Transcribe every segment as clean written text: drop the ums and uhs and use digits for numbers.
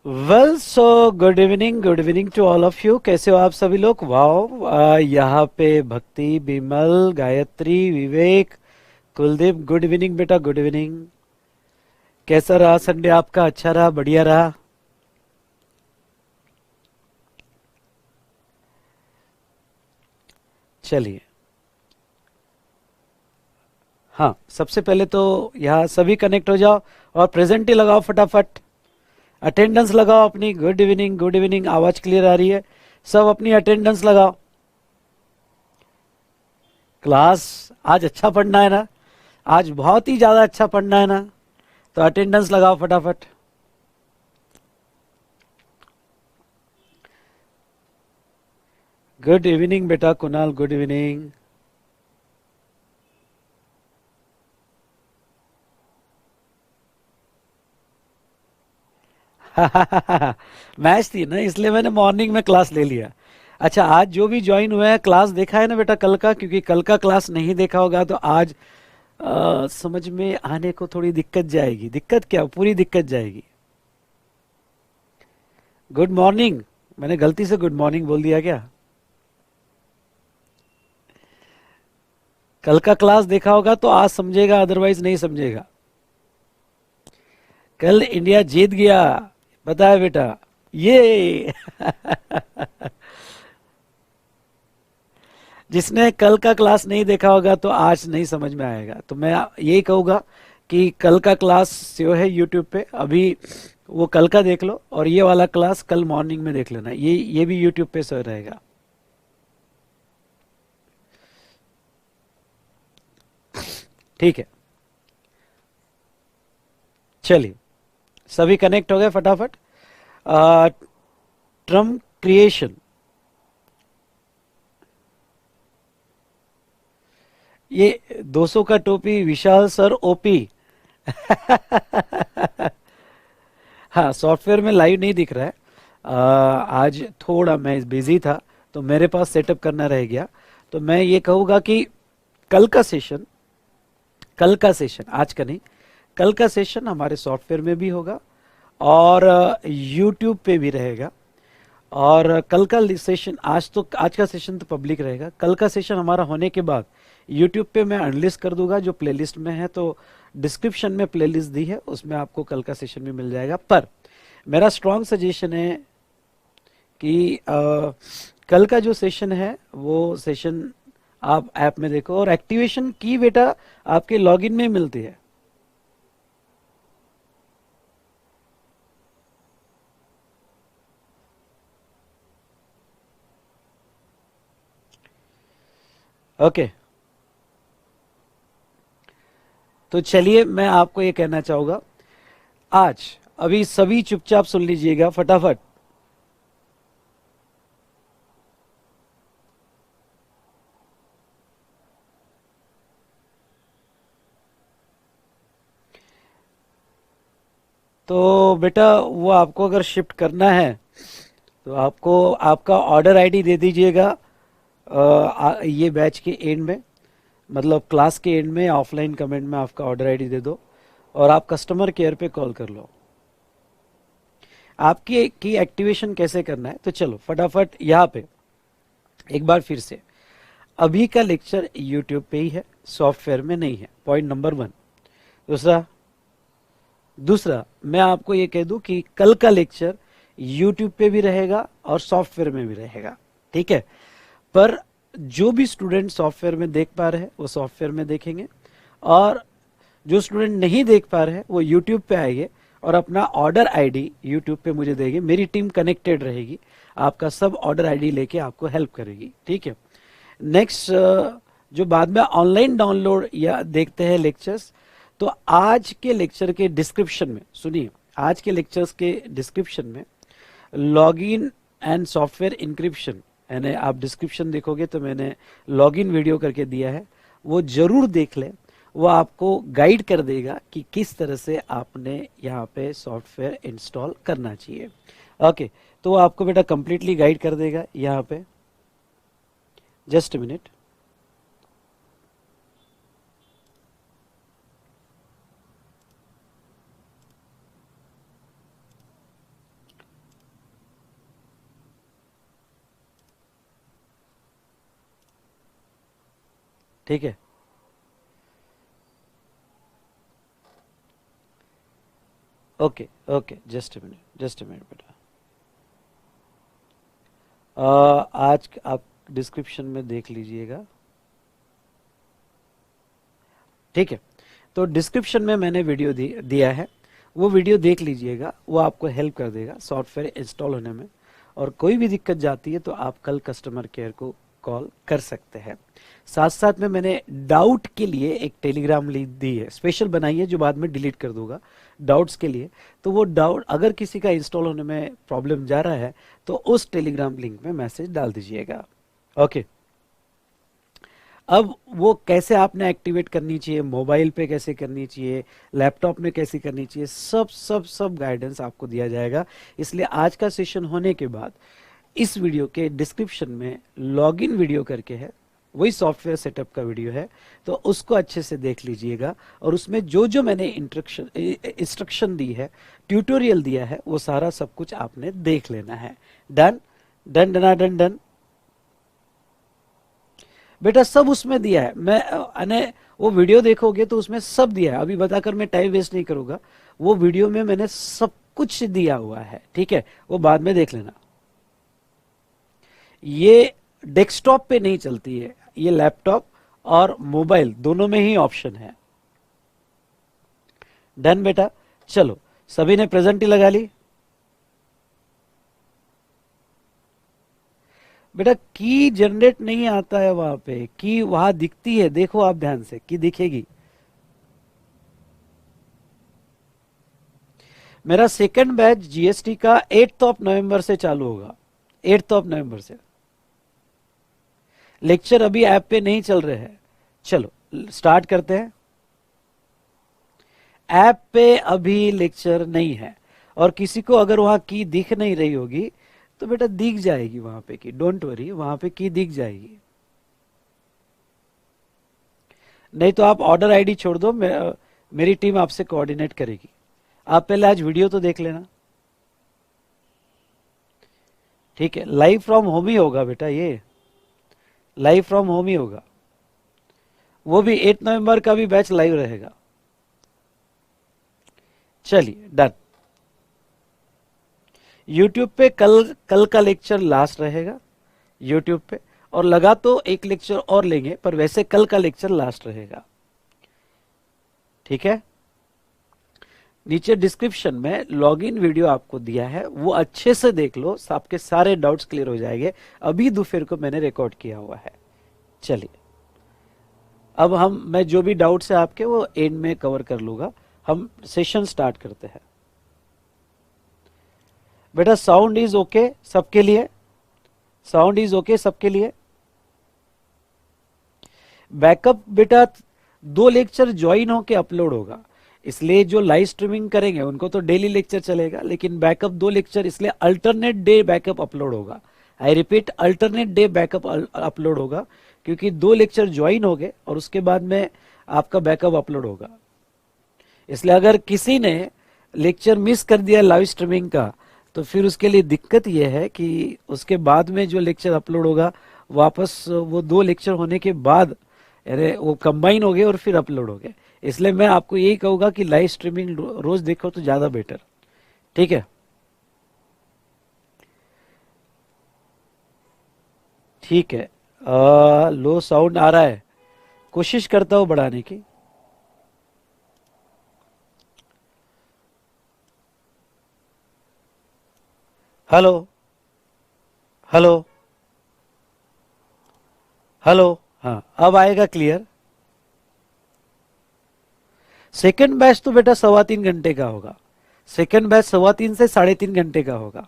Well so good evening to all of you. कैसे हो आप सभी लोग? वाओ, यहाँ पे भक्ति, बिमल, गायत्री, विवेक, कुलदीप, गुड इवनिंग बेटा, गुड इवनिंग। कैसा रहा संडे आपका? अच्छा रहा? बढ़िया रहा? चलिए। हाँ, सबसे पहले तो यहाँ सभी कनेक्ट हो जाओ और प्रेजेंट ही लगाओ फटाफट। अटेंडेंस लगाओ अपनी। Good evening, good evening. आवाज क्लियर आ रही है? सब अपनी अटेंडेंस लगाओ। क्लास आज अच्छा पढ़ना है ना? आज बहुत ही ज्यादा अच्छा पढ़ना है ना? तो अटेंडेंस लगाओ फटाफट। गुड इवनिंग बेटा कुणाल, गुड इवनिंग। मैच थी ना, इसलिए मैंने मॉर्निंग में क्लास ले लिया। अच्छा, आज जो भी ज्वाइन हुआ है क्लास देखा है ना बेटा कल का? क्योंकि कल का क्लास नहीं देखा होगा तो आज समझ में आने को थोड़ी दिक्कत जाएगी। दिक्कत क्या, पूरी दिक्कत जाएगी। Good morning. मैंने गलती से गुड मॉर्निंग बोल दिया क्या? कल का क्लास देखा होगा तो आज समझेगा, अदरवाइज नहीं समझेगा। कल इंडिया जीत गया, पता है बेटा? ये जिसने कल का क्लास नहीं देखा होगा तो आज नहीं समझ में आएगा। तो मैं यही कहूँगा कि कल का क्लास जो है यूट्यूब पे अभी, वो कल का देख लो और ये वाला क्लास कल मॉर्निंग में देख लेना। ये भी यूट्यूब पे सो रहेगा। ठीक है, चलिए। सभी कनेक्ट हो गए फटाफट। ट्रम्प क्रिएशन, ये 200 का टोपी विशाल सर ओपी। हाँ, सॉफ्टवेयर में लाइव नहीं दिख रहा है। आज थोड़ा मैं बिजी था तो मेरे पास सेटअप करना रह गया। तो मैं ये कहूँगा कि कल का सेशन, कल का सेशन आज का नहीं, कल का सेशन हमारे सॉफ्टवेयर में भी होगा और यूट्यूब पे भी रहेगा। और कल का सेशन, आज का सेशन तो पब्लिक रहेगा। कल का सेशन हमारा होने के बाद यूट्यूब पे मैं अनलिस्ट कर दूंगा जो प्लेलिस्ट में है। तो डिस्क्रिप्शन में प्लेलिस्ट दी है, उसमें आपको कल का सेशन भी मिल जाएगा। पर मेरा स्ट्रॉन्ग सजेशन है कि कल का जो सेशन है वो सेशन आप ऐप में देखो। और एक्टिवेशन की बेटा आपके लॉगिन में मिलती है। ओके, तो चलिए मैं आपको ये कहना चाहूंगा। आज अभी सभी चुपचाप सुन लीजिएगा फटाफट। तो बेटा वो आपको अगर शिफ्ट करना है तो आपको आपका ऑर्डर आईडी दे दीजिएगा। ये बैच के एंड में, मतलब क्लास के एंड में, ऑफलाइन कमेंट में आपका ऑर्डर आईडी दे दो और आप कस्टमर केयर पे कॉल कर लो। आपकी की एक्टिवेशन कैसे करना है तो चलो फटाफट यहाँ पे एक बार फिर से। अभी का लेक्चर यूट्यूब पे ही है, सॉफ्टवेयर में नहीं है। Point number one. दूसरा, मैं आपको ये कह दूं कि कल का लेक्चर यूट्यूब पे भी रहेगा और सॉफ्टवेयर में भी रहेगा। ठीक है? पर जो भी स्टूडेंट सॉफ्टवेयर में देख पा रहे हैं वो सॉफ्टवेयर में देखेंगे, और जो स्टूडेंट नहीं देख पा रहे हैं वो यूट्यूब पे आएंगे और अपना ऑर्डर आईडी यूट्यूब पे मुझे देंगे। मेरी टीम कनेक्टेड रहेगी, आपका सब ऑर्डर आईडी लेके आपको हेल्प करेगी। ठीक है? नेक्स्ट, जो बाद में ऑनलाइन डाउनलोड या देखते हैं लेक्चर्स, तो आज के लेक्चर के डिस्क्रिप्शन में सुनिए, आज के लेक्चर्स के डिस्क्रिप्शन में लॉगिन एंड सॉफ्टवेयर इंक्रिप्शन, यानी आप डिस्क्रिप्शन देखोगे तो मैंने लॉगिन वीडियो करके दिया है, वो जरूर देख लें। वो आपको गाइड कर देगा कि किस तरह से आपने यहाँ पे सॉफ्टवेयर इंस्टॉल करना चाहिए। ओके, तो वो आपको बेटा कंप्लीटली गाइड कर देगा यहाँ पे। Just minute. ठीक है। Okay okay, just a minute बेटा। आज आप डिस्क्रिप्शन में देख लीजिएगा, ठीक है। तो डिस्क्रिप्शन में मैंने वीडियो दिया है, वो वीडियो देख लीजिएगा, वो आपको हेल्प कर देगा सॉफ्टवेयर इंस्टॉल होने में। और कोई भी दिक्कत जाती है तो आप कल कस्टमर केयर को कॉल कर सकते हैं। साथ साथ में मैंने डाउट के लिए एक टेलीग्राम लिंक दी है, स्पेशल बनाई है, जो बाद में डिलीट कर दूंगा डाउट्स के लिए। तो वो डाउट अगर किसी का इंस्टॉल होने में प्रॉब्लम जा रहा है तो उस टेलीग्राम लिंक में मैसेज डाल दीजिएगा। ओके, अब वो कैसे आपने एक्टिवेट करनी चाहिए, मोबाइल पे कैसे करनी चाहिए, लैपटॉप में कैसे करनी चाहिए, सब सब सब गाइडेंस आपको दिया जाएगा। इसलिए आज का सेशन होने के बाद इस वीडियो के डिस्क्रिप्शन में लॉगिन वीडियो करके है, वही सॉफ्टवेयर सेटअप का वीडियो है, तो उसको अच्छे से देख लीजिएगा। और उसमें जो जो मैंने इंस्ट्रक्शन दी है, ट्यूटोरियल दिया है, वो सारा सब कुछ आपने देख लेना है। Done done done done done बेटा, सब उसमें दिया है। मैंने वो वीडियो देखोगे तो उसमें सब दिया है, अभी बताकर मैं टाइम वेस्ट नहीं करूंगा। वो वीडियो में मैंने सब कुछ दिया हुआ है, ठीक है, वो बाद में देख लेना। ये डेस्कटॉप पे नहीं चलती है, ये लैपटॉप और मोबाइल दोनों में ही ऑप्शन है। डन बेटा, चलो सभी ने प्रेजेंट ही लगा ली। बेटा की जनरेट नहीं आता है वहां पे, की वहां दिखती है, देखो आप ध्यान से, की दिखेगी। मेरा सेकंड बैच जीएसटी का 8 ऑफ नवंबर से चालू होगा, 8 ऑफ नवंबर से। लेक्चर अभी ऐप पे नहीं चल रहे हैं, चलो स्टार्ट करते हैं। ऐप पे अभी लेक्चर नहीं है, और किसी को अगर वहां की दिख नहीं रही होगी तो बेटा दिख जाएगी वहां पे की, डोंट वरी, वहां पे की दिख जाएगी। नहीं तो आप ऑर्डर आईडी छोड़ दो, मेरी टीम आपसे कोऑर्डिनेट करेगी। आप पहले आज वीडियो तो देख लेना, ठीक है। लाइव फ्रॉम होम ही होगा बेटा, ये लाइव फ्रॉम होम ही होगा। वो भी 8 नवंबर का भी बैच लाइव रहेगा। चलिए डन। यूट्यूब पे कल का लेक्चर लास्ट रहेगा यूट्यूब पे, और लगा तो एक लेक्चर और लेंगे, पर वैसे कल का लेक्चर लास्ट रहेगा, ठीक है। नीचे डिस्क्रिप्शन में लॉगिन वीडियो आपको दिया है, वो अच्छे से देख लो, आपके सारे डाउट्स क्लियर हो जाएंगे। अभी दोपहर को मैंने रिकॉर्ड किया हुआ है। चलिए अब मैं जो भी डाउट्स है आपके वो एंड में कवर कर लूंगा। हम सेशन स्टार्ट करते हैं। बेटा साउंड इज ओके सबके लिए, साउंड इज ओके सबके लिए। बैकअप बेटा 2 लेक्चर ज्वाइन होके अपलोड होगा, इसलिए जो लाइव स्ट्रीमिंग करेंगे उनको तो डेली लेक्चर चलेगा, लेकिन बैकअप 2 लेक्चर, इसलिए अल्टरनेट डे बैकअप अपलोड होगा। I repeat, alternate day backup upload होगा, क्योंकि 2 लेक्चर ज्वाइन हो गए और उसके बाद में आपका बैकअप अपलोड होगा। इसलिए अगर किसी ने लेक्चर मिस कर दिया लाइव स्ट्रीमिंग का, तो फिर उसके लिए दिक्कत यह है कि उसके बाद में जो लेक्चर अपलोड होगा, वापस वो 2 लेक्चर होने के बाद यानी वो कंबाइन हो गए और फिर अपलोड हो गए। इसलिए मैं आपको यही कहूंगा कि लाइव स्ट्रीमिंग रोज देखो तो ज्यादा बेटर, ठीक है। ठीक है, लो साउंड आ रहा है, कोशिश करता हूं बढ़ाने की। हेलो हेलो हेलो, हाँ अब आएगा क्लियर। सेकंड बैच तो बेटा 3.25 घंटे का होगा, सेकंड बैच 3.25 से 3.5 घंटे का होगा।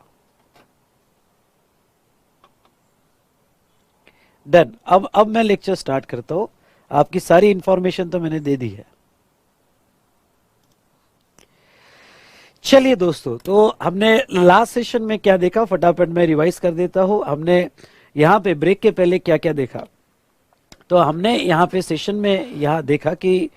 डन। अब मैं लेक्चर स्टार्ट करता हूं, आपकी सारी इंफॉर्मेशन तो मैंने दे दी है। चलिए दोस्तों, तो हमने लास्ट सेशन में क्या देखा, फटाफट मैं रिवाइज कर देता हूं। हमने यहां पे ब्रेक के पहले क्या क्या देखा, तो हमने यहाँ पे सेशन में यहाँ देखा कि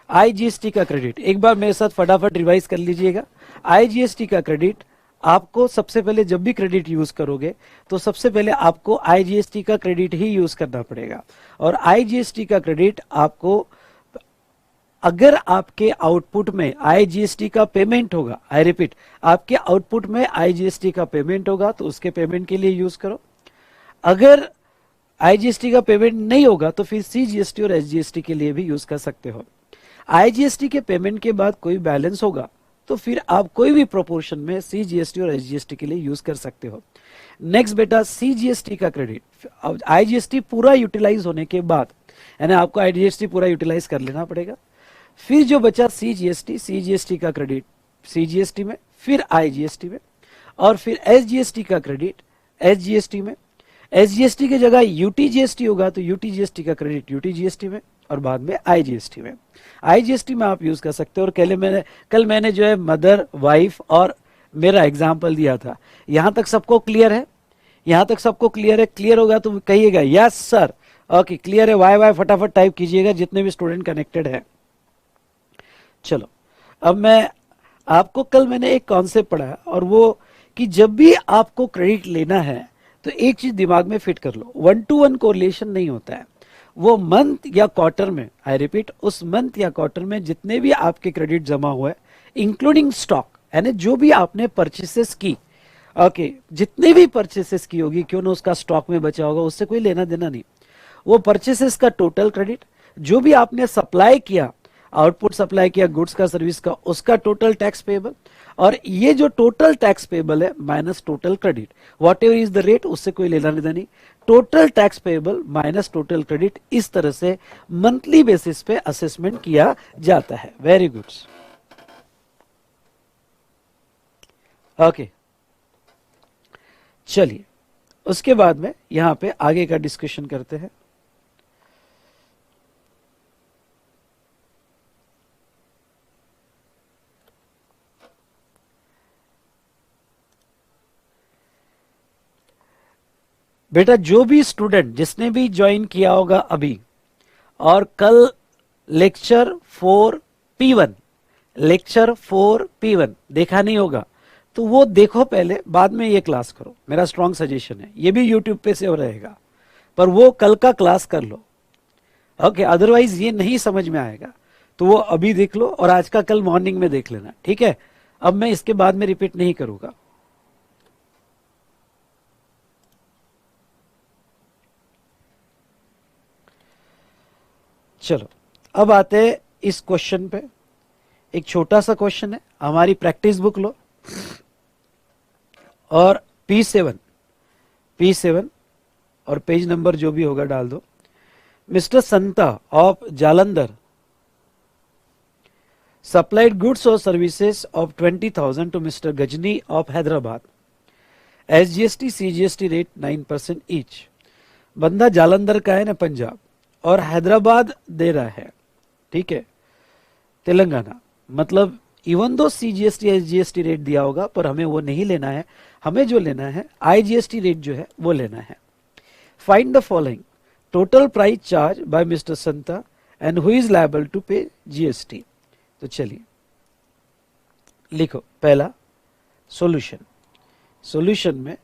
आईजीएसटी का क्रेडिट, एक बार मेरे साथ फटाफट रिवाइज कर लीजिएगा। आईजीएसटी का क्रेडिट आपको सबसे पहले जब भी क्रेडिट यूज करोगे तो सबसे पहले आपको आईजीएसटी का क्रेडिट ही यूज करना पड़ेगा। और आईजीएसटी का क्रेडिट आपको, अगर आपके आउटपुट में आईजीएसटी का पेमेंट होगा, आई रिपीट, आपके आउटपुट में आईजीएसटी का पेमेंट होगा तो उसके पेमेंट के लिए यूज करो। अगर आईजीएसटी का पेमेंट नहीं होगा तो फिर सीजीएसटी और एसजीएसटी के लिए भी यूज कर सकते हो। आईजीएसटी के पेमेंट के बाद कोई बैलेंस होगा तो फिर आप कोई भी प्रोपोर्शन में सीजीएसटी और एसजीएसटी के लिए यूज कर सकते हो। नेक्स्ट बेटा, सीजीएसटी का क्रेडिट, आईजीएसटी पूरा यूटिलाइज होने के बाद, यानी आपको आईजीएसटी पूरा यूटिलाइज कर लेना पड़ेगा। फिर जो बचा सीजीएसटी, सीजीएसटी का क्रेडिट सीजीएसटी में, फिर आईजीएसटी में, और फिर एसजीएसटी का क्रेडिट एसजीएसटी में। एसजीएसटी की जगह यूटीजीएसटी होगा तो यूटीजीएसटी का क्रेडिट यूटीजीएसटी में, और बाद में आईजीएसटी में। आईजीएसटी में आप यूज कर सकते हो। और कल मैंने जो है मदर, वाइफ और मेरा एग्जाम्पल दिया था। यहां तक सबको क्लियर है? यहां तक सबको क्लियर है? क्लियर होगा तो कहिएगा यस सर। ओके, क्लियर है? वाई वाई फटाफट टाइप कीजिएगा जितने भी स्टूडेंट कनेक्टेड है। चलो, अब मैं आपको, कल मैंने एक कॉन्सेप्ट पढ़ा और वो कि जब भी आपको क्रेडिट लेना है तो एक चीज दिमाग में फिट कर लो, 1-to-1 कोरिलेशन नहीं होता है। वो मंथ या क्वार्टर में, आई रिपीट, उस मंथ या क्वार्टर में जितने भी आपके क्रेडिट जमा हुए, इंक्लूडिंग स्टॉक, यानी जो भी आपने परचेसेस की, ओके, जितने भी परचेसेस की होगी, क्यों ना उसका स्टॉक में बचा होगा, उससे कोई लेना देना नहीं। वो परचेसेस का टोटल क्रेडिट, जो भी आपने सप्लाई किया, आउटपुट सप्लाई किया गुड्स का, सर्विस का, उसका टोटल टैक्स पेबल, और ये जो टोटल टैक्स पेबल है minus total credit, what ever is the rate, उससे कोई लेना देना नहीं। Total tax payable minus total credit, इस तरह से मंथली बेसिस पे असेसमेंट किया जाता है। Very good, okay. चलिए, उसके बाद में यहां पे आगे का डिस्कशन करते हैं। बेटा, जो भी स्टूडेंट जिसने भी ज्वाइन किया होगा अभी, और कल लेक्चर 4P1 देखा नहीं होगा तो वो देखो पहले, बाद में ये क्लास करो। मेरा स्ट्रॉन्ग सजेशन है। ये भी यूट्यूब पे सेव रहेगा, पर वो कल का क्लास कर लो। ओके, अदरवाइज ये नहीं समझ में आएगा तो वो अभी देख लो और आज का कल मॉर्निंग में देख लेना, ठीक है? अब मैं इसके बाद में रिपीट नहीं करूंगा। चलो, अब आते हैं इस क्वेश्चन पे। एक छोटा सा क्वेश्चन है, हमारी प्रैक्टिस बुक लो और P7 और पेज नंबर जो भी होगा डाल दो। Mister Santa of Jalandhar supplied goods or services of 20,000 to Mr. Gajni of Hyderabad. SGST CGST rate 9% each. बंदा जालंधर का है ना, पंजाब, और हैदराबाद दे रहा है, ठीक है, तेलंगाना। मतलब even though CGST SGST rate दिया होगा, पर हमें वो नहीं लेना है। हमें जो लेना है आईजीएसटी रेट जो है वो लेना है। Find the following total price charge by mister Santa and who is liable to pay GST. तो चलिए लिखो, पहला सॉल्यूशन में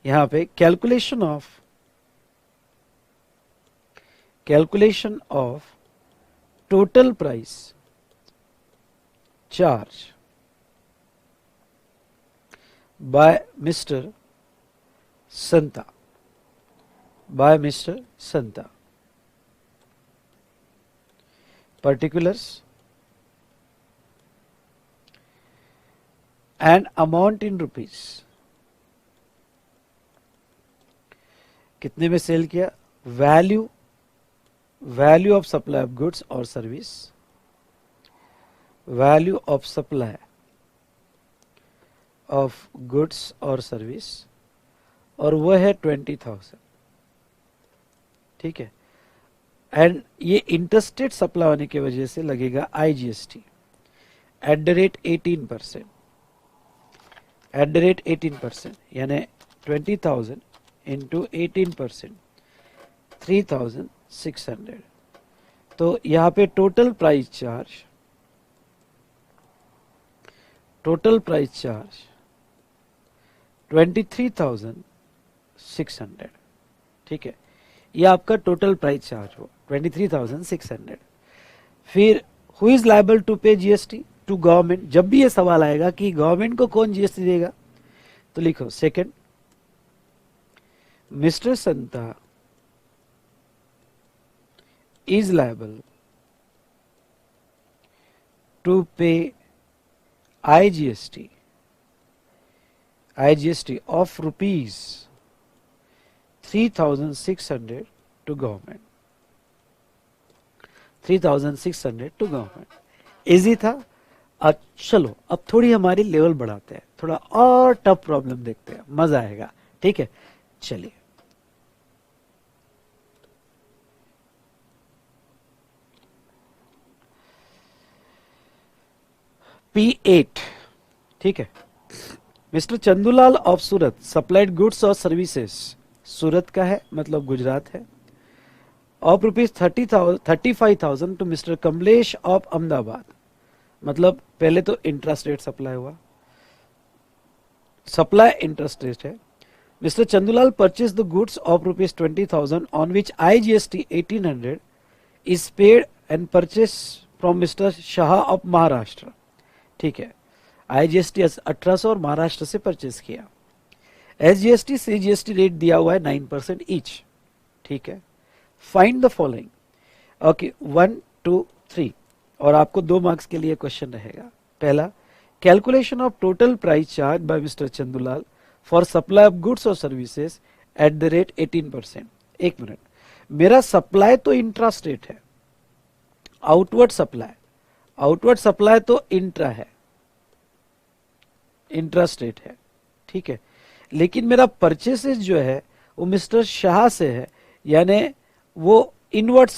यहां पे calculation of total price charge by mister Santa, particulars and amount in rupees। कितने में सेल किया, value of supply of goods और service, value of supply of goods और सर्विस, और वह है 20,000, ठीक है। एंड ये इंटरस्टेट सप्लाई होने की वजह से लगेगा आईजीएसटी एट द रेट 18%, यानी 20,000 इंटू 18%, 3,600। तो यहाँ पे टोटल प्राइस चार्ज 23,600, ठीक है, ये आपका टोटल प्राइस चार्ज हो 23,600। फिर who is liable to pay GST? To government. जब भी ये सवाल आएगा कि गवर्नमेंट को कौन जीएसटी देगा, तो लिखो second, mister Santa is liable to pay IGST of rupees 3,600 to government, 3,600 to government। Easy था। अब चलो अब थोड़ी हमारी लेवल बढ़ाते हैं, थोड़ा और टफ प्रॉब्लम देखते हैं, मजा आएगा, ठीक है। चलिए P8, ठीक है। Mister Chandulal of Surat supplied goods और सर्विसेज, सूरत का है मतलब गुजरात है, of rupees 35,000 to mister Kamlesh of Ahmedabad, मतलब पहले तो इंट्रास्टेट सप्लाई हुआ, सप्लाई इंट्रास्टेट है। Mister Chandulal purchase the goods of rupees 20,000 on which IGST 1,800 is paid and purchase from mister Shah of Maharashtra, ठीक है। IGST 1,800 और महाराष्ट्र से परचेज किया। SGST CGST रेट दिया हुआ है 9% ईच, ठीक है। फाइंड द फॉलोइंग, ओके 1, 2, 3, और आपको 2 मार्क्स के लिए क्वेश्चन रहेगा। पहला, calculation of total price charge by mister Chandulal for supply of goods और सर्विसेज एट द रेट 18%। एक मिनट, मेरा सप्लाई तो इंट्रास्टेट है, आउटवर्ड सप्लाई तो इंट्रा है, इंट्रास्टेट है, ठीक है। लेकिन मेरा परचेसेस जो है वो मिस्टर शाह से है, यानी वो इनवर्ड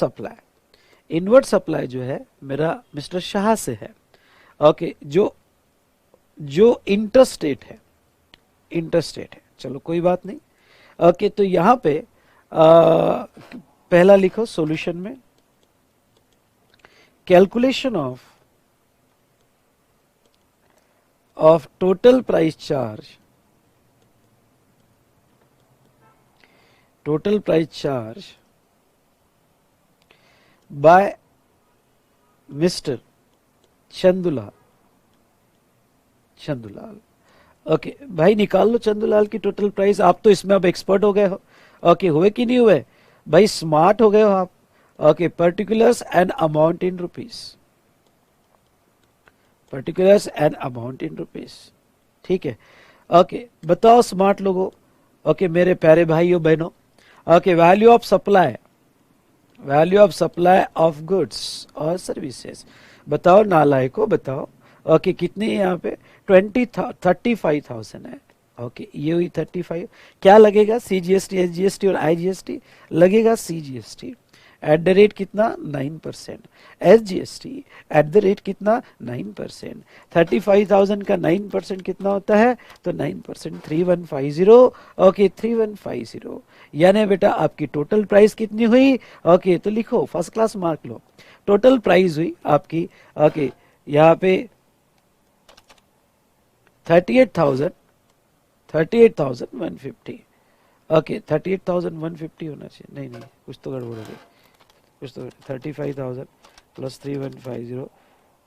सप्लाई जो है मेरा मिस्टर शाह से है, ओके। जो इंटरस्टेट है, चलो कोई बात नहीं, ओके। तो यहां पे पहला लिखो सॉल्यूशन में, calculation of total price charge by Mr. Chandulal, okay भाई निकाल लो चंदूलाल की टोटल प्राइस। आप तो इसमें अब एक्सपर्ट हो गए हो, ओके। हुए कि नहीं हुए भाई, स्मार्ट हो गए हो आप, okay. Particulars and amount in rupees, ठीक है, ओके। बताओ स्मार्ट लोगों, ओके मेरे प्यारे भाइयों बहनों, okay. Value of supply of goods और सर्विसेज, बताओ नालायको बताओ, ओके। कितनी है यहाँ पे 35,000 है, ओके। ये हुई 35, क्या लगेगा CGST SGST और IGST लगेगा, CGST एट द रेट कितना 9%, SGST एट द रेट कितना 9%, 35,000 का 9% कितना होता है, तो 9% 3150, ओके 3150। यानी बेटा आपकी टोटल प्राइस कितनी हुई, ओके। तो लिखो फर्स्ट क्लास मार्क लो, टोटल प्राइस हुई आपकी, ओके यहाँ पे 38,150, ओके 38,150 होना चाहिए, नहीं कुछ तो गड़बड़ हो गई, कुछ तो 35,000 प्लस 3150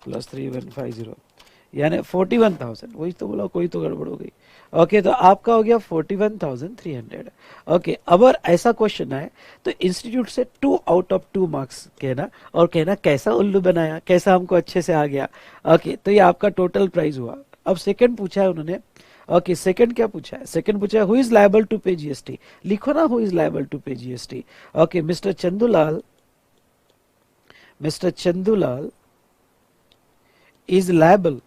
प्लस 3150 यानी 41,000, वही तो बोला, कोई तो गड़बड़ हो गई, ओके। तो आपका हो गया 41,300, ओके। अगर ऐसा क्वेश्चन आए तो इंस्टीट्यूट से 2 आउट ऑफ 2 मार्क्स कहना, और कहना कैसा उल्लू बनाया, कैसा हमको अच्छे से आ गया, ओके। तो ये आपका टोटल प्राइस हुआ। अब सेकंड पूछा है उन्होंने, ओके। सेकंड क्या पूछा है, सेकंड पूछा है हु इज लायबल टू पे GST, लिखो ना हु इज लायबल टू पे GST, okay. Mister Chandulal is liable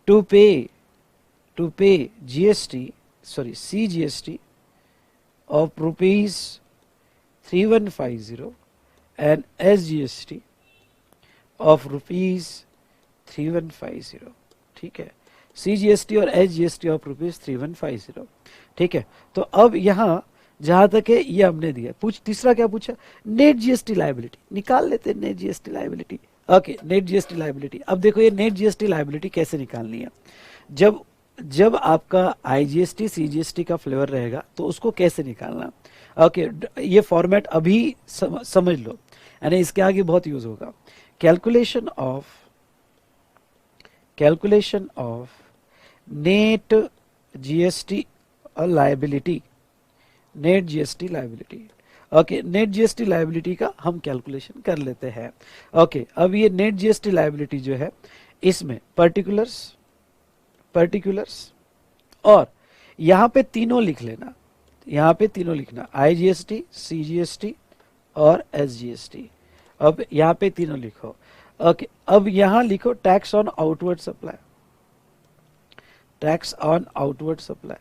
to pay CGST of rupees 3150 and SGST of rupees 3150, ठीक है। CGST और SGST of rupees 3150, ठीक है। तो अब यहाँ जहां तक है ये हमने दिया। तीसरा क्या पूछा, नेट GST लायबिलिटी, निकाल लेते हैं net GST liability, okay. Net GST liability, अब देखो ये नेट GST लायबिलिटी कैसे निकालनी है। जब जब आपका आईजीएसटी सीजीएसटी का फ्लेवर रहेगा तो उसको कैसे निकालना। ओके, ये फॉर्मेट अभी समझ लो, यानी इसके आगे बहुत यूज होगा। Calculation of net GST liability, net GST liability. Okay, net GST liability का हम कैलकुलेशन कर लेते हैं। ओके, अब ये नेट जीएसटी लायबिलिटी जो है इसमें पर्टिकुलर्स और यहां पे तीनों लिख लेना, यहां पे तीनों लिखना, आईजीएसटी, सीजीएसटी और एसजीएसटी। अब यहां पे तीनों लिखो। ओके, अब यहां लिखो tax on outward supply, tax on outward supply,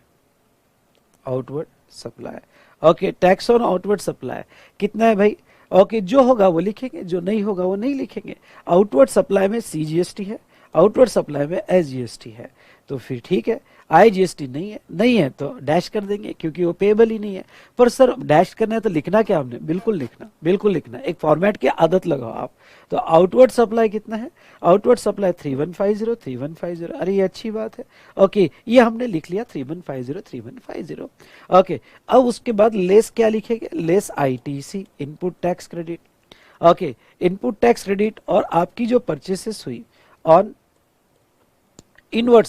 outward supply. Okay, tax on outward supply कितना है भाई। ओके, जो होगा वो लिखेंगे, जो नहीं होगा वो नहीं लिखेंगे। आउटवर्ड सप्लाई में सीजीएसटी है, आउटवर्ड सप्लाई में एसजीएसटी है, तो फिर ठीक है। आईजीएसटी नहीं है तो डैश कर देंगे क्योंकि वो पेबल ही नहीं है। पर सर डैश करना है तो लिखना क्या हमने, बिल्कुल लिखना, एक फॉर्मेट की आदत लगाओ आप। तो आउटवर्ड सप्लाई कितना है, आउटवर्ड सप्लाई 3150। अरे ये अच्छी बात है। ओके, ये हमने लिख लिया 3150। ओके, अब उसके बाद लेस क्या लिखेंगे, less ITC, input tax credit. Okay, input tax credit और आपकी जो परचेसेस हुई ऑन इनवर्ड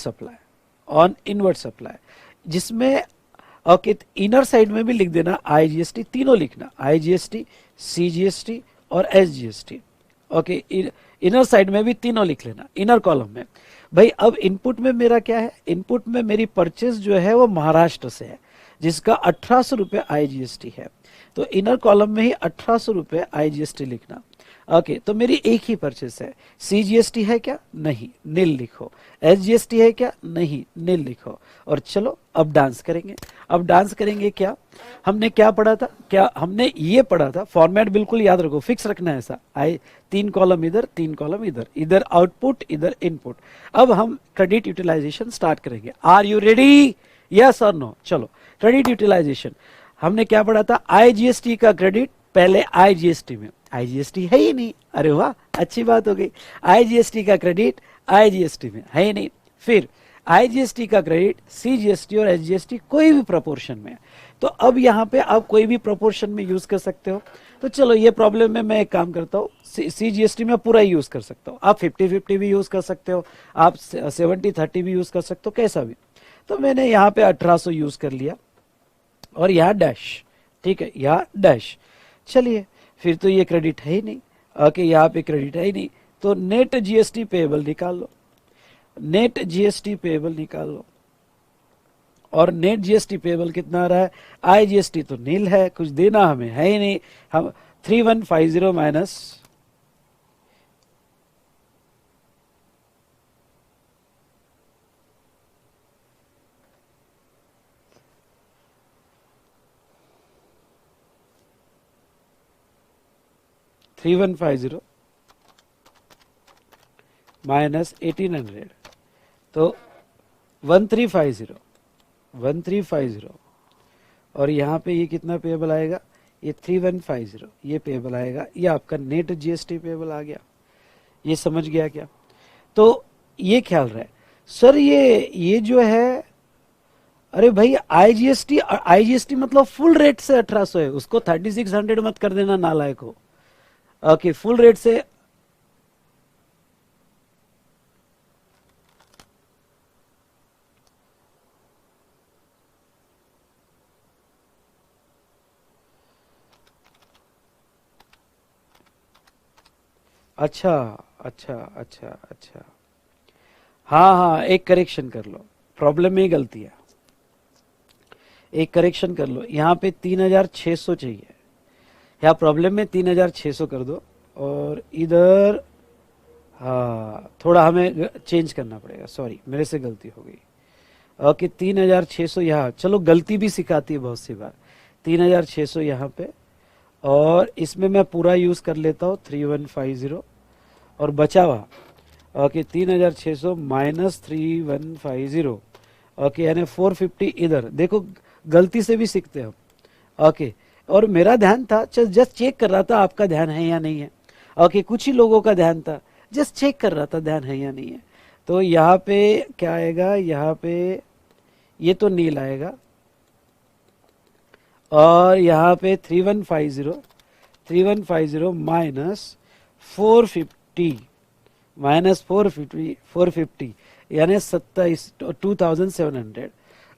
सप्लाई, जिसमें ओके इनर साइड में भी लिख देना आईजीएसटी, तीनों लिखना, आईजीएसटी, सीजीएसटी और एसजीएसटी। ओके, इनर साइड में भी तीनों लिख लेना, इनर कॉलम में। भाई अब इनपुट में मेरा क्या है, इनपुट में मेरी परचेस जो है वो महाराष्ट्र से है, जिसका 1800 रुपये आईजीएसटी है, तो इनर कॉलम में ही 1800 रुपये आईजीएसटी लिखना। ओके, तो मेरी एक ही परचेस है। सीजीएसटी है क्या, नहीं, नील लिखो। एसजीएसटी है क्या, नहीं, नील लिखो। और चलो अब डांस करेंगे क्या, हमने क्या पढ़ा था, क्या हमने ये पढ़ा था, फॉर्मेट बिल्कुल याद रखो, फिक्स रखना है ऐसा, आई 3 कॉलम इधर, 3 कॉलम इधर, इधर आउटपुट इधर इनपुट। अब हम क्रेडिट यूटिलाइजेशन स्टार्ट करेंगे। आर यू रेडी, यस और नो। चलो क्रेडिट यूटिलाइजेशन हमने क्या पढ़ा था, आईजीएसटी का क्रेडिट पहले आईजीएसटी में, आईजीएसटी है ही नहीं, अरे वाह अच्छी बात हो गई। आईजीएसटी का क्रेडिट आईजीएसटी में है ही नहीं, फिर आईजीएसटी का क्रेडिट सीजीएसटी और एसजीएसटी कोई भी प्रोपोर्शन में। तो अब यहाँ पे आप कोई भी प्रोपोर्शन में यूज कर सकते हो। तो चलो ये प्रॉब्लम में मैं एक काम करता हूँ, सीजीएसटी में पूरा ही यूज कर सकता हूँ, आप 50-50 भी यूज कर सकते हो, आप 70-30 भी यूज कर सकते हो, कैसा भी। तो मैंने यहाँ पे 1800 यूज कर लिया और यहाँ डैश, ठीक है, यहाँ डैश। चलिए फिर तो ये क्रेडिट है ही नहीं। ओके, यहाँ पे क्रेडिट है ही नहीं, तो नेट जीएसटी पेएबल निकाल लो, नेट जीएसटी पेएबल निकाल लो। और नेट जीएसटी पेएबल कितना आ रहा है, आईजीएसटी तो नील है, कुछ देना हमें है ही नहीं। हम 3150 माइनस 3150 माइनस 1800, तो 1350 और यहाँ पे ये कितना पेएबल आएगा, ये 3150 ये पेएबल आएगा, ये आपका नेट जीएसटी पेएबल आ गया। ये समझ गया क्या। तो ये ख्याल रहे सर, ये जो है, अरे भाई आईजीएसटी मतलब फुल रेट से 1800 है, उसको 3600 मत कर देना नालायक हो। ओके, फुल रेट से अच्छा अच्छा, हाँ एक करेक्शन कर लो, प्रॉब्लम में ही गलती है, एक करेक्शन कर लो। यहाँ पे 3600 चाहिए, यहाँ प्रॉब्लम में 3600 कर दो, और इधर हाँ थोड़ा हमें चेंज करना पड़ेगा, सॉरी मेरे से गलती हो गई। ओके, 3600 यहाँ, चलो गलती भी सिखाती है बहुत सी बार। 3600 यहाँ पे, और इसमें मैं पूरा यूज कर लेता हूँ 3150 और बचा हुआ। ओके, 3600 माइनस 3150, ओके यानी 450 इधर। देखो गलती से भी सीखते हम। ओके, और मेरा ध्यान था, जस्ट चेक कर रहा था आपका ध्यान है या नहीं है। ओके, कुछ ही लोगों का ध्यान था, जस्ट चेक कर रहा था ध्यान है या नहीं है। तो यहाँ पे क्या आएगा, यहाँ पे ये तो नील आएगा, और यहाँ पे 3150 माइनस 450, -450 यानी 2700।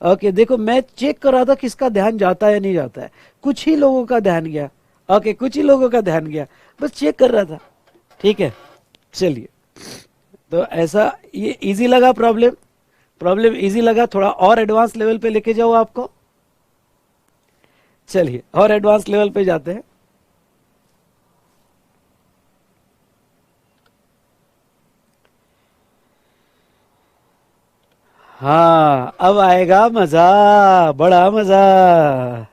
ओके देखो, मैं चेक कर रहा था किसका ध्यान जाता है नहीं जाता है, कुछ ही लोगों का ध्यान गया। ओके, कुछ ही लोगों का ध्यान गया, बस चेक कर रहा था। ठीक है, चलिए। तो ऐसा, ये इजी लगा प्रॉब्लम? प्रॉब्लम इजी लगा? थोड़ा और एडवांस लेवल पे लेके जाओ आपको। चलिए और एडवांस लेवल पे जाते हैं। हाँ, अब आएगा मजा, बड़ा मजा।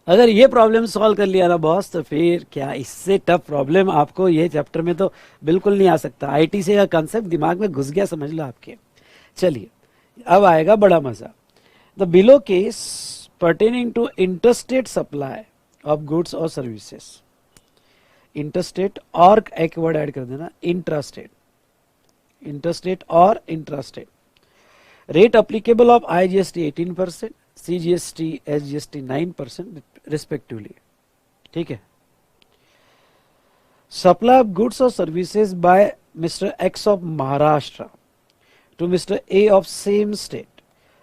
अगर ये प्रॉब्लम सॉल्व कर लिया ना बॉस, तो फिर क्या इससे टफ प्रॉब्लम आपको ये चैप्टर में तो बिल्कुल नहीं आ सकता। आईटी से का कंसेप्ट दिमाग में घुस गया, समझ लो आपके। चलिए, अब आएगा बड़ा मजा। The below case pertaining to interstate supply of goods or services, interstate और एक वर्ड ऐड कर देना, इंट्रास्टेट, इंटरस्टेट और intrastate. Rate applicable of IGST 18%, CGST SGST 9% respectively. ठीक है। सप्लाई ऑफ गुड्स और services by mister X of Maharashtra to mister A of same state,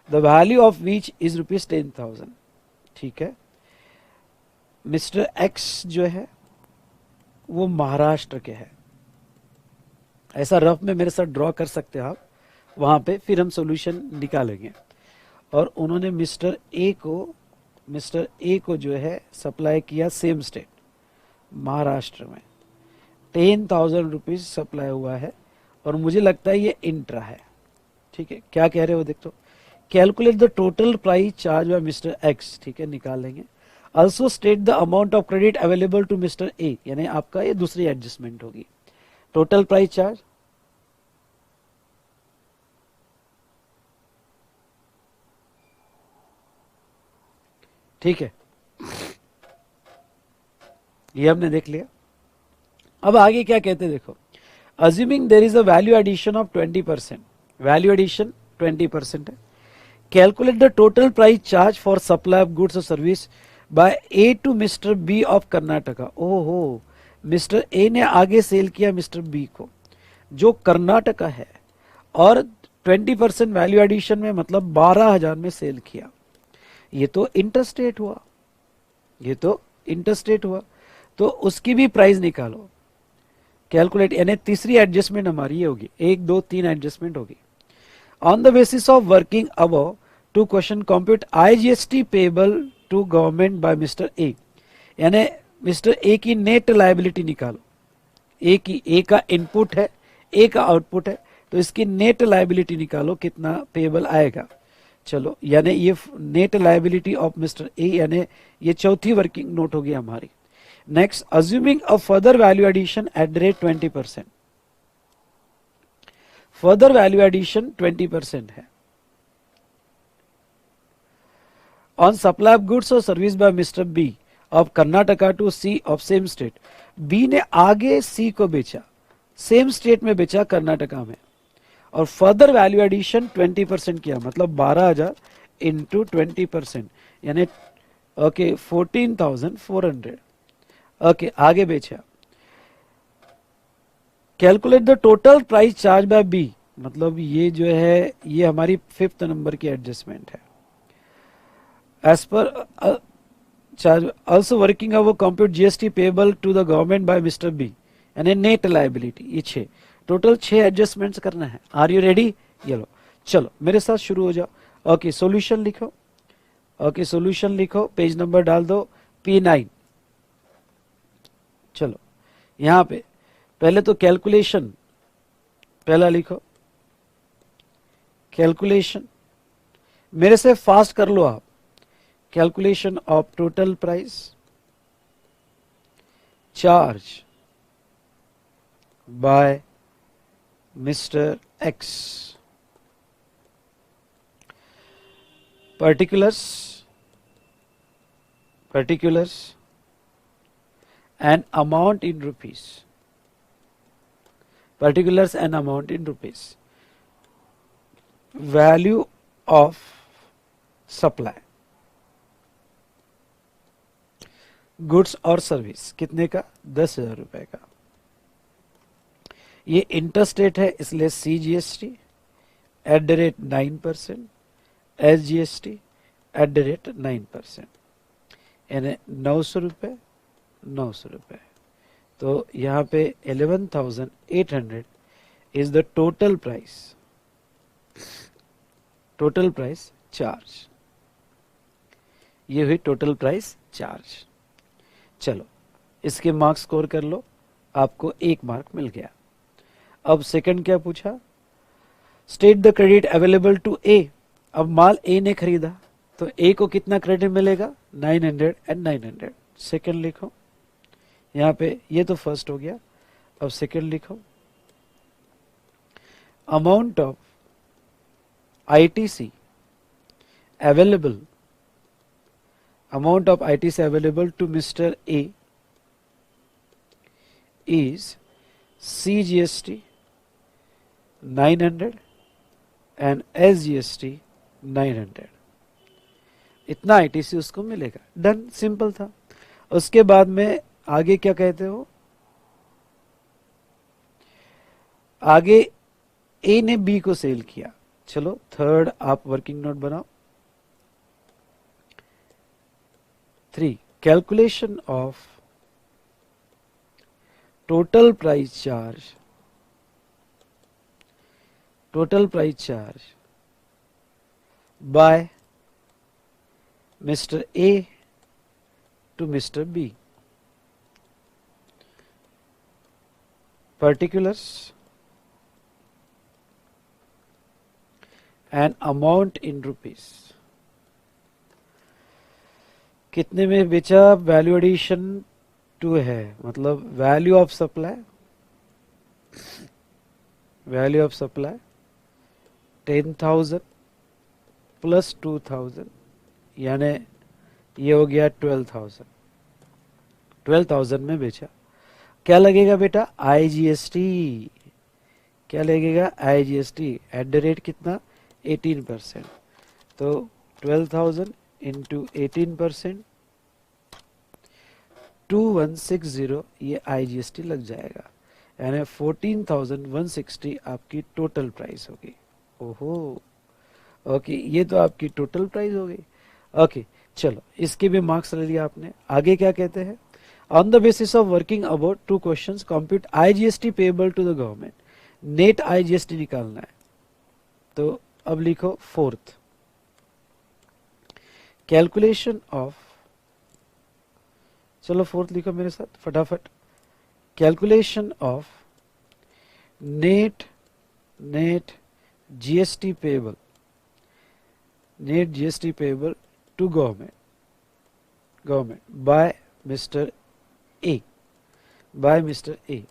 the value of which is ₹10,000। ठीक है, mister x जो है वो महाराष्ट्र के हैं, ऐसा रफ में मेरे साथ ड्रॉ कर सकते हो आप वहां पे, फिर हम सॉल्यूशन निकालेंगे। और उन्होंने मिस्टर ए को जो है सप्लाई किया सेम स्टेट महाराष्ट्र में, 10,000 रुपीज सप्लाई हुआ है, और मुझे लगता है ये इंट्रा है। ठीक है, क्या कह रहे हो देख तो, calculate the total price charge by mister X. ठीक है, निकाल लेंगे। Also state the amount of credit available to mister A, यानी आपका ये दूसरी एडजस्टमेंट होगी। टोटल प्राइस चार्ज, ठीक है, ये हमने देख लिया। अब आगे क्या कहते हैं देखो, assuming there is a value addition of 20%, value addition 20% है। Calculate the total price charge for supply of goods और service by A to mister B of Karnataka. ओहो, मिस्टर ए ने आगे सेल किया मिस्टर बी को, जो कर्नाटका है, और 20% वैल्यू एडिशन में मतलब 12,000 में सेल किया। ये तो इंटरस्टेट हुआ, ये तो इंटरस्टेट हुआ, तो उसकी भी प्राइस निकालो, कैलकुलेट, यानी तीसरी एडजस्टमेंट हमारी ये होगी, 1 2 3 एडजस्टमेंट होगी। On the basis of working above to question compute IGST payable to government by mister A, यानी मिस्टर ए की नेट लायबिलिटी निकालो। ए का इनपुट है, ए का आउटपुट है, तो इसकी नेट लायबिलिटी निकालो, कितना पेबल आएगा। चलो, यानी ये net liability of mister A, यानी ये चौथी वर्किंग नोट होगी हमारी। Next, assuming a further value addition at the rate 20%, further value addition 20% है ऑन सप्लाई ऑफ गुड्स और service by mister B of Karnataka to C of same state. B ने आगे सी को बेचा, सेम स्टेट में बेचा कर्नाटका में, और फर्दर वैल्यू एडिशन 20% किया, मतलब 12,000 इंटू 20%, यानी ओके 14,400। ओके, आगे बेचा। Calculate the total price charge by B, मतलब ये जो है ये हमारी 5th नंबर की एडजस्टमेंट है। As per charge also working our compute GST payable to the government by mister B, यानी नेट लायबिलिटी, ये 6, टोटल 6 एडजस्टमेंट्स करना है। Are you ready? ये लो, चलो मेरे साथ शुरू हो जाओ। ओके, सॉल्यूशन लिखो। ओके, सॉल्यूशन लिखो, पेज नंबर डाल दो P9। चलो, यहां पे पहले तो कैलकुलेशन पहला लिखो, कैलकुलेशन मेरे से फास्ट कर लो आप। Calculation of total price charge by mister x, particulars and amount in rupees, particulars and amount in rupees, value of supply, goods और सर्विस कितने का, 10,000 रुपए का। ये इंटरस्टेट है इसलिए CGST @9%, SGST @9%, यानी 900 रुपये 900 रुपये। तो यहाँ पे 11,800 is the total price charge. ये हुई टोटल प्राइस चार्ज। चलो इसके मार्क्स स्कोर कर लो, आपको 1 मार्क मिल गया। अब सेकंड क्या पूछा, state the credit available to A. अब माल ए ने खरीदा तो ए को कितना क्रेडिट मिलेगा, 900 एंड 900। सेकंड लिखो यहाँ पे, ये तो फर्स्ट हो गया। अब सेकंड लिखो, amount of ITC available, amount of ITC available to Mr. A is CGST 900 and SGST 900। इतना ITC उसको मिलेगा। डन, सिंपल था। उसके बाद में आगे क्या कहते हो, आगे ए ने बी को सेल किया। चलो थर्ड आप वर्किंग नोट बनाओ। 3 calculation of total price charge by mister A to mister B, particulars and amount in rupees। कितने में बेचा, वैल्यू एडिशन 2 है, मतलब वैल्यू ऑफ सप्लाई 10,000 प्लस 2,000, यानी ये हो गया 12,000 में बेचा। क्या लगेगा बेटा, IGST। क्या लगेगा, IGST @ कितना, 18%। तो 12,000 इंटू 18%, 2160 ये IGST लग जाएगा, यानी 14,160 आपकी टोटल प्राइस होगी। ओहो, ओके, ये तो आपकी टोटल प्राइस हो गई। ओके चलो, इसके भी मार्क्स ले लिया आपने। आगे क्या कहते हैं, on the basis of working about 2 questions compute IGST payable to the government. Net IGST निकालना है, तो अब लिखो फोर्थ, कैलकुलेशन ऑफ, चलो फोर्थ लिखो मेरे साथ फटाफट, calculation of net GST payable, net GST payable to government by mister A.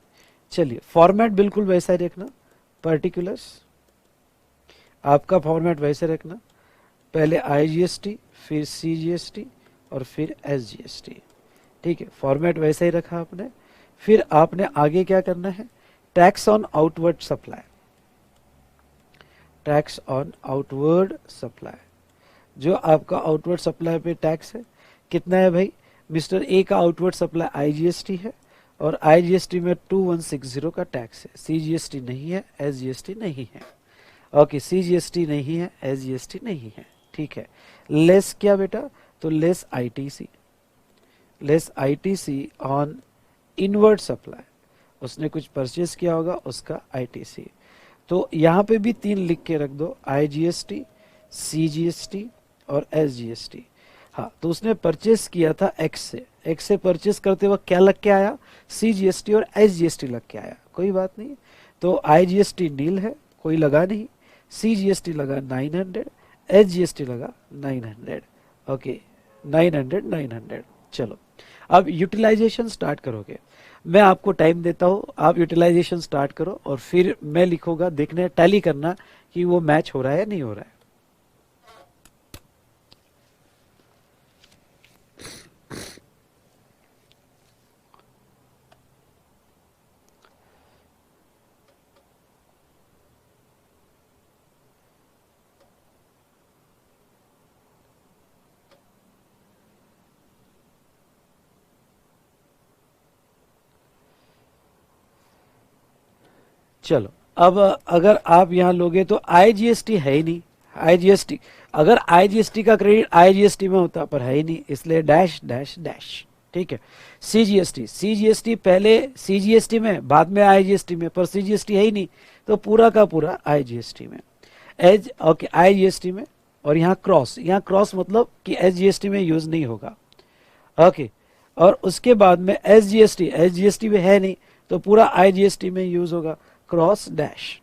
चलिए फॉर्मेट बिल्कुल वैसा ही रखना, पर्टिकुलर्स आपका फॉर्मेट वैसे रखना, पहले IGST फिर CGST और फिर SGST। ठीक है, फॉर्मेट वैसे ही रखा आपने। फिर आपने आगे क्या करना है, टैक्स ऑन आउटवर्ड सप्लाई, जो आपका आउटवर्ड सप्लाई पे टैक्स है कितना है भाई, मिस्टर ए का आउटवर्ड सप्लाई IGST है और IGST में 2160 का टैक्स है। CGST नहीं है, SGST नहीं है। ओके, CGST नहीं है, SGST नहीं है, ठीक है। लेस क्या बेटा, तो less ITC on inward supply, उसने कुछ परचेज किया होगा उसका ITC। तो यहाँ पे भी 3 लिख के रख दो, IGST, CGST और SGST। हाँ, तो उसने परचेस किया था एक्स से परचेस करते वक्त क्या लग के आया, CGST और SGST लग के आया, कोई बात नहीं। तो IGST नील है, कोई लगा नहीं, CGST लगा 900, SGST लगा 900। ओके, 900। चलो अब यूटिलाइजेशन स्टार्ट करोगे, मैं आपको टाइम देता हूँ, आप यूटिलाइजेशन स्टार्ट करो और फिर मैं लिखूंगा, देखने टैली करना कि वो मैच हो रहा है या नहीं हो रहा है। चलो अब अगर आप यहाँ लोगे तो आईजीएसटी है ही नहीं, आईजीएसटी, अगर आईजीएसटी का क्रेडिट आईजीएसटी में होता पर है ही नहीं, इसलिए डैश डैश डैश। ठीक है, सीजीएसटी, सीजीएसटी पहले सीजीएसटी में बाद में आईजीएसटी में, पर सीजीएसटी है ही नहीं तो पूरा का पूरा आईजीएसटी में, एज ओके आईजीएसटी में। और यहाँ क्रॉस मतलब कि एसजीएसटी में यूज नहीं होगा। ओके, और उसके बाद में एसजीएसटी, एसजीएसटी में है नहीं तो पूरा आईजीएसटी में यूज होगा, क्रॉस डैश।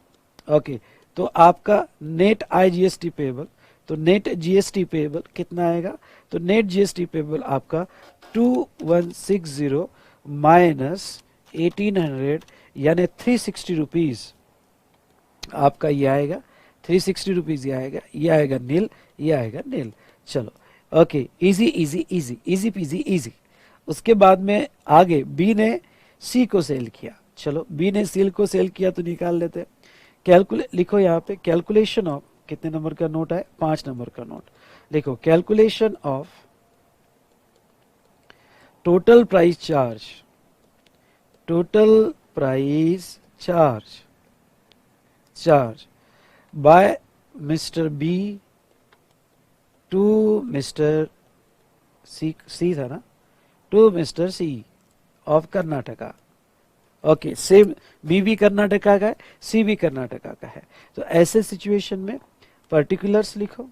ओके, तो आपका नेट आईजीएसटी पेबल, तो नेट जीएसटी पेबल कितना आएगा, तो नेट जीएसटी पेबल आपका 2160 माइनस 1800 यानी 360 रुपीज आपका ये आएगा, 360 रुपीज ये आएगा नील, ये आएगा नील। चलो okay, easy easy easy easy PG easy. उसके बाद में आगे बी ने सी को सेल किया, चलो बी ने सी को सेल किया तो निकाल लेते हैं। लिखो यहाँ पे कैलकुलेशन ऑफ, कितने नंबर का नोट है, 5 नंबर का नोट। लिखो calculation of total price charge, total price charge by mister B to mister C था ना, to mister C of Karnataka. Okay, same B भी कर्नाटका का है, सी भी कर्नाटका का है। तो ऐसे सिचुएशन में पर्टिकुलर्स लिखो,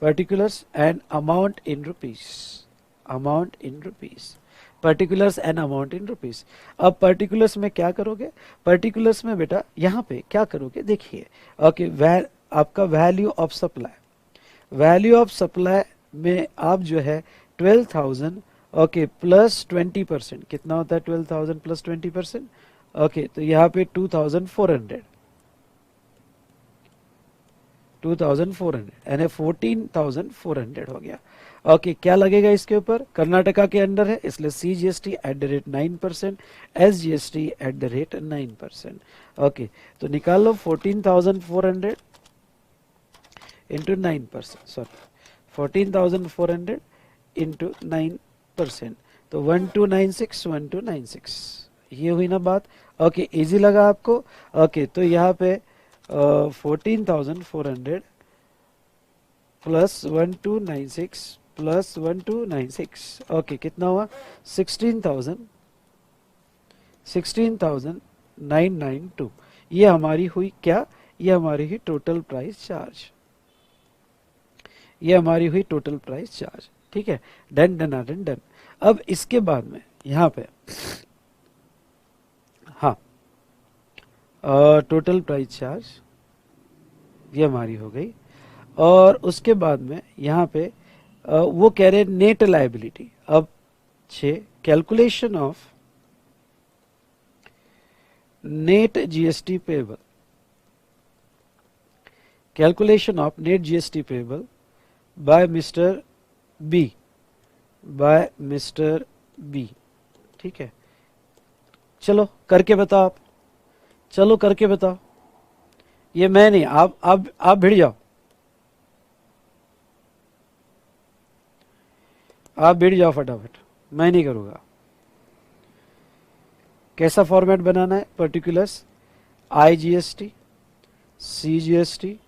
particulars and amount in rupees, amount in rupees, particulars and amount in rupees. अब पर्टिकुलर्स में क्या करोगे, पर्टिकुलर्स में बेटा यहाँ पे क्या करोगे देखिए। ओके, आपका value of supply, value of supply में आप जो है 12,000 ओके प्लस 20%, कितना होता है 12,000 प्लस 20%, ओके तो यहाँ पे 2,400 यानी 14,400 हो गया। ओके, क्या लगेगा इसके ऊपर, कर्नाटका के अंडर है इसलिए CGST @9%, SGST @9%। ओके, तो निकाल लो 14,400 इंटू 9%, सॉरी 14,400 इंटू 9%, तो 1296 ये हुई ना बात। ओके, इजी लगा आपको। ओके, तो यहाँ पे 14,400 प्लस 1296 प्लस 1296, ओके कितना हुआ 16,992। ये हमारी हुई क्या, ये हमारी हुई टोटल प्राइस चार्ज, ये हमारी हुई टोटल प्राइस चार्ज। ठीक है, डन डन डन डन। अब इसके बाद में यहाँ पे हाँ टोटल प्राइस चार्ज ये हमारी हो गई। और उसके बाद में यहाँ पे वो कह रहे नेट लायबिलिटी। अब 6 calculation of net GST payable, calculation of net GST payable by mister B, by mister B. ठीक है, चलो करके बताओ आप, चलो करके बताओ। ये मैं नहीं, आप भिड़ जाओ, आप भिड़ जाओ फटाफट, मैं नहीं करूंगा। कैसा फॉर्मेट बनाना है, पर्टिकुलर्स आईजीएसटी, सीजीएसटी,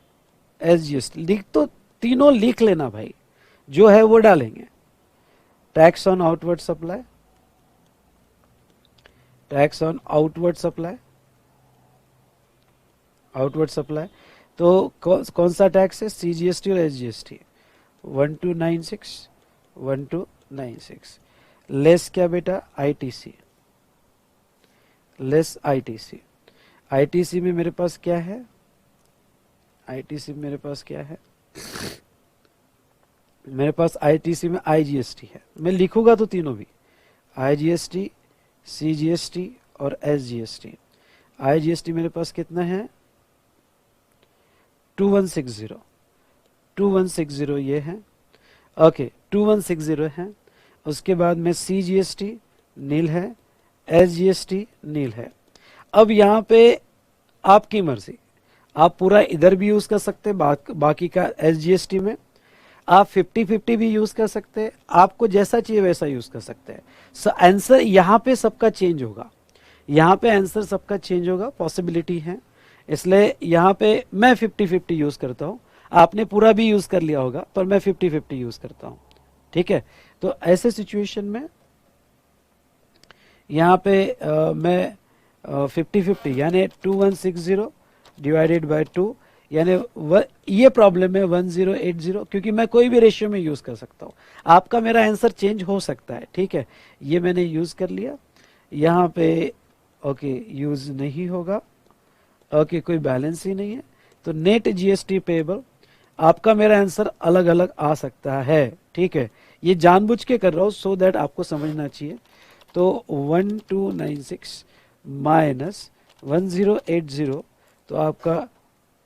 एसजीएसटी लिख, तो तीनों लिख लेना भाई, जो है वो डालेंगे। Tax on outward supply, tax on outward supply, outward supply तो कौन सा टैक्स है, सीजीएसटी और एसजीएसटी। 1296 लेस क्या बेटा, आईटीसी, लेस आईटीसी। आईटीसी में मेरे पास क्या है, आईटीसी में मेरे पास क्या है, मेरे पास आईटीसी में आईजीएसटी है। मैं लिखूंगा तो तीनों भी, आईजीएसटी, सीजीएसटी और एसजीएसटी। आईजीएसटी मेरे पास कितना है 2160 ये है। ओके 2160 है। उसके बाद में सीजीएसटी नील है, एसजीएसटी नील है। अब यहाँ पे आपकी मर्जी, आप पूरा इधर भी यूज कर सकते हैं, बाकी का एसजीएसटी में आप 50-50 भी यूज कर सकते हैं, आपको जैसा चाहिए वैसा यूज कर सकते हैं। आंसर यहाँ पे सबका चेंज होगा, यहाँ पे आंसर सबका चेंज होगा, पॉसिबिलिटी है, इसलिए यहाँ पे मैं 50-50 यूज करता हूँ। आपने पूरा भी यूज कर लिया होगा, पर मैं 50-50 यूज करता हूँ। ठीक है, तो ऐसे सिचुएशन में यहाँ पे मैं 50-50 यानी 2160 डिवाइडेड बाय 2 यानी ये प्रॉब्लम है 1080, क्योंकि मैं कोई भी रेशियो में यूज कर सकता हूँ। आपका मेरा आंसर चेंज हो सकता है। ठीक है, ये मैंने यूज कर लिया, यहाँ पे ओके यूज नहीं होगा, ओके कोई बैलेंस ही नहीं है, तो नेट जीएसटी पेबल आपका मेरा आंसर अलग अलग आ सकता है। ठीक है, ये जानबूझ के कर रहा हूँ सो दैट आपको समझना चाहिए। तो 1296 माइनस 1080, तो आपका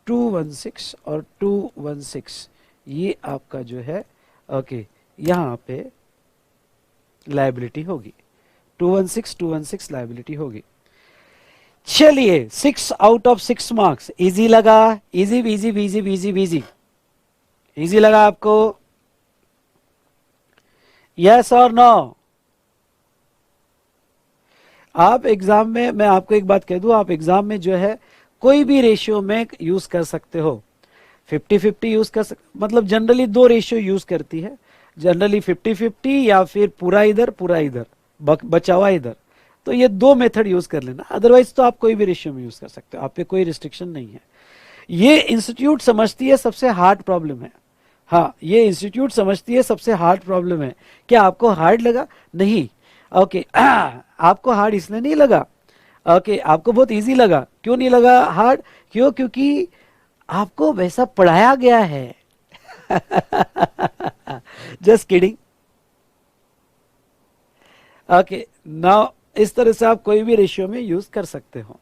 216 और 216 ये आपका जो है ओके यहाँ पे लायबिलिटी होगी, 216 लायबिलिटी होगी। चलिए 6 आउट ऑफ 6 मार्क्स, इजी लगा? Easy easy easy easy easy easy लगा आपको? यस और नो? आप एग्जाम में, मैं आपको एक बात कह दूं, आप एग्जाम में जो है कोई भी रेशियो में यूज कर सकते हो। 50-50 यूज कर मतलब जनरली दो रेशियो यूज करती है, जनरली 50-50 या फिर पूरा इधर बचा हुआ इधर। तो ये दो मेथड यूज कर लेना, अदरवाइज तो आप कोई भी रेशियो में यूज कर सकते हो, आप पे कोई रिस्ट्रिक्शन नहीं है। ये इंस्टीट्यूट समझती है सबसे हार्ड प्रॉब्लम है। हाँ, ये इंस्टीट्यूट समझती है सबसे हार्ड प्रॉब्लम है। क्या आपको हार्ड लगा? नहीं। ओके आपको हार्ड इसलिए नहीं लगा, ओके आपको बहुत इजी लगा। क्यों नहीं लगा हार्ड? क्योंकि आपको वैसा पढ़ाया गया है। Just kidding. ओके नाउ इस तरह से आप कोई भी रेशियो में यूज कर सकते हो।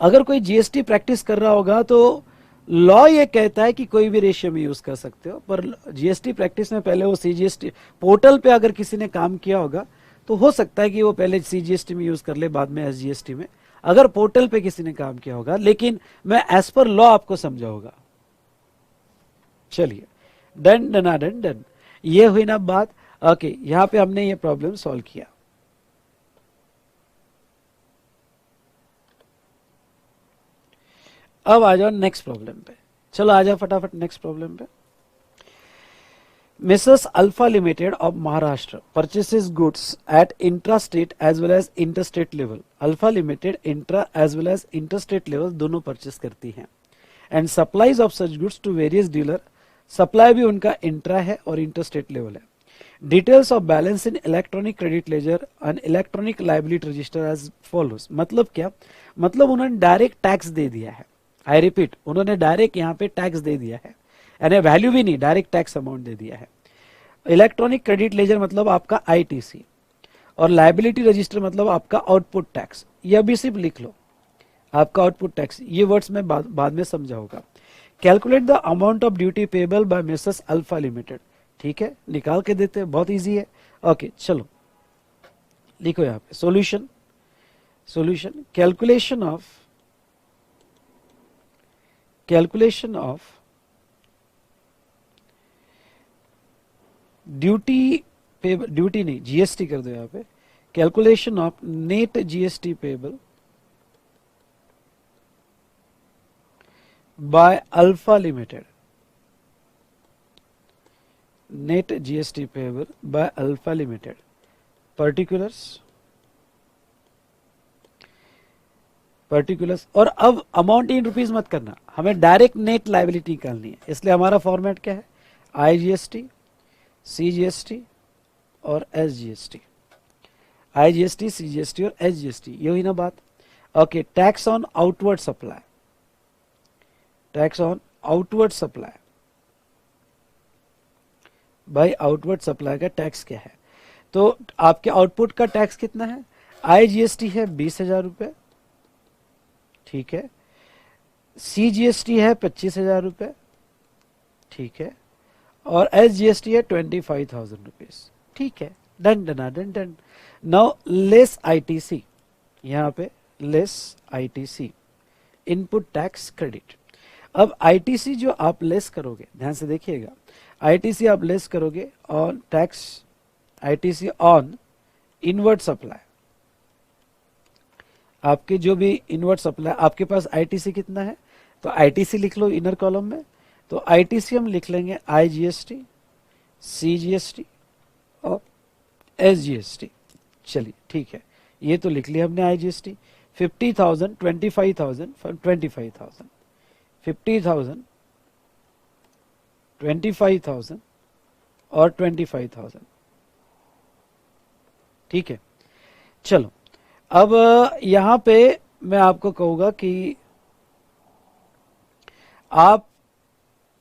अगर कोई जीएसटी प्रैक्टिस कर रहा होगा तो लॉ ये कहता है कि कोई भी रेशियो में यूज कर सकते हो, पर जीएसटी प्रैक्टिस में पहले वो सीजीएसटी पोर्टल पे अगर किसी ने काम किया होगा तो हो सकता है कि वो पहले सीजीएसटी में यूज कर ले, बाद में एसजीएसटी में, अगर पोर्टल पे किसी ने काम किया होगा। लेकिन मैं एज पर लॉ आपको समझाऊंगा। चलिए डन डन डन डन, ये हुई ना बात। ओके यहां पे हमने ये प्रॉब्लम सॉल्व किया। अब आ जाओ नेक्स्ट प्रॉब्लम पे। चलो आ जाओ फटाफट नेक्स्ट प्रॉब्लम पे। Mrs. Alpha Limited of Maharashtra purchases goods at intra-state as well as interstate level. Alpha Limited intra as well as interstate level दोनों परचेस करती हैं and supplies of such goods to various dealer. Supply भी उनका intra है और interstate level है। Details of balance in electronic credit ledger and electronic liability register as follows. मतलब क्या? मतलब उन्होंने डायरेक्ट टैक्स दे दिया है। आई रिपीट, उन्होंने डायरेक्ट यहाँ पे टैक्स दे दिया है, यानी वैल्यू भी नहीं, डायरेक्ट टैक्स अमाउंट दे दिया है। इलेक्ट्रॉनिक क्रेडिट लेजर मतलब आपका आईटीसी, और लाइबिलिटी रजिस्टर मतलब आपका आउटपुट टैक्स। यह भी सिर्फ लिख लो, आपका आउटपुट टैक्स, ये वर्ड्स में बाद में समझाऊंगा। Calculate the amount of duty payable by Mrs alpha limited. ठीक है, निकाल के देते हैं, बहुत इजी है। ओके चलो लिखो यहाँ पे solution. Calculation of duty payable, duty नहीं जीएसटी कर दो यहाँ पे। Calculation of net GST payable by alpha limited. Net GST payable by alpha limited. Particulars और अब अमाउंट इन रुपीज मत करना, हमें डायरेक्ट नेट लायबिलिटी निकालनी है। इसलिए हमारा फॉर्मेट क्या है? आईजीएसटी, सीजीएसटी और एसजीएसटी। आईजीएसटी, सीजीएसटी और एसजीएसटी, ये हुई ना बात। Okay, tax on outward supply. Tax on outward supply, भाई आउटवर्ड सप्लाई का टैक्स क्या है? तो आपके आउटपुट का टैक्स कितना है? आईजीएसटी है 20,000 रुपए, ठीक है। सीजीएसटी है 25,000 रुपए, ठीक है। और एसजीएसटी है 25,000 रुपीज, ठीक है। Done done done done. Now less ITC, यहाँ पे less ITC, input tax credit. अब आईटीसी जो आप लेस करोगे, ध्यान से देखिएगा, आईटीसी आप लेस करोगे on tax, ITC on inward supply, आपके जो भी इनवर्ट सप्लाई, आपके पास आईटीसी कितना है, तो आईटीसी लिख लो इनर कॉलम में। तो आईटीसी हम लिख लेंगे आईजीएसटी, सीजीएसटी और एसजीएसटी। चलिए ठीक है, ये तो लिख लिया हमने आईजीएसटी। 50,000, 25,000, 25,000, 50,000, 25,000 और 25,000। ठीक है, चलो अब यहां पे मैं आपको कहूंगा कि आप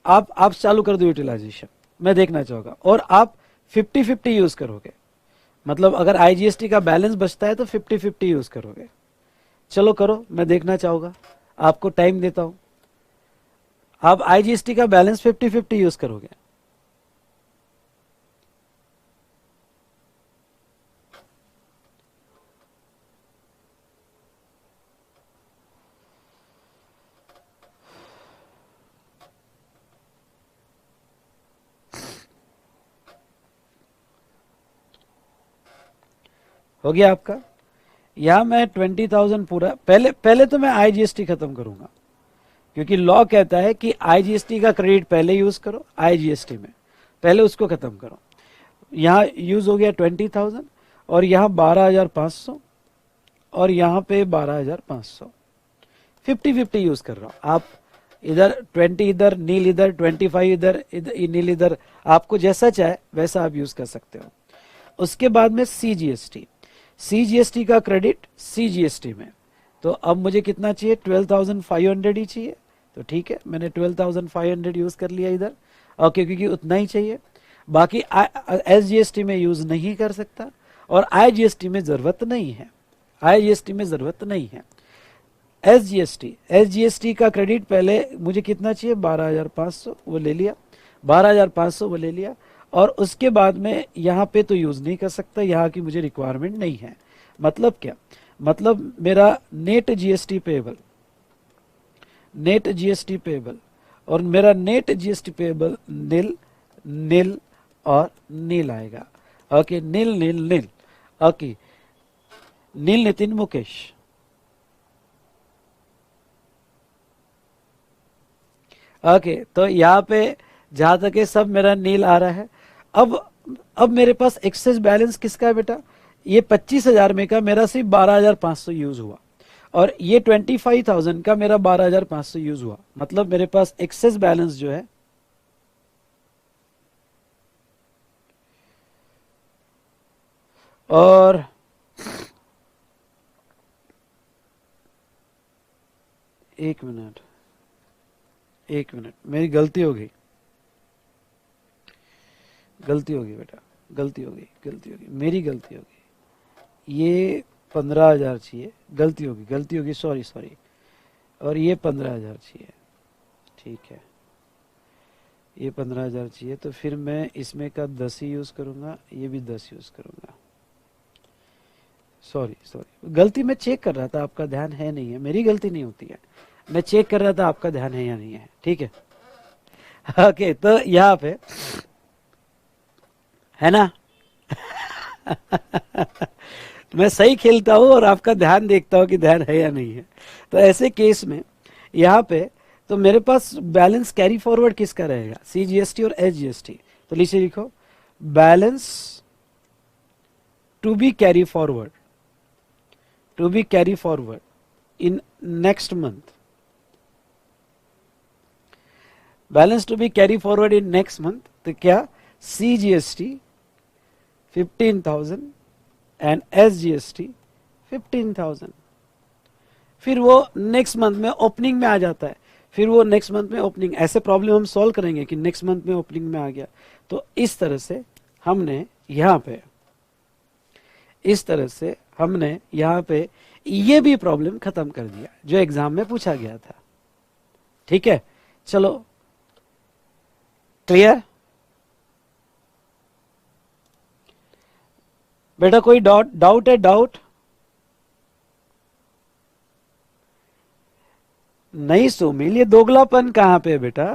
आप चालू कर दो यूटिलाइजेशन, मैं देखना चाहूंगा। और आप 50-50 यूज करोगे, मतलब अगर आईजीएसटी का बैलेंस बचता है तो 50-50 यूज करोगे। चलो करो, मैं देखना चाहूंगा, आपको टाइम देता हूं। आप आईजीएसटी का बैलेंस 50-50 यूज करोगे। हो गया आपका? यहां मैं 20,000 पूरा, पहले पहले तो मैं आईजीएसटी खत्म करूंगा, क्योंकि लॉ कहता है कि आईजीएसटी का क्रेडिट पहले यूज करो आईजीएसटी में, पहले उसको खत्म करो। यहाँ यूज हो गया 20,000, और यहाँ 12,500, और यहाँ पे 12,500। 50-50 यूज कर रहा हूं। आप इधर 20 इधर, नील इधर, 25 इधर, नील इधर, आपको जैसा चाहे वैसा आप यूज कर सकते हो। उसके बाद में सीजीएसटी, सीजीएसटी का क्रेडिट सीजीएसटी में। तो अब मुझे कितना चाहिए, 12,500 ही चाहिए। तो ठीक है, मैंने 12,500 यूज कर लिया इधर, ओके, क्योंकि उतना ही चाहिए। बाकी एसजीएसटी में यूज नहीं कर सकता, और आईजीएसटी में जरूरत नहीं है, आईजीएसटी में जरूरत नहीं है। एसजीएसटी, एसजीएसटी का क्रेडिट पहले मुझे कितना चाहिए, 12,500, वो ले लिया, 12,500 वो ले लिया। और उसके बाद में यहाँ पे तो यूज नहीं कर सकता, यहाँ की मुझे रिक्वायरमेंट नहीं है। मतलब क्या, मतलब मेरा net GST payable, net GST payable, और मेरा नेट जीएसटी पेबल नील, नील और नील आएगा। ओके, नील नील नील। ओके, नील नितिन मुकेश। ओके, तो यहाँ पे जहां तक है सब मेरा नील आ रहा है। अब मेरे पास एक्सेस बैलेंस किसका है बेटा, ये 25,000 में का मेरा सिर्फ 12,500 यूज हुआ, और ये 25,000 का मेरा 12,500 यूज हुआ। मतलब मेरे पास एक्सेस बैलेंस जो है, और एक मिनट, एक मिनट, मेरी गलती हो गई, गलती हो गई बेटा, गलती हो गई, गलती हो गई, मेरी गलती हो गई। ये 15,000 चाहिए, गलती होगी, गलती होगी, सॉरी सॉरी। और ये 15,000 चाहिए, ठीक है, ये 15,000 चाहिए। तो फिर मैं इसमें का 10 ही यूज करूंगा, ये भी 10 यूज करूंगा। सॉरी सॉरी, गलती मैं चेक कर रहा था, आपका ध्यान है नहीं है, मेरी गलती नहीं होती है, मैं चेक कर रहा था आपका ध्यान है या नहीं है। ठीक है, ओके, तो यहाँ पे है ना, मैं सही खेलता हूँ और आपका ध्यान देखता हूँ कि ध्यान है या नहीं है। तो ऐसे केस में यहाँ पे तो मेरे पास बैलेंस कैरी फॉरवर्ड किसका रहेगा, सीजीएसटी और एसजीएसटी। तो नीचे लिखो, balance to be carry forward, to be carry forward in next month, balance to be carry forward in next month. तो क्या, सीजीएसटी 15,000 एंड एसजीएसटी 15,000। फिर वो नेक्स्ट मंथ में ओपनिंग में आ जाता है, फिर वो नेक्स्ट मंथ में ओपनिंग, ऐसे प्रॉब्लम हम सॉल्व करेंगे कि नेक्स्ट मंथ में ओपनिंग में आ गया। तो इस तरह से हमने यहाँ पे, इस तरह से हमने यहाँ पे ये भी प्रॉब्लम खत्म कर दिया जो एग्जाम में पूछा गया था। ठीक है, चलो क्लियर बेटा, कोई डाउट है, डाउट नहीं सुमिल, ये दोगलापन कहाँ पे है बेटा?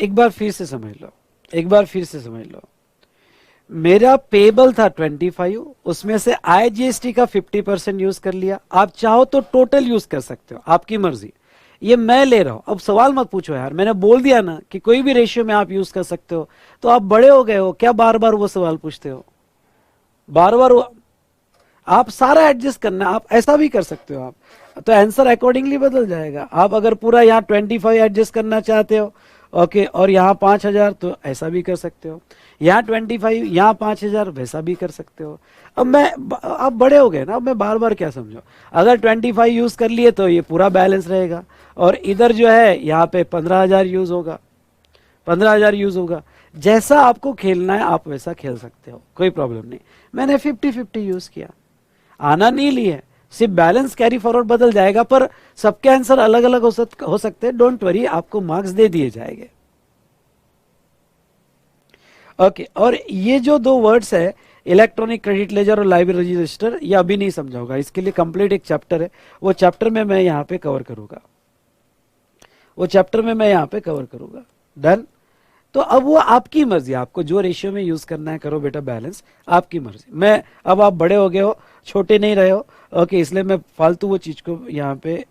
एक बार फिर से समझ लो, एक बार फिर से समझ लो। मेरा पेबल था 25, उसमें से आईजीएसटी का 50% यूज कर लिया। आप चाहो तो टोटल यूज कर सकते हो, आपकी मर्जी। ये मैं ले रहा हूं, अब सवाल मत पूछो यार, मैंने बोल दिया ना कि कोई भी रेशियो में आप यूज कर सकते हो। तो आप बड़े हो गए हो, क्या बार बार वो सवाल पूछते हो? बार बार आप सारा एडजस्ट करना, आप ऐसा भी कर सकते हो। आप तो आंसर अकॉर्डिंगली बदल जाएगा। आप अगर पूरा यहाँ 25 एडजस्ट करना चाहते हो, ओके, और यहाँ 5,000, तो ऐसा भी कर सकते हो। यहाँ 25, यहाँ 5,000, वैसा भी कर सकते हो। अब मैं आप बड़े हो गए ना, अब मैं बार बार क्या समझो। अगर 25 यूज कर लिए तो ये पूरा बैलेंस रहेगा, और इधर जो है यहाँ पे 15,000 यूज होगा, 15,000 यूज होगा। जैसा आपको खेलना है आप वैसा खेल सकते हो, कोई प्रॉब्लम नहीं। मैंने 50-50 यूज किया, आना नहीं लिए, सिर्फ बैलेंस कैरी फॉरवर्ड बदल जाएगा, पर सबके आंसर अलग अलग हो सकते हैं। डोंट वरी, आपको मार्क्स दे दिए जाएंगे। ओके, और ये जो दो वर्ड्स है, इलेक्ट्रॉनिक क्रेडिट लेजर और लाइब्रेरी रजिस्टर, ये अभी नहीं समझा होगा, इसके लिए कंप्लीट एक चैप्टर है, वो चैप्टर में मैं यहाँ पे कवर करूंगा, वो चैप्टर में मैं यहाँ पे कवर करूंगा। डन। तो अब वो आपकी मर्जी, आपको जो रेशियो में यूज करना है करो बेटा, बैलेंस आपकी मर्जी। मैं, अब आप बड़े हो गए हो, छोटे नहीं रहे हो, ओके, इसलिए मैं फालतू वो चीज को यहाँ पे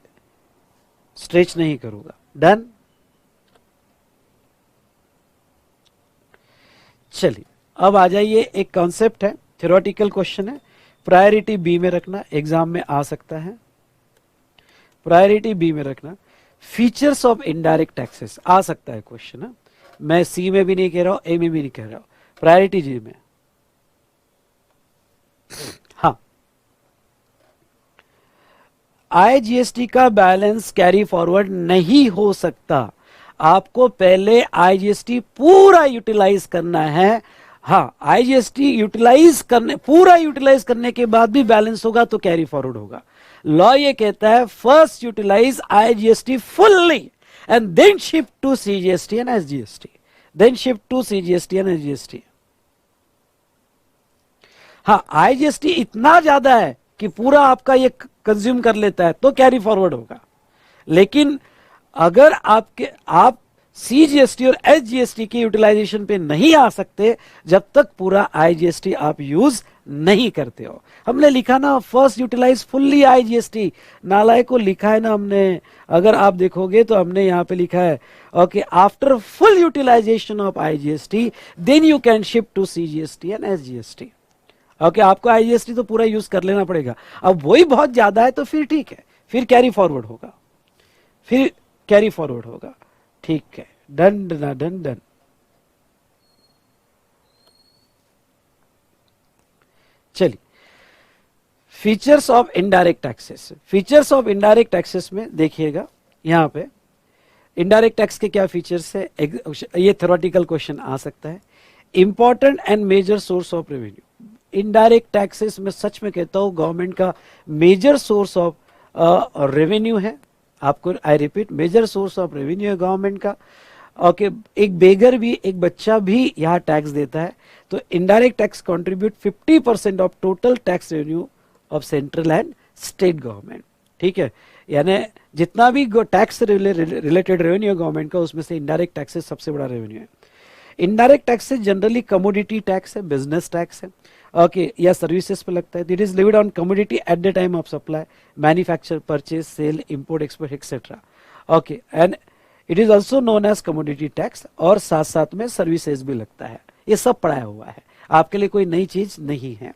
स्ट्रेच नहीं करूंगा। डन। चलिए, अब आ जाइए, एक कॉन्सेप्ट है, थ्योरेटिकल क्वेश्चन है, प्रायोरिटी बी में रखना, एग्जाम में आ सकता है। प्रायोरिटी बी में रखना, फीचर्स ऑफ इनडायरेक्ट टैक्सेस आ सकता है क्वेश्चन है। मैं सी में भी नहीं कह रहा हूं, ए में भी नहीं कह रहा हूं, प्रायोरिटी जी में। हाँ, आईजीएसटी का बैलेंस कैरी फॉरवर्ड नहीं हो सकता, आपको पहले आईजीएसटी पूरा यूटिलाइज करना है। हाँ, आईजीएसटी यूटिलाइज करने, पूरा यूटिलाइज करने के बाद भी बैलेंस होगा तो कैरी फॉरवर्ड होगा। लॉ ये कहता है first utilize IGST fully and then shift to CGST and SGST, then shift to CGST and SGST. हाँ, आईजीएसटी इतना ज्यादा है कि पूरा आपका ये कंज्यूम कर लेता है तो कैरी फॉरवर्ड होगा। लेकिन अगर आप सीजीएसटी और एसजीएसटी की यूटिलाइजेशन पे नहीं आ सकते जब तक पूरा आईजीएसटी आप यूज नहीं करते हो। हमने लिखा ना फर्स्ट यूटिलाइज फुल्ली आईजीएसटी, नालायक को लिखा है ना हमने, अगर आप देखोगे तो हमने यहाँ पे लिखा है okay, after full utilization of IGST then you can shift to CGST and SGST. Okay, आपको आईजीएसटी तो पूरा यूज कर लेना पड़ेगा। अब वही बहुत ज्यादा है तो फिर ठीक है, फिर कैरी फॉरवर्ड होगा, फिर कैरी फॉरवर्ड होगा। ठीक है, डन डन डन डन। चलिए, features of indirect taxes. Features of indirect taxes में देखिएगा, यहां पे इनडायरेक्ट टैक्स के क्या फीचर्स है, ये थ्योरेटिकल क्वेश्चन आ सकता है। Important and major source of revenue, indirect taxes में सच में कहता हूं गवर्नमेंट का मेजर सोर्स ऑफ रेवेन्यू है। आपको I repeat, major source of revenue है गवर्नमेंट का। ओके, एक बेगर भी, एक बच्चा भी यहाँ टैक्स देता है। तो indirect tax contribute 50% of total tax revenue of central and state government. ठीक है, यानी जितना भी टैक्स रिलेटेड रेवेन्यू है गवर्नमेंट का, उसमें से इनडायरेक्ट टैक्सेस सबसे बड़ा रेवेन्यू है। Indirect taxes generally commodity tax है, बिजनेस टैक्स है, ओके, या सर्विसेज पे लगता है। It is levied on commodity at the time of supply, manufacture, purchase, sale, import, export etcetera. Okay, and it is also known as commodity tax, और साथ साथ में सर्विसेज भी लगता है। ये सब पढ़ाया हुआ है, आपके लिए कोई नई चीज नहीं है।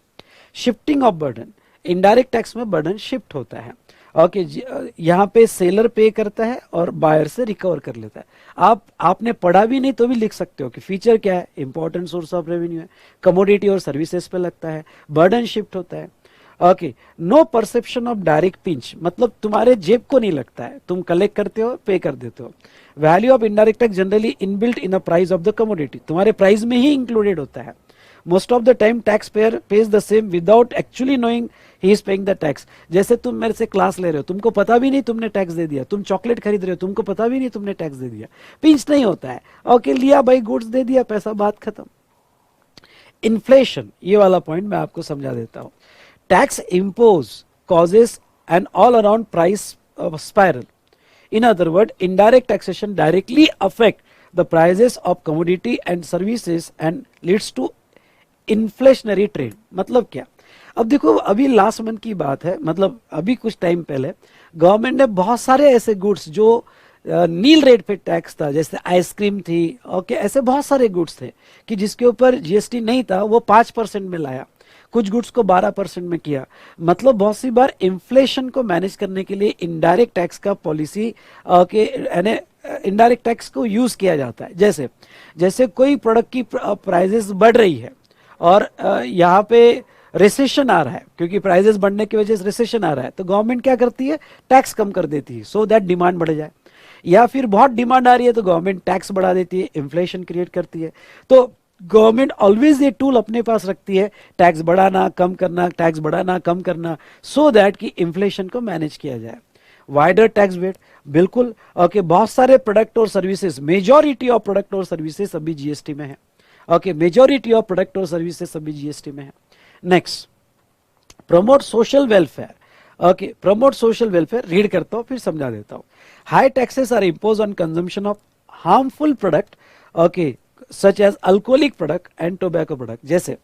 Shifting of burden, indirect tax में बर्डन शिफ्ट होता है। ओके, यहाँ पे सेलर पे करता है और बायर से रिकवर कर लेता है। आपने पढ़ा भी नहीं तो भी लिख सकते हो कि फीचर क्या है, इंपॉर्टेंट सोर्स ऑफ रेवेन्यू है, कमोडिटी और सर्विसेज पे लगता है, बर्डन शिफ्ट होता है। Okay, no perception of direct pinch, मतलब तुम्हारे जेब को नहीं लगता है, तुम कलेक्ट करते हो, पे कर देते हो। Value of indirect tax generally inbuilt in a price of the commodity, तुम्हारे प्राइस में ही इंक्लूडेड होता है। Most of the time tax payer page the same without actually knowing he is paying the tax. जैसे तुम मेरे से class ले रहे हो, तुमको पता भी नहीं तुमने टैक्स दे दिया, तुम चॉकलेट खरीद रहे हो, तुमको पता भी नहीं तुमने टैक्स दे दिया, पिंच नहीं होता है। ओके, लिया भाई गुड्स, दे दिया पैसा, बात खत्म। इन्फ्लेशन, ये वाला पॉइंट मैं आपको समझा देता हूं। Tax impose causes an all around price spiral. In other words, indirect taxation directly affect the prices of commodity and services and leads to inflationary trend. मतलब क्या, अब देखो अभी लास्ट मंथ की बात है, मतलब अभी कुछ टाइम पहले गवर्नमेंट ने बहुत सारे ऐसे गुड्स जो नील रेट पे टैक्स था, जैसे आइसक्रीम थी, ओके, ऐसे बहुत सारे गुड्स थे कि जिसके ऊपर जीएसटी नहीं था, वो 5% में लाया, कुछ गुड्स को 12% में किया। मतलब बहुत सी बार इन्फ्लेशन को मैनेज करने के लिए इनडायरेक्ट टैक्स का पॉलिसी के यानी इनडायरेक्ट टैक्स को यूज किया जाता है। जैसे जैसे कोई प्रोडक्ट की प्राइजेस बढ़ रही है और यहाँ पे रिसेशन आ रहा है, क्योंकि प्राइजेस बढ़ने की वजह से रिसेशन आ रहा है, तो गवर्नमेंट क्या करती है, टैक्स कम कर देती है सो दैट डिमांड बढ़ जाए। या फिर बहुत डिमांड आ रही है तो गवर्नमेंट टैक्स बढ़ा देती है, इन्फ्लेशन क्रिएट करती है। तो गवर्नमेंट ऑलवेज ये टूल अपने पास रखती है, टैक्स बढ़ाना कम करना, टैक्स बढ़ाना कम करना, सो दैट कि इन्फ्लेशन को मैनेज किया जाए। वाइडर टैक्स बेट, बिल्कुल, ओके, बहुत सारे प्रोडक्ट और सर्विसेज, मेजॉरिटी ऑफ प्रोडक्ट और सर्विसेज अभी जीएसटी में है। ओके, मेजॉरिटी ऑफ प्रोडक्ट और सर्विसेज अभी जीएसटी में है। Next, promote social welfare. Okay, promote social welfare, read करता हूं फिर समझा देता हूं। High taxes are impose on consumption of harmful product, okay, such as alcoholic product and tobacco product. जैसे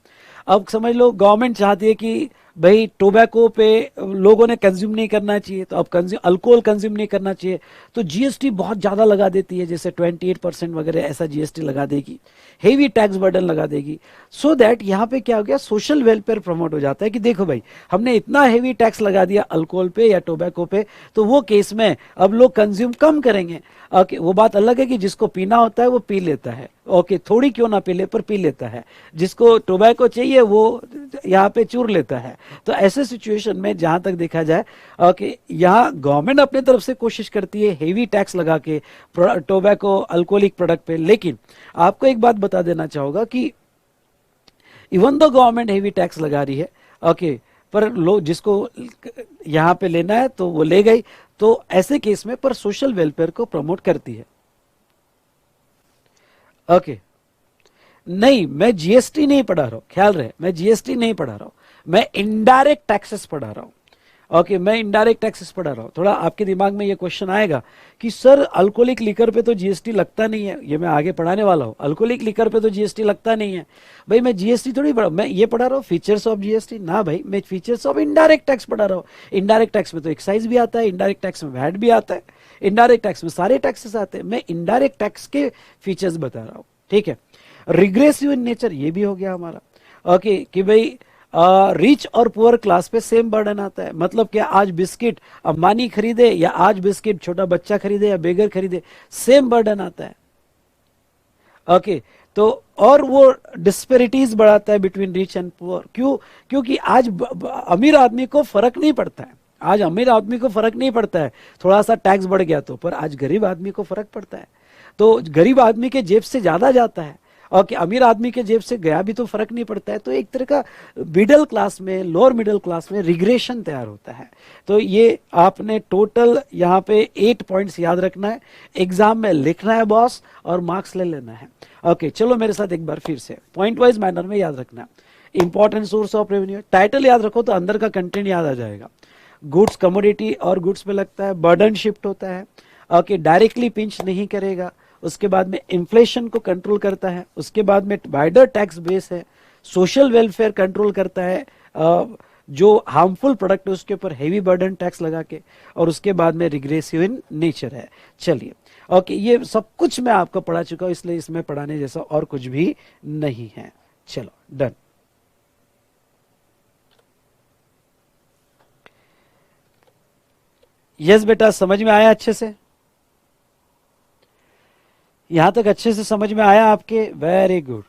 अब समझ लो गवर्नमेंट चाहती है कि भाई टोबैको पे लोगों ने कंज्यूम नहीं करना चाहिए, तो अब अल्कोहल कंज्यूम नहीं करना चाहिए, तो जीएसटी बहुत ज्यादा लगा देती है, जैसे 28% वगैरह ऐसा जीएसटी लगा देगी, हेवी टैक्स बर्डन लगा देगी। सो दैट यहाँ पे क्या हो गया, सोशल वेलफेयर प्रमोट हो जाता है कि देखो भाई हमने इतना हेवी टैक्स लगा दिया अल्कोहल पे या टोबैको पे, तो वो केस में अब लोग कंज्यूम कम करेंगे। ओके, वो बात अलग है कि जिसको पीना होता है वो पी लेता है, ओके, थोड़ी क्यों ना पी ले पर पी लेता है, जिसको टोबैको चाहिए वो यहाँ पे चूर लेता है। तो ऐसे सिचुएशन में जहां तक देखा जाए, ओके, यहाँ गवर्नमेंट अपने तरफ से कोशिश करती है हेवी टैक्स लगा के टोबैको अल्कोहलिक प्रोडक्ट पे, लेकिन आपको एक बात बता देना चाहूंगा कि even though government heavy tax लगा रही है, ओके, पर लोग जिसको यहाँ पे लेना है तो वो ले गई, तो ऐसे केस में पर सोशल वेलफेयर को प्रमोट करती है। ओके, नहीं, मैं जीएसटी नहीं पढ़ा रहा हूं, ख्याल रहे, मैं जीएसटी नहीं पढ़ा रहा हूं, मैं इनडायरेक्ट टैक्सेस पढ़ा रहा हूं। ओके, मैं इनडायरेक्ट टैक्सेस पढ़ा रहा हूं। थोड़ा आपके दिमाग में ये क्वेश्चन आएगा कि सर अल्कोहलिक लिकर पे तो जीएसटी लगता नहीं है, ये मैं आगे पढ़ाने वाला हूं, अल्कोहलिक लिकर पे तो जीएसटी लगता नहीं है। भाई मैं जीएसटी थोड़ी पढ़ा, मैं ये पढ़ा रहा हूँ फीचर्स ऑफ जीएसटी ना, भाई मैं फीचर्स ऑफ इनडायरेक्ट टैक्स पढ़ा रहा हूँ। इनडायरेक्ट टैक्स में तो एक्साइज भी आता है, इनडायरेक्ट टैक्स में वैट भी आता है, इनडायरेक्ट टैक्स में सारे टैक्सेस आते हैं, मैं इनडायरेक्ट टैक्स के फीचर्स बता रहा हूँ। ठीक है, रिग्रेसिव इन नेचर ये भी हो गया हमारा। ओके, कि भाई रिच और पुअर क्लास पे सेम बर्डन आता है। मतलब क्या, आज बिस्किट अंबानी खरीदे या आज बिस्किट छोटा बच्चा खरीदे या बेगर खरीदे, सेम बर्डन आता है। ओके, तो और वो डिस्पेरिटीज बढ़ाता है बिटवीन रिच एंड पुअर। क्यों? क्योंकि आज अमीर आदमी को फर्क नहीं पड़ता है, आज अमीर आदमी को फर्क नहीं पड़ता है थोड़ा सा टैक्स बढ़ गया तो, पर आज गरीब आदमी को फर्क पड़ता है। तो गरीब आदमी के जेब से ज्यादा जाता है और कि अमीर आदमी के जेब से गया भी तो फर्क नहीं पड़ता है। तो एक तरह का मिडिल क्लास में, लोअर मिडिल क्लास में रिग्रेशन तैयार होता है। तो ये आपने टोटल यहाँ पे 8 पॉइंट्स याद रखना है, एग्जाम में लिखना है बॉस, और मार्क्स ले लेना है। ओके, चलो मेरे साथ एक बार फिर से पॉइंट वाइज मैनर में याद रखना। Important source of revenue, title याद रखो तो अंदर का कंटेंट याद आ जाएगा। गुड्स कमोडिटी और गुड्स पे लगता है, बर्डन शिफ्ट होता है, ओके, डायरेक्टली पिंच नहीं करेगा, उसके बाद में इन्फ्लेशन को कंट्रोल करता है, उसके बाद में वाइडर टैक्स बेस है, सोशल वेलफेयर कंट्रोल करता है, जो हार्मफुल प्रोडक्ट है उसके ऊपर हेवी बर्डन टैक्स लगा के, और उसके बाद में रिग्रेसिव इन नेचर है। चलिए, ओके, ये सब कुछ मैं आपको पढ़ा चुका हूं, इसलिए इसमें पढ़ाने जैसा और कुछ भी नहीं है। चलो डन। यस बेटा, समझ में आया अच्छे से? यहां तक अच्छे से समझ में आया आपके? Very good,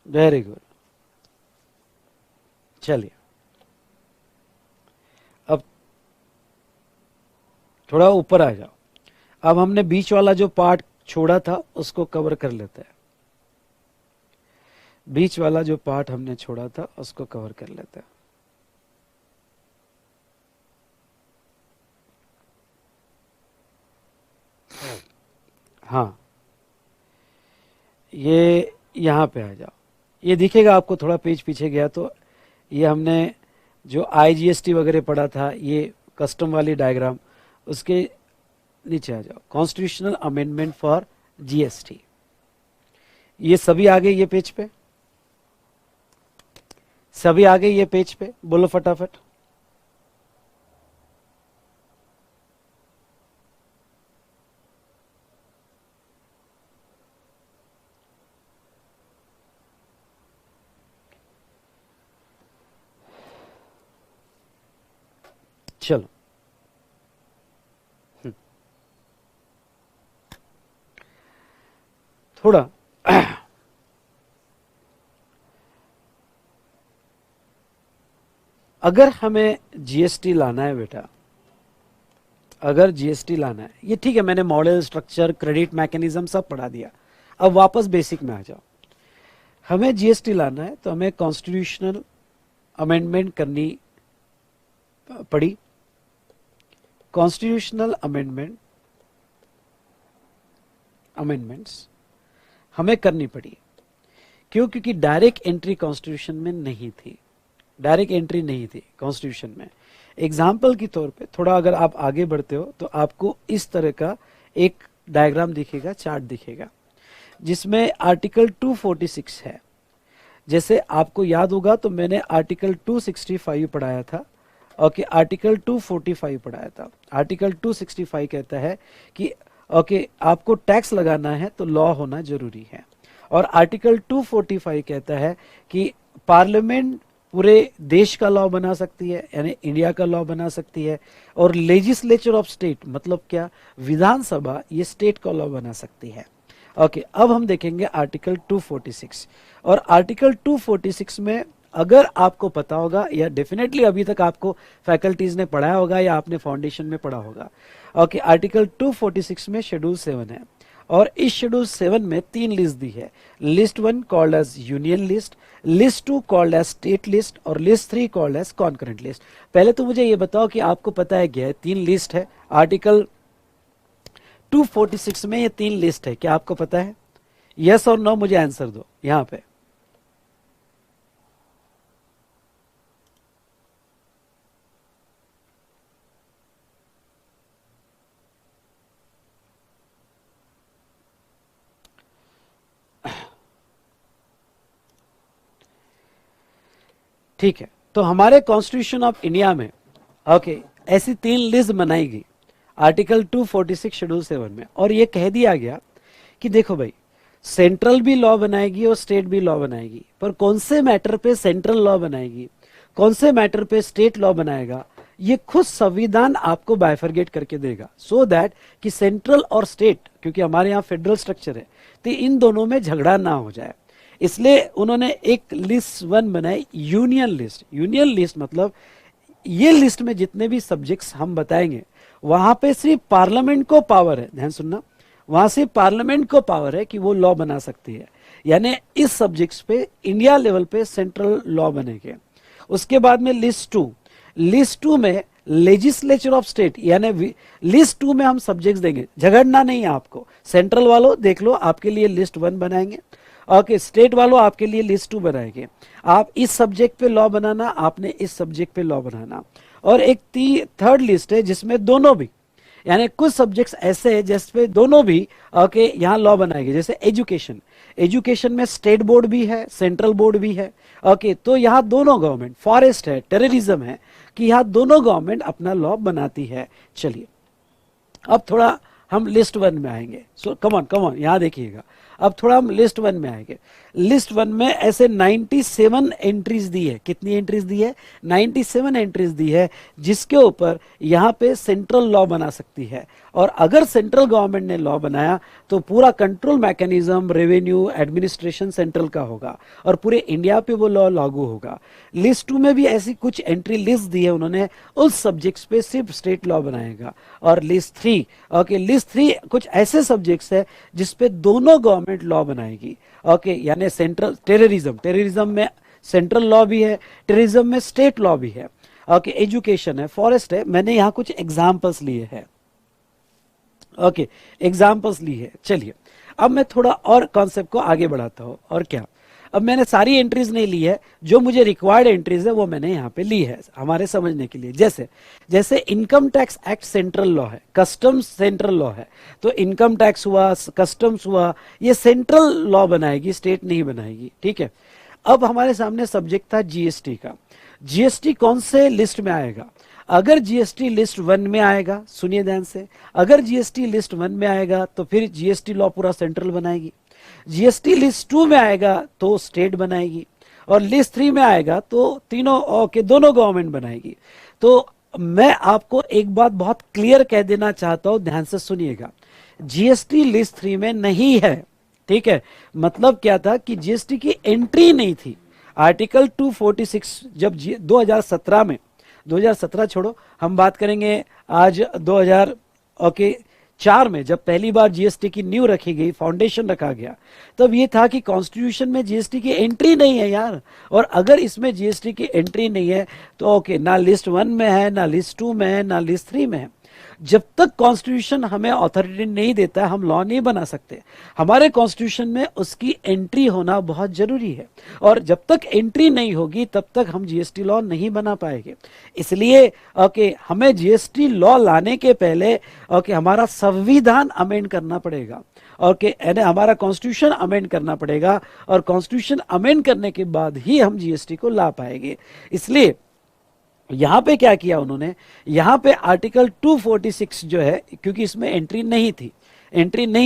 very good. चलिए, अब थोड़ा ऊपर आ जाओ। अब हमने बीच वाला जो पार्ट छोड़ा था उसको कवर कर लेते हैं। बीच वाला जो पार्ट हमने छोड़ा था उसको कवर कर लेते हैं। हाँ, ये यहाँ पे आ जाओ, ये दिखेगा आपको, थोड़ा पेज पीछे गया तो ये हमने जो आईजीएसटी वगैरह पढ़ा था, ये कस्टम वाली डायग्राम, उसके नीचे आ जाओ, कॉन्स्टिट्यूशनल अमेंडमेंट फॉर जीएसटी। ये सभी आ गए ये पेज पे, सभी आ गए ये पेज पे, बोलो फटाफट। चलो, थोड़ा अगर हमें जीएसटी लाना है बेटा, अगर जीएसटी लाना है, ये ठीक है, मैंने मॉडल, स्ट्रक्चर, क्रेडिट मैकेनिज्म सब पढ़ा दिया, अब वापस बेसिक में आ जाओ। हमें जीएसटी लाना है तो हमें कॉन्स्टिट्यूशनल अमेंडमेंट करनी पड़ी। कॉन्स्टिट्यूशनल अमेंडमेंट्स हमें करनी पड़ी। क्यों? क्योंकि डायरेक्ट एंट्री कॉन्स्टिट्यूशन में नहीं थी, डायरेक्ट एंट्री नहीं थी कॉन्स्टिट्यूशन में। एग्जाम्पल के तौर पे थोड़ा अगर आप आगे बढ़ते हो तो आपको इस तरह का एक डायग्राम दिखेगा, चार्ट दिखेगा, जिसमें आर्टिकल 246 है। जैसे आपको याद होगा तो मैंने आर्टिकल 265 पढ़ाया था, ओके, आर्टिकल 245 पढ़ाया था। आर्टिकल 265 कहता है कि ओके, आपको टैक्स लगाना है तो लॉ होना जरूरी है, और आर्टिकल 245 कहता है कि पार्लियामेंट पूरे देश का लॉ बना सकती है, यानी इंडिया का लॉ बना सकती है, और लेजिस्लेचर ऑफ स्टेट मतलब क्या, विधानसभा, ये स्टेट का लॉ बना सकती है। ओके, अब हम देखेंगे आर्टिकल 246, और आर्टिकल 246 में अगर आपको पता होगा, या डेफिनेटली अभी तक आपको फैकल्टीज ने पढ़ाया होगा या आपने फाउंडेशन में पढ़ा होगा। ओके, आर्टिकल 246 में शेड्यूल 7 है, और इस शेड्यूल 7 में 3 लिस्ट दी है। List 1 called as union list, list 2 called as state list, और list 3 called as concurrent list. पहले तो मुझे ये बताओ कि आपको पता है क्या है, 3 लिस्ट है आर्टिकल 246 में, ये 3 लिस्ट है, क्या आपको पता है? यस और नो मुझे आंसर दो यहां पे। ठीक है, तो हमारे कॉन्स्टिट्यूशन ऑफ इंडिया में ओके ऐसी 3 लिस्ट बनाई गई आर्टिकल 246 शेड्यूल 7 में, और ये कह दिया गया कि देखो भाई, सेंट्रल भी लॉ बनाएगी और स्टेट भी लॉ बनाएगी, पर कौन से मैटर पे सेंट्रल लॉ बनाएगी, कौन से मैटर पे स्टेट लॉ बनाएगा, ये खुद संविधान आपको बाइफरगेट करके देगा, सो दैट कि सेंट्रल और स्टेट, क्योंकि हमारे यहाँ फेडरल स्ट्रक्चर है, तो इन दोनों में झगड़ा ना हो जाए। इसलिए उन्होंने एक लिस्ट 1 बनाई, यूनियन लिस्ट। यूनियन लिस्ट मतलब ये लिस्ट में जितने भी सब्जेक्ट्स हम बताएंगे, वहां पे सिर्फ पार्लियामेंट को पावर है, ध्यान सुनना, वहां से पार्लियामेंट को पावर है कि वो लॉ बना सकती है, यानी इस सब्जेक्ट्स पे इंडिया लेवल पे सेंट्रल लॉ बनेंगे। उसके बाद में लिस्ट 2, लिस्ट 2 में लेजिस्लेचर ऑफ स्टेट, यानी लिस्ट 2 में हम सब्जेक्ट्स देंगे, झगड़ना नहीं है आपको, सेंट्रल वालों देख लो, आपके लिए लिस्ट 1 बनाएंगे, ओके, स्टेट वालों आपके लिए लिस्ट 2 बनाएंगे। आप इस सब्जेक्ट पे लॉ बनाना, आपने इस सब्जेक्ट पे लॉ बनाना। और एक थर्ड लिस्ट है जिसमें दोनों भी, यानी कुछ सब्जेक्ट्स ऐसे हैं जिसपे दोनों भी ओके यहाँ लॉ बनाएंगे, जैसे एजुकेशन, एजुकेशन में स्टेट बोर्ड भी है, सेंट्रल बोर्ड भी है, ओके, तो यहाँ दोनों गवर्नमेंट, फॉरेस्ट है, टेररिज्म है, कि यहाँ दोनों गवर्नमेंट अपना लॉ बनाती है। चलिए अब थोड़ा हम लिस्ट 1 में आएंगे, सो कम ऑन यहाँ देखिएगा, अब थोड़ा हम लिस्ट 1 में आएंगे। लिस्ट 1 में ऐसे 97 एंट्रीज दी है, कितनी एंट्रीज दी है? 97 एंट्रीज दी है, जिसके ऊपर यहाँ पे सेंट्रल लॉ बना सकती है, और अगर सेंट्रल गवर्नमेंट ने लॉ बनाया तो पूरा control mechanism, revenue, administration central का होगा, और पूरे इंडिया पे वो लॉ लागू होगा। लिस्ट 2 में भी ऐसी कुछ एंट्री लिस्ट दी है उन्होंने, उस सब्जेक्ट्स पे सिर्फ स्टेट लॉ बनाएगा। और लिस्ट 3, ओके, लिस्ट 3 कुछ ऐसे सब्जेक्ट्स है जिसपे दोनों गवर्नमेंट लॉ बनाएगी, ओके, यानी सेंट्रल, टेररिज्म में सेंट्रल लॉ भी है, टेररिज्म में स्टेट लॉ भी है, ओके, एजुकेशन है, फॉरेस्ट है, मैंने यहाँ कुछ एग्जाम्पल्स लिए हैं, ओके, एग्जाम्पल्स ली है। चलिए अब मैं थोड़ा और कॉन्सेप्ट को आगे बढ़ाता हूँ, और क्या, अब मैंने सारी एंट्रीज नहीं ली है, जो मुझे रिक्वायर्ड एंट्रीज है वो मैंने यहाँ पे ली है हमारे समझने के लिए। जैसे जैसे income tax act central law है, कस्टम्स सेंट्रल लॉ है, तो इनकम टैक्स हुआ, कस्टम्स हुआ, ये सेंट्रल लॉ बनाएगी, स्टेट नहीं बनाएगी, ठीक है। अब हमारे सामने सब्जेक्ट था जीएसटी का। जीएसटी कौन से लिस्ट में आएगा? अगर जीएसटी लिस्ट 1 में आएगा, सुनिए ध्यान से, अगर जीएसटी लिस्ट 1 में आएगा तो फिर जीएसटी लॉ पूरा सेंट्रल बनाएगी। जीएसटी लिस्ट 2 में आएगा तो स्टेट बनाएगी, और लिस्ट 3 में आएगा तो तीनों ओके दोनों गवर्नमेंट बनाएगी। तो मैं आपको एक बात बहुत क्लियर कह देना चाहता हूं, ध्यान से सुनिएगा, जीएसटी लिस्ट 3 में नहीं है, ठीक है। मतलब क्या था कि जीएसटी की एंट्री नहीं थी। आर्टिकल 246 जब 2017 में, 2017 छोड़ो, हम बात करेंगे आज 2004 में जब पहली बार जीएसटी की नींव रखी गई, फाउंडेशन रखा गया, तब ये था कि कॉन्स्टिट्यूशन में जीएसटी की एंट्री नहीं है यार। और अगर इसमें जीएसटी की एंट्री नहीं है तो ओके, ना लिस्ट 1 में है, ना लिस्ट 2 में है, ना लिस्ट 3 में है। जब तक कॉन्स्टिट्यूशन हमें अथॉरिटी नहीं देता है, हम लॉ नहीं बना सकते। हमारे कॉन्स्टिट्यूशन में उसकी एंट्री होना बहुत जरूरी है, और जब तक एंट्री नहीं होगी तब तक हम जीएसटी लॉ नहीं बना पाएंगे। इसलिए ओके, हमें जीएसटी लॉ लाने के पहले ओके हमारा संविधान अमेंड करना पड़ेगा, ओके यानी हमारा कॉन्स्टिट्यूशन अमेंड करना पड़ेगा, और कॉन्स्टिट्यूशन अमेंड करने के बाद ही हम जीएसटी को ला पाएंगे। इसलिए यहां पे क्या किया उन्होंने, यहां पे आर्टिकल 246 जो है, क्योंकि इसमें एंट्री नहीं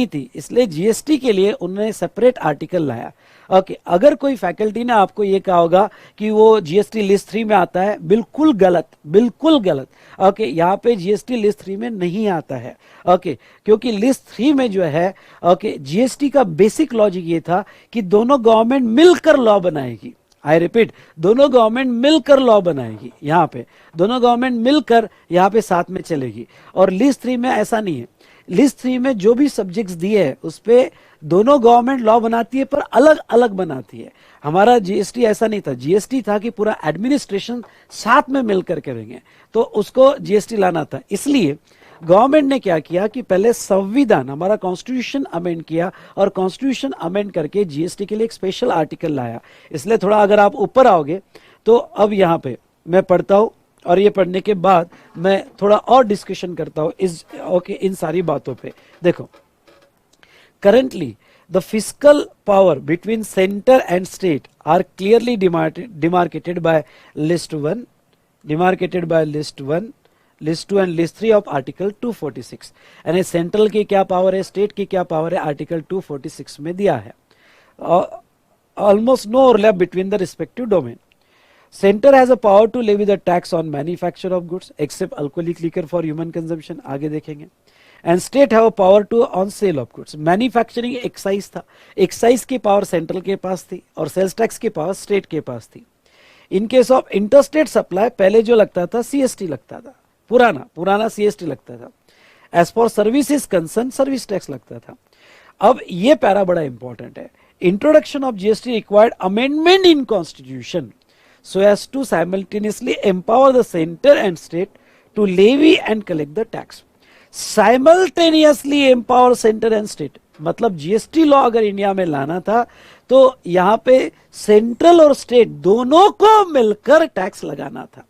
थी, इसलिए जीएसटी के लिए उन्होंने सेपरेट आर्टिकल लाया। ओके, अगर कोई फैकल्टी ने आपको ये कहा होगा कि वो जीएसटी लिस्ट 3 में आता है, बिल्कुल गलत, बिल्कुल गलत। ओके, यहाँ पे जीएसटी लिस्ट 3 में नहीं आता है। ओके, क्योंकि लिस्ट 3 में जो है ओके जीएसटी का बेसिक लॉजिक ये था कि दोनों गवर्नमेंट मिलकर लॉ बनाएगी। आई रिपीट, दोनों गवर्नमेंट मिलकर लॉ बनाएगी। यहाँ पे दोनों गवर्नमेंट मिलकर यहाँ पे साथ में चलेगी, और लिस्ट 3 में ऐसा नहीं है। लिस्ट 3 में जो भी सब्जेक्ट्स दिए हैं उस पे दोनों गवर्नमेंट लॉ बनाती है, पर अलग अलग बनाती है। हमारा जीएसटी ऐसा नहीं था, जीएसटी था कि पूरा एडमिनिस्ट्रेशन साथ में मिलकर करेंगे, तो उसको जीएसटी लाना था। इसलिए गवर्नमेंट ने क्या किया कि पहले संविधान, हमारा कॉन्स्टिट्यूशन अमेंड किया, और कॉन्स्टिट्यूशन अमेंड करके जीएसटी के लिए एक स्पेशल आर्टिकल लाया। इसलिए थोड़ा अगर आप ऊपर आओगे तो अब यहाँ पे मैं पढ़ता हूँ, और ये पढ़ने के बाद मैं थोड़ा और डिस्कशन करता हूँ इस ओके इन सारी बातों पे। देखो, currently the fiscal power between centre and state are clearly demarcated by list 1, list 2 and list 3 of article 246। यानी सेंट्रल की क्या पावर है, स्टेट की क्या पावर है, आर्टिकल 246 में दिया है। Almost no overlap between the respective domain. Centre has a power to levy the tax on manufacture of goods except alcoholic liquor for human consumption, आगे देखेंगे। And state have a power to on sale of goods. Manufacturing excise था, excise की power central के पास थी, और sales tax की power state के पास थी। In case of interstate supply पहले जो लगता था सीएसटी लगता था, पुराना सीएसटी लगता था। As for services concern service tax लगता था। अब ये पैरा बड़ा इंपॉर्टेंट है। Introduction of GST required amendment in constitution so as to simultaneously empower the center and state to levy and collect the tax. Simultaneously empower center and state, मतलब GST law अगर India में लाना था तो यहां पे central और state दोनों को मिलकर टैक्स लगाना था,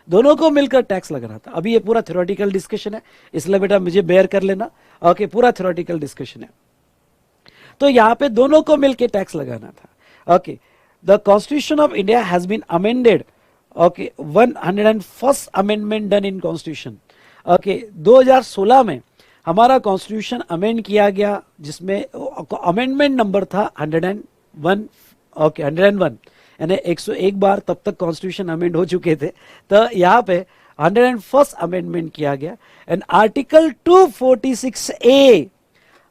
दोनों को मिलकर टैक्स लगाना था। अभी ये पूरा थ्योरेटिकल डिस्कशन है, इसलिए बेटा मुझे बेयर कर लेना। ओके, पूरा थ्योरेटिकल डिस्कशन है, तो यहां पे दोनों को मिलकर टैक्स लगाना था। Okay, the Constitution of India has been amended, okay, 101st amendment done in Constitution, okay, 2016 में हमारा कॉन्स्टिट्यूशन अमेंड किया गया, जिसमें अमेंडमेंट नंबर था 101, ओके 101, यानी 101 बार तब तक कॉन्स्टिट्यूशन अमेंड हो चुके थे, तो यहाँ पे 101st अमेंडमेंट किया गया। एंड आर्टिकल 246A,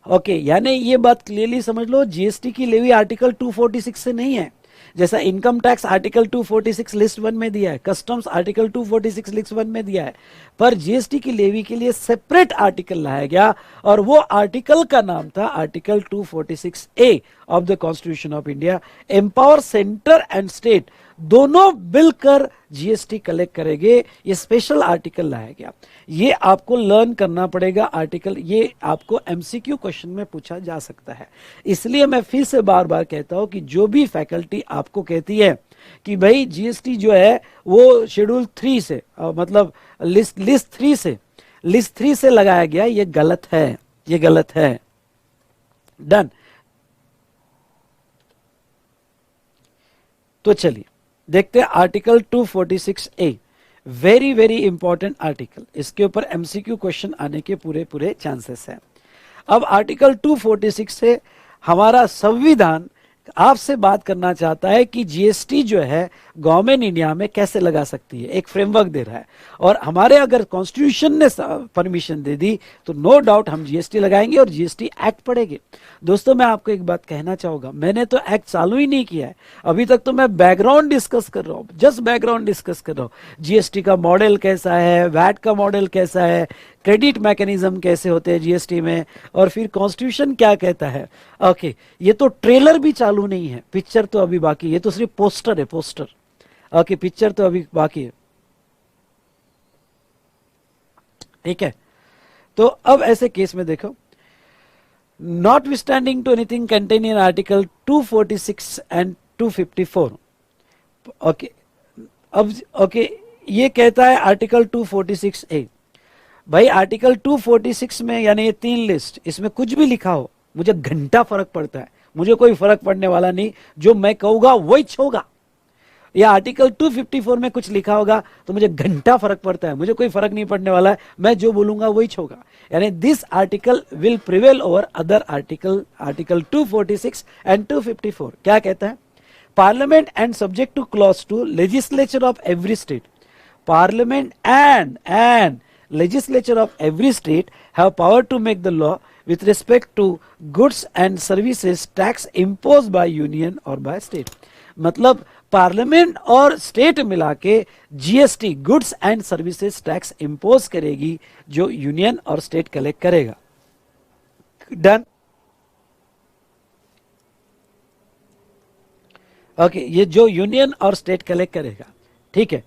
ओके, यानी ये बात क्लियरली समझ लो, जीएसटी की लेवी आर्टिकल 246 से नहीं है। जैसा इनकम टैक्स आर्टिकल 246 लिस्ट 1 में दिया है, कस्टम्स आर्टिकल 246 लिस्ट 1 में दिया है, पर जीएसटी की लेवी के लिए सेपरेट आर्टिकल लाया गया, और वो आर्टिकल का नाम था article 246A of the constitution of India. Empower centre and state दोनों मिलकर जीएसटी कलेक्ट करेंगे। ये स्पेशल आर्टिकल लाया गया, ये आपको लर्न करना पड़ेगा आर्टिकल, ये आपको एमसीक्यू क्वेश्चन में पूछा जा सकता है। इसलिए मैं फिर से बार बार कहता हूं कि जो भी फैकल्टी आपको कहती है कि भाई जीएसटी जो है वो शेड्यूल 3 से मतलब लिस्ट थ्री से लगाया गया, ये गलत है, ये गलत है। डन। तो चलिए देखते हैं article 246A, very very important article, इसके ऊपर एमसीक्यू क्वेश्चन आने के पूरे पूरे चांसेस हैं। अब आर्टिकल 246 से हमारा संविधान आपसे बात करना चाहता है कि जीएसटी जो है गवर्नमेंट इंडिया में कैसे लगा सकती है, एक फ्रेमवर्क दे रहा है। और हमारे अगर कॉन्स्टिट्यूशन ने परमिशन दे दी तो नो डाउट हम जीएसटी लगाएंगे और जीएसटी एक्ट पढ़ेंगे। दोस्तों मैं आपको एक बात कहना चाहूंगा, मैंने तो एक्ट चालू ही नहीं किया है अभी तक, तो मैं बैकग्राउंड डिस्कस कर रहा हूं, जस्ट बैकग्राउंड डिस्कस कर रहा हूं। जीएसटी का मॉडल कैसा है, वैट का मॉडल कैसा है, क्रेडिट मैकेनिज्म कैसे होते हैं जीएसटी में, और फिर कॉन्स्टिट्यूशन क्या कहता है। ओके, ये तो ट्रेलर भी चालू नहीं है, पिक्चर तो अभी बाकी, ये तो सिर्फ पोस्टर है, पोस्टर। ओके, पिक्चर तो अभी बाकी है, ठीक है। तो अब ऐसे केस में देखो, notwithstanding to anything contained in article 246 and 254, okay अब ओके ये कहता है आर्टिकल 246A, भाई आर्टिकल 246 में यानी ये 3 लिस्ट, इसमें कुछ भी लिखा हो मुझे घंटा फर्क पड़ता है, मुझे कोई फर्क पड़ने वाला नहीं, जो मैं कहूंगा वही होगा। या आर्टिकल 254 में कुछ लिखा होगा तो मुझे घंटा फर्क पड़ता है, मुझे कोई फर्क नहीं पड़ने वाला है, मैं जो बोलूंगा वही होगा। यानी this article will prevail over other article, article 246 and 254 क्या कहता है, parliament and subject two clause 2 legislature of every state, parliament and legislature of every state have power to make the law with respect to goods and services tax imposed by union or by state। मतलब parliament और state मिला के GST goods and services tax impose करेगी जो union और state collect करेगा। Done. Okay, ये जो यूनियन और स्टेट कलेक्ट करेगा, ठीक है।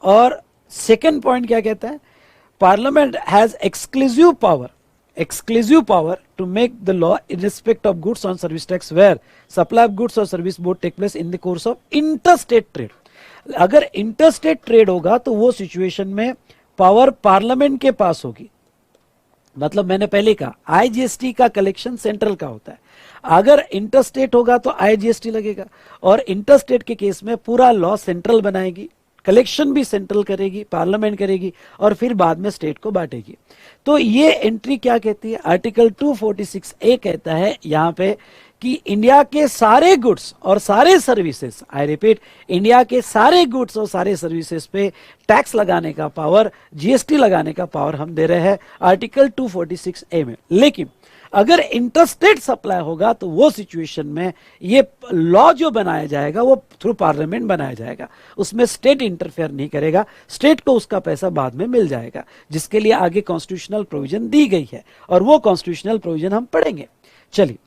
और सेकंड पॉइंट क्या कहता है, Parliament has exclusive power to make the law in respect of goods on service tax where supply of goods or service both take place in the course of interstate trade। अगर interstate trade होगा तो वो situation में power parliament के पास होगी। मतलब मैंने पहले कहा आईजीएसटी का कलेक्शन सेंट्रल का होता है, अगर इंटरस्टेट होगा तो आईजीएसटी लगेगा, और इंटरस्टेट के केस में पूरा लॉ सेंट्रल बनाएगी, कलेक्शन भी सेंट्रल करेगी, पार्लियामेंट करेगी, और फिर बाद में स्टेट को बांटेगी। तो ये एंट्री क्या कहती है, आर्टिकल 246A कहता है यहां पे कि इंडिया के सारे गुड्स और सारे सर्विसेज, आई रिपीट, इंडिया के सारे गुड्स और सारे सर्विसेज पे टैक्स लगाने का पावर, जीएसटी लगाने का पावर हम दे रहे हैं आर्टिकल 246A में। लेकिन अगर इंटरस्टेट सप्लाई होगा तो वो सिचुएशन में ये लॉ जो बनाया जाएगा वो थ्रू पार्लियामेंट बनाया जाएगा, उसमें स्टेट इंटरफेयर नहीं करेगा, स्टेट को उसका पैसा बाद में मिल जाएगा, जिसके लिए आगे कॉन्स्टिट्यूशनल प्रोविजन दी गई है, और वो कॉन्स्टिट्यूशनल प्रोविजन हम पढ़ेंगे। चलिए,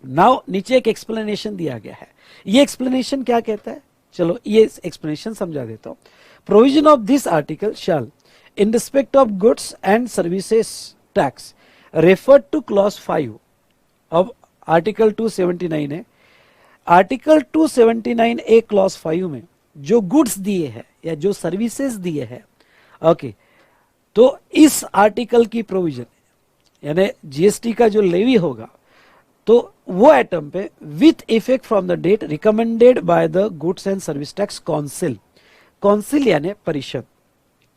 नाउ नीचे एक एक्सप्लेनेशन दिया गया है, ये एक्सप्लेनेशन क्या कहता है, चलो ये एक्सप्लेनेशन समझा देता हूं। Provision of this article shall in respect of goods and services tax referred to clause 5 of article 279 है। आर्टिकल 279A क्लॉज 5 में जो गुड्स दिए हैं या जो सर्विसेज दिए हैं, ओके, तो इस आर्टिकल की प्रोविजन यानी जीएसटी का जो लेवी होगा तो वो आइटम पे with effect from the date recommended by the goods and service tax council, council यानी परिषद।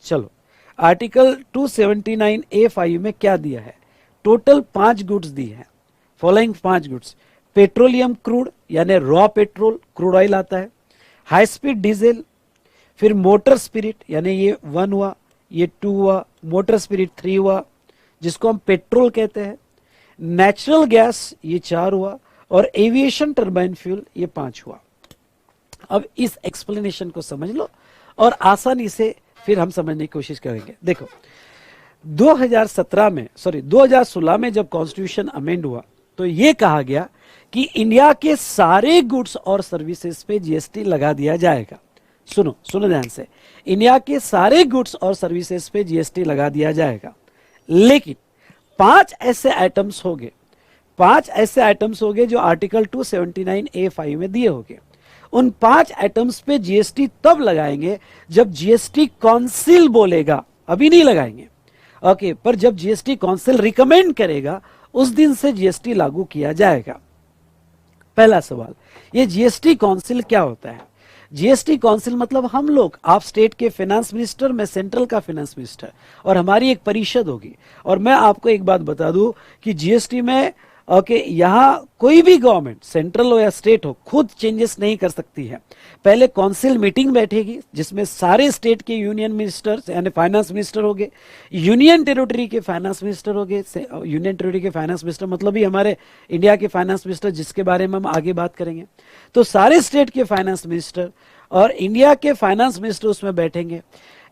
चलो, आर्टिकल 279A5 में क्या दिया है, टोटल 5 गुड्स दिए हैं, फॉलोइंग 5 गुड्स, पेट्रोलियम क्रूड यानी रॉ पेट्रोल, क्रूड ऑयल आता है, हाई स्पीड डीजल, फिर मोटर स्पिरिट यानी ये 1 हुआ, ये 2 हुआ, मोटर स्पिरिट 3 हुआ जिसको हम पेट्रोल कहते हैं, नेचुरल गैस ये 4 हुआ, और एविएशन टर्बाइन फ्यूल ये 5 हुआ। अब इस एक्सप्लेनेशन को समझ लो और आसानी से फिर हम समझने की कोशिश करेंगे। देखो, 2016 में जब कॉन्स्टिट्यूशन अमेंड हुआ तो ये कहा गया कि इंडिया के सारे गुड्स और सर्विसेज पे जीएसटी लगा दिया जाएगा। सुनो सुनो ध्यान से, इंडिया के सारे गुड्स और सर्विसेज पे जीएसटी लगा दिया जाएगा, लेकिन 5 ऐसे आइटम्स हो गए जो आर्टिकल 279A5 में दिए होंगे। उन 5 आइटम्स पे जीएसटी तब लगाएंगे जब जीएसटी काउंसिल बोलेगा, अभी नहीं लगाएंगे। ओके, पर जब जीएसटी काउंसिल रिकमेंड करेगा उस दिन से जीएसटी लागू किया जाएगा। पहला सवाल, ये जीएसटी काउंसिल क्या होता है? जीएसटी काउंसिल मतलब हम लोग, आप स्टेट के फाइनेंस मिनिस्टर, मैं सेंट्रल का फाइनेंस मिनिस्टर, और हमारी एक परिषद होगी। और मैं आपको एक बात बता दूं कि जीएसटी में यहां कोई भी गवर्नमेंट, सेंट्रल हो या स्टेट हो, खुद चेंजेस नहीं कर सकती है। पहले काउंसिल मीटिंग बैठेगी जिसमें सारे स्टेट के यूनियन मिनिस्टर यानी फाइनेंस मिनिस्टर हो गए, यूनियन टेरिटरी के फाइनेंस मिनिस्टर हो गए। यूनियन टेरिटरी के फाइनेंस मिनिस्टर मतलब ही हमारे इंडिया के फाइनेंस मिनिस्टर, जिसके बारे में हम आगे बात करेंगे। तो सारे स्टेट के फाइनेंस मिनिस्टर और इंडिया के फाइनेंस मिनिस्टर उसमें बैठेंगे।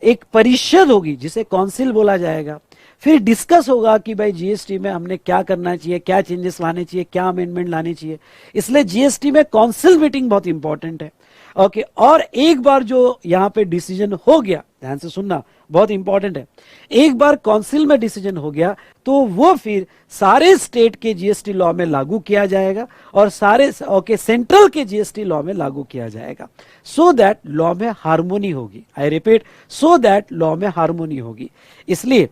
एक परिषद होगी जिसे काउंसिल बोला जाएगा। फिर डिस्कस होगा कि भाई जीएसटी में हमने क्या करना चाहिए, क्या चेंजेस लाने चाहिए, क्या अमेंडमेंट लाने चाहिए। इसलिए जीएसटी में काउंसिल मीटिंग बहुत इंपॉर्टेंट है। ओके, और एक बार जो यहाँ पे डिसीजन हो गया, ध्यान से सुनना, बहुत इंपॉर्टेंट है, एक बार काउंसिल में डिसीजन हो गया तो वो फिर सारे स्टेट के जीएसटी लॉ में लागू किया जाएगा और सारे सेंट्रल के जीएसटी लॉ में लागू किया जाएगा, सो दैट लॉ में हार्मोनी होगी। I repeat, so that law में हार्मोनी होगी। इसलिए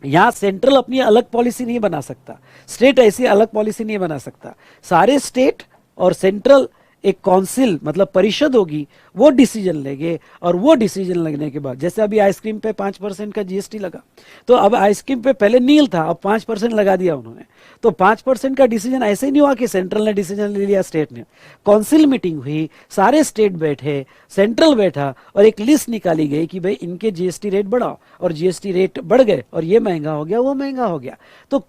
यहां सेंट्रल अपनी अलग पॉलिसी नहीं बना सकता, स्टेट ऐसी अलग पॉलिसी नहीं बना सकता। सारे स्टेट और सेंट्रल एक काउंसिल मतलब परिषद होगी, वो डिसीजन लेंगे। और वो डिसीजन लगने के बाद, जैसे अभी आइसक्रीम पे 5% का जीएसटी लगा, तो अब आइसक्रीम पे पहले नील था, अब 5% लगा दिया उन्होंने। तो 5% का डिसीजन ऐसे ही नहीं हुआ कि सेंट्रल ने डिसीजन ले लिया, स्टेट ने। काउंसिल मीटिंग हुई, सारे स्टेट बैठे, सेंट्रल बैठा और एक लिस्ट निकाली गई कि भाई इनके जीएसटी रेट बढ़ाओ, और जीएसटी रेट बढ़ गए और ये महंगा हो गया, वो महंगा हो गया। तो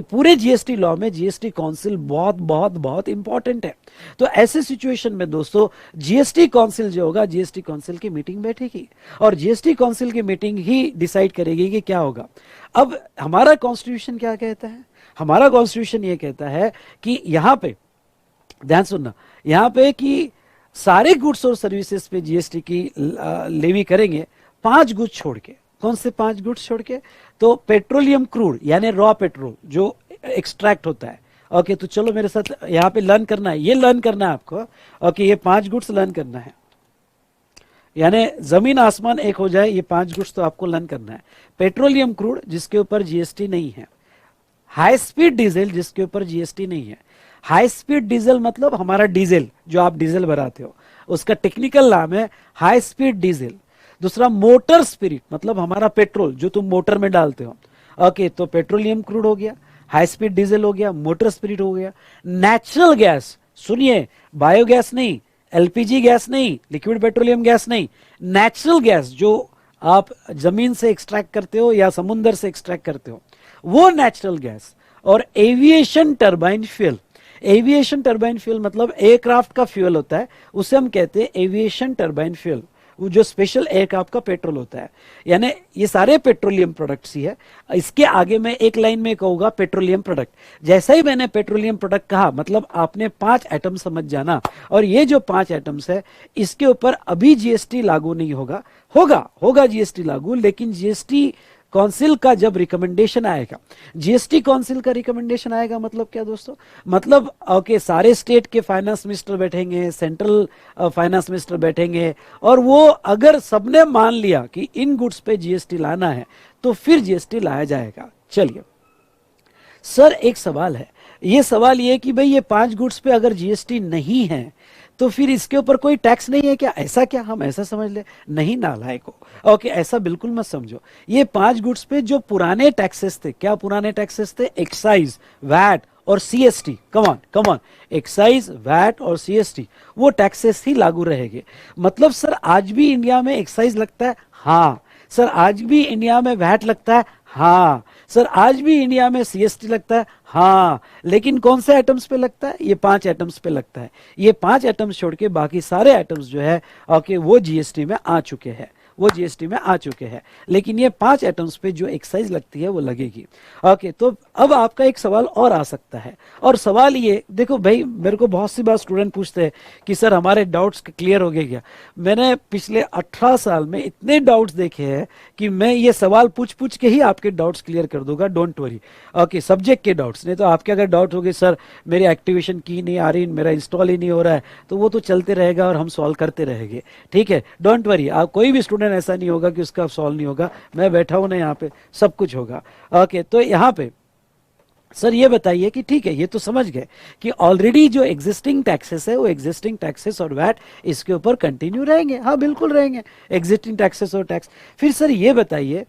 पूरे जीएसटी लॉ में जीएसटी काउंसिल बहुत बहुत बहुत इंपॉर्टेंट है। तो ऐसे सिचुएशन में दोस्तों जीएसटी काउंसिल जो होगा, जीएसटी काउंसिल की मीटिंग बैठेगी और जीएसटी काउंसिल की मीटिंग ही डिसाइड करेगी कि क्या होगा। अब हमारा कॉन्स्टिट्यूशन क्या कहता है? हमारा कॉन्स्टिट्यूशन ये कहता है कि यहां पे ध्यान सुनना, यहां पे कि सारे गुड्स और सर्विसेज पे जीएसटी की लेवी करेंगे 5 गुड्स छोड़ के। कौन से 5 गुड्स छोड़ के? तो पेट्रोलियम क्रूड यानी रॉ पेट्रोल जो एक्सट्रैक्ट होता है। ओके, तो चलो मेरे साथ यहाँ पे लर्न करना है, ये लर्न करना है आपको। ओके, ये 5 गुड्स लर्न करना है, यानी जमीन आसमान एक हो जाए, ये 5 गुड्स तो आपको लर्न करना है। पेट्रोलियम क्रूड जिसके ऊपर जीएसटी नहीं है, हाई स्पीड डीजल जिसके ऊपर जीएसटी नहीं है। हाई स्पीड डीजल मतलब हमारा डीजल जो आप डीजल भराते हो, उसका टेक्निकल नाम है हाई स्पीड डीजल। दूसरा मोटर स्पिरिट मतलब हमारा पेट्रोल जो तुम मोटर में डालते हो। ओके, तो पेट्रोलियम क्रूड हो गया, हाई स्पीड डीजल हो गया, मोटर स्पिरिट हो गया। नेचुरल गैस, सुनिए, बायोगैस नहीं, एलपीजी गैस नहीं, लिक्विड पेट्रोलियम गैस नहीं, नेचुरल गैस जो आप जमीन से एक्सट्रैक्ट करते हो या समुद्र से एक्सट्रैक्ट करते हो, वो नेचुरल गैस। और aviation turbine fuel, aviation turbine fuel मतलब एयरक्राफ्ट का फ्यूल होता है, उसे हम कहते हैं एविएशन टर्बाइन फ्यूल, वो जो स्पेशल एयरक्राफ्ट का पेट्रोल होता है। यानी ये सारे पेट्रोलियम प्रोडक्ट्स ही है। इसके आगे मैं एक लाइन में कहूंगा पेट्रोलियम प्रोडक्ट। जैसा ही मैंने पेट्रोलियम प्रोडक्ट कहा मतलब आपने 5 आइटम समझ जाना, और ये जो 5 आइटम्स है इसके ऊपर अभी जीएसटी लागू नहीं होगा, होगा जीएसटी लागू, लेकिन जीएसटी काउंसिल का जब रिकमेंडेशन आएगा, जीएसटी काउंसिल का रिकमेंडेशन आएगा मतलब क्या दोस्तों? मतलब ओके, सारे स्टेट के फाइनेंस मिनिस्टर बैठेंगे, सेंट्रल फाइनेंस मिनिस्टर बैठेंगे, और वो अगर सबने मान लिया कि इन गुड्स पे जीएसटी लाना है तो फिर जीएसटी लाया जाएगा। चलिए सर, एक सवाल है, ये सवाल ये कि भाई ये 5 गुड्स पे अगर जीएसटी नहीं है तो फिर इसके ऊपर कोई टैक्स नहीं है क्या? ऐसा क्या हम ऐसा समझ ले? नहीं नालायको, ओके, ऐसा बिल्कुल मत समझो। ये 5 गुड्स पे जो पुराने टैक्सेस थे, क्या पुराने टैक्सेस थे? एक्साइज, वैट और CST. Come on, excise, VAT और सीएसटी, वो टैक्सेस ही लागू रहेंगे। मतलब सर आज भी इंडिया में एक्साइज लगता है? हाँ। सर आज भी इंडिया में वैट लगता है? हाँ। सर आज भी इंडिया में सीएसटी लगता है? हाँ। लेकिन कौन से आइटम्स पे लगता है? ये 5 आइटम्स पे लगता है। ये 5 आइटम्स छोड़ के बाकी सारे आइटम्स जो है ओके वो जीएसटी में आ चुके हैं, वो जीएसटी में आ चुके हैं, लेकिन ये 5 आइटम्स पे जो एक्साइज लगती है वो लगेगी। ओके, तो अब आपका एक सवाल और आ सकता है, और सवाल ये देखो भाई, मेरे को बहुत सी बार स्टूडेंट पूछते हैं कि सर हमारे डाउट्स क्लियर हो गए क्या। मैंने पिछले 18 साल में इतने डाउट्स देखे हैं कि मैं ये सवाल पूछ पूछ के ही आपके डाउट्स क्लियर कर दूंगा, डोंट वरी। ओके, सब्जेक्ट के डाउट्स, नहीं तो आपके अगर डाउट हो गए सर मेरी एक्टिवेशन की नहीं आ रही, मेरा इंस्टॉल ही नहीं हो रहा है, तो वो तो चलते रहेगा और हम सॉल्व करते रहेंगे, ठीक है, डोंट वरी। आप कोई भी स्टूडेंट ऐसा नहीं होगा कि उसका सॉल्व नहीं होगा, मैं बैठा हूं ना यहाँ पे, सब कुछ होगा। ओके, तो यहाँ पे सर ये बताइए कि ठीक है, ये तो समझ गए कि ऑलरेडी जो एग्जिस्टिंग टैक्सेस है वो एग्जिस्टिंग टैक्सेस और वैट इसके ऊपर कंटिन्यू रहेंगे, हाँ बिल्कुल रहेंगे, एग्जिस्टिंग टैक्सेस और टैक्स। फिर सर ये बताइए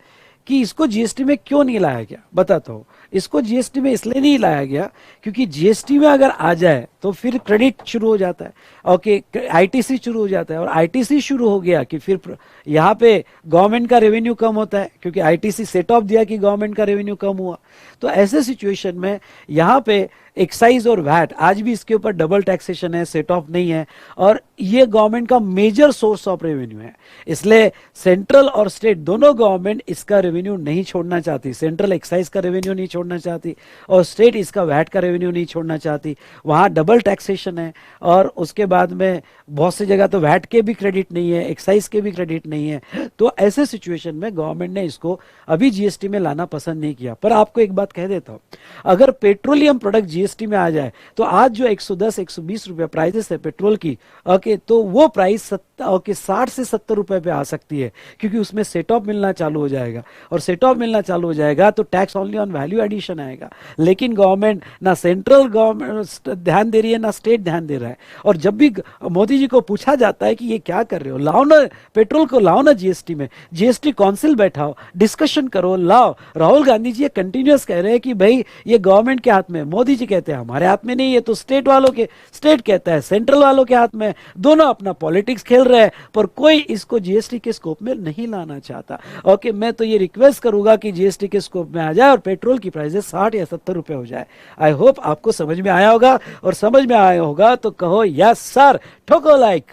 कि इसको जीएसटी में क्यों नहीं लाया गया, बताता हूँ। इसको जीएसटी में इसलिए नहीं लाया गया क्योंकि जीएसटी में अगर आ जाए तो फिर क्रेडिट शुरू हो जाता है, ओके, आईटीसी शुरू हो जाता है, और आईटीसी शुरू हो गया कि फिर यहाँ पे गवर्नमेंट का रेवेन्यू कम होता है, क्योंकि आईटीसी सेट ऑफ दिया कि गवर्नमेंट का रेवेन्यू कम हुआ। तो ऐसे सिचुएशन में यहाँ पे एक्साइज और वैट आज भी इसके ऊपर डबल टैक्सेशन है, सेट ऑफ नहीं है, और ये गवर्नमेंट का मेजर सोर्स ऑफ रेवेन्यू है। इसलिए सेंट्रल और स्टेट दोनों गवर्नमेंट इसका रेवेन्यू नहीं छोड़ना चाहती, सेंट्रल एक्साइज का रेवेन्यू नहीं छोड़ना चाहती और स्टेट इसका वैट का रेवेन्यू नहीं छोड़ना चाहती। वहाँ डबल टैक्सेशन है, और उसके बाद में बहुत सी जगह तो वैट के भी क्रेडिट नहीं है, एक्साइज के भी क्रेडिट नहीं है। तो ऐसे सिचुएशन में गवर्नमेंट ने इसको अभी जीएसटी में लाना पसंद नहीं किया। पर आपको एक बात कह देता हूं, अगर पेट्रोलियम प्रोडक्ट जीएसटी में आ जाए तो आज जो 110 120 रुपए प्राइसेस है पेट्रोल की, ओके, तो वो प्राइस 60 से 70 रुपए पे आ सकती है, क्योंकि उसमें सेट ऑफ मिलना चालू हो जाएगा, और सेट ऑफ मिलना चालू हो जाएगा तो tax only on value addition आएगा। लेकिन गवर्नमेंट ना, सेंट्रल गवर्नमेंट ध्यान दे रही है ना स्टेट ध्यान दे रहा है। और जब भी मोदी जी को पूछा जाता है कि ये क्या कर रहे हो, लाओ ना पेट्रोल को, लाओ ना जीएसटी में, जीएसटी काउंसिल बैठाओ, डिस्कशन करो, लाओ। राहुल गांधी जी ये कंटिन्यूअस कह रहे हैं कि भाई ये गवर्नमेंट के हाथ में, मोदी जी कहते हैं हमारे हाथ में नहीं है, तो स्टेट वालों के, स्टेट कहता है सेंट्रल वालों के हाथ में, दोनों अपना पॉलिटिक्स खेल रहे हैं, पर कोई इसको जीएसटी के स्कोप में नहीं लाना चाहता। ओके, मैं तो ये रिक्वेस्ट करूंगा कि जीएसटी के स्कोप में आ जाए और पेट्रोल की प्राइसेस 60 या 70 रुपए हो जाए। आई होप आपको समझ में आया होगा, और समझ में आया होगा तो कहो यस सर, ठोको लाइक।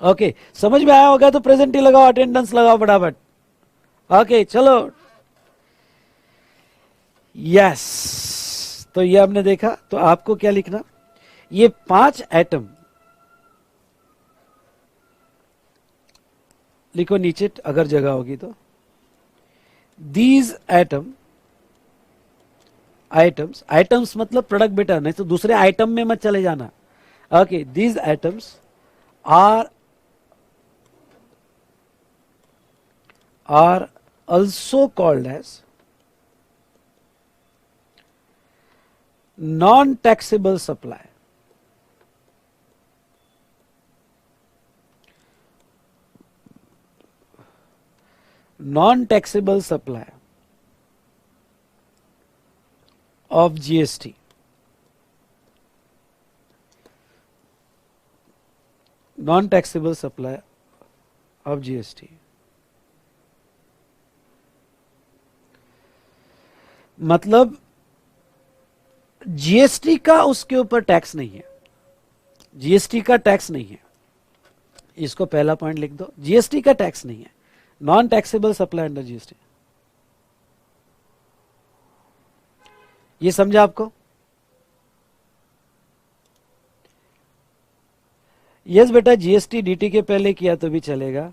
ओके, समझ में आया होगा तो प्रेजेंट ही लगाओ, अटेंडेंस लगाओ फटाफट। ओके चलो, यस, तो ये हमने देखा। तो आपको क्या लिखना, ये 5 एटम लिखो नीचे अगर जगह होगी तो, दीज एटम, आइटम्स, आइटम्स मतलब प्रोडक्ट बेटा, नहीं तो दूसरे आइटम में मत चले जाना। Okay, these items are also called as non-taxable supply. Non-taxable supply of GST. Non-taxable supply of GST. मतलब जीएसटी का उसके ऊपर टैक्स नहीं है, जीएसटी का टैक्स नहीं है, इसको पहला पॉइंट लिख दो, जीएसटी का टैक्स नहीं है, non taxable supply under GST. ये समझा आपको? यस बेटा, जीएसटी डीटी के पहले किया तो भी चलेगा।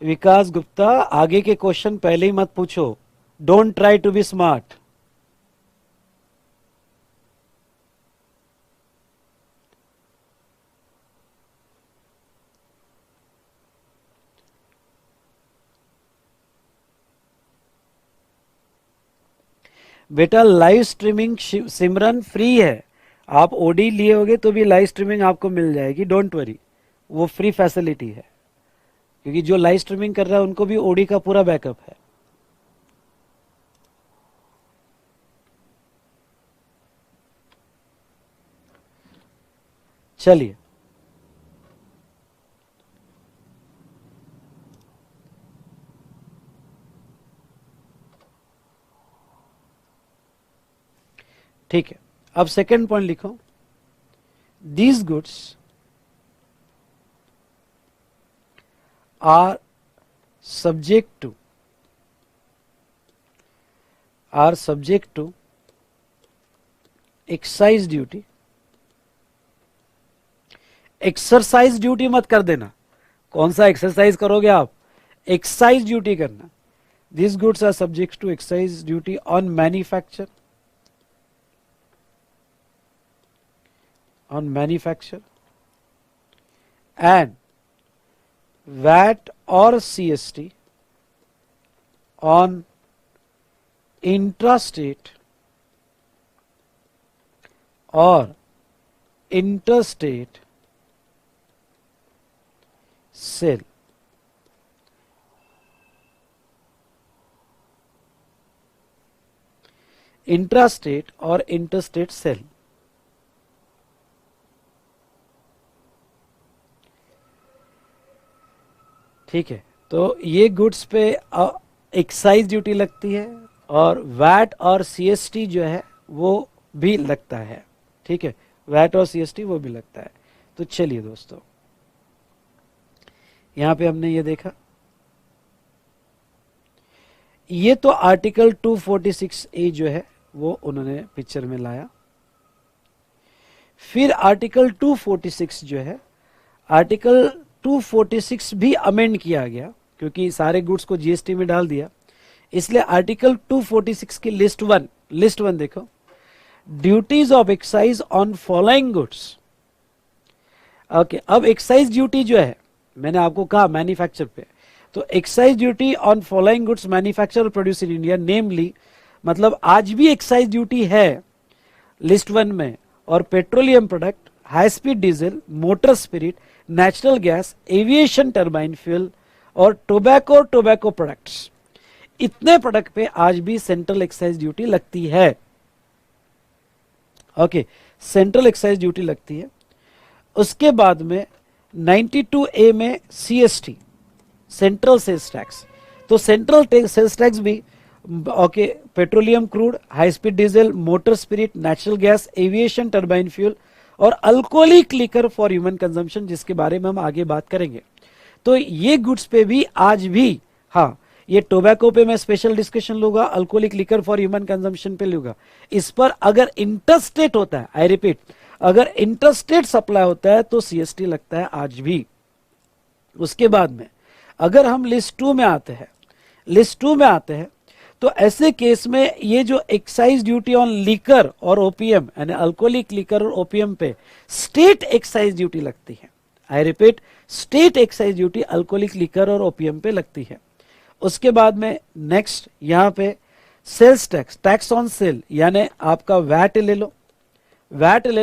विकास गुप्ता, आगे के क्वेश्चन पहले ही मत पूछो, don't try to be smart. बेटा लाइव स्ट्रीमिंग सिमरन फ्री है, आप ओडी लिए होगे तो भी लाइव स्ट्रीमिंग आपको मिल जाएगी, डोंट वरी, वो फ्री फैसिलिटी है, क्योंकि जो लाइव स्ट्रीमिंग कर रहा है उनको भी ओडी का पूरा बैकअप है। चलिए, ठीक है, अब सेकेंड पॉइंट लिखो, these goods are subject to excise duty. Exercise duty मत कर देना, कौन सा एक्सरसाइज करोगे आप, एक्साइज ड्यूटी करना। These goods are subject to excise duty on manufacture, and VAT or CST on intrastate or interstate sale। Intrastate और interstate sale. ठीक है, तो ये गुड्स पे एक्साइज ड्यूटी लगती है और वैट और सीएसटी जो है वो भी लगता है। ठीक है, वैट और सीएसटी वो भी लगता है। तो चलिए दोस्तों, यहां पे हमने ये देखा, ये तो आर्टिकल 246A जो है वो उन्होंने पिक्चर में लाया। फिर आर्टिकल 246 जो है, आर्टिकल 246 भी अमेंड किया गया क्योंकि सारे गुड्स को जीएसटी में डाल दिया, इसलिए आर्टिकल 246 की लिस्ट वन देखो, duties of excise on following goods. Okay, अब एक्साइज ड्यूटी जो है, मैंने आपको कहा मैन्युफैक्चर पे, तो excise duty on following goods manufacture और प्रोड्यूस इन इंडिया, नेमली मतलब आज भी एक्साइज ड्यूटी है लिस्ट वन में, और petroleum product, high speed diesel, motor spirit, natural gas, aviation turbine fuel और टोबैको प्रोडक्ट्स, इतने प्रोडक्ट पे आज भी सेंट्रल एक्साइज ड्यूटी लगती है। ओके, सेंट्रल एक्साइज ड्यूटी लगती है। उसके बाद में 92A में सीएसटी, सेंट्रल सेल्स टैक्स, तो सेंट्रल सेल्स टैक्स भी okay, petroleum crude, high speed diesel, motor spirit, natural gas, aviation turbine fuel और alcoholic liquor for human consumption, जिसके बारे में हम आगे बात करेंगे। तो ये गुड्स पे भी आज भी, हाँ, ये टोबैको पे मैं स्पेशल डिस्कशन लूंगा, alcoholic liquor for human consumption पे लूंगा। इस पर अगर इंटरस्टेट होता है, आई रिपीट, अगर इंटरस्टेट सप्लाई होता है तो सीएसटी लगता है आज भी। उसके बाद में अगर हम लिस्ट टू में आते हैं, तो ऐसे केस में ये जो एक्साइज ड्यूटी ऑन लिकर और ओपीएम, यानी अल्कोहलिक लिकर और ओपीएम पे स्टेट एक्साइज ड्यूटी लगती है। I repeat, state excise duty alcoholic liquor और ओपीएम पे लगती है। उसके बाद में नेक्स्ट यहां पे sales tax, tax on sale, यानी आपका वैट ले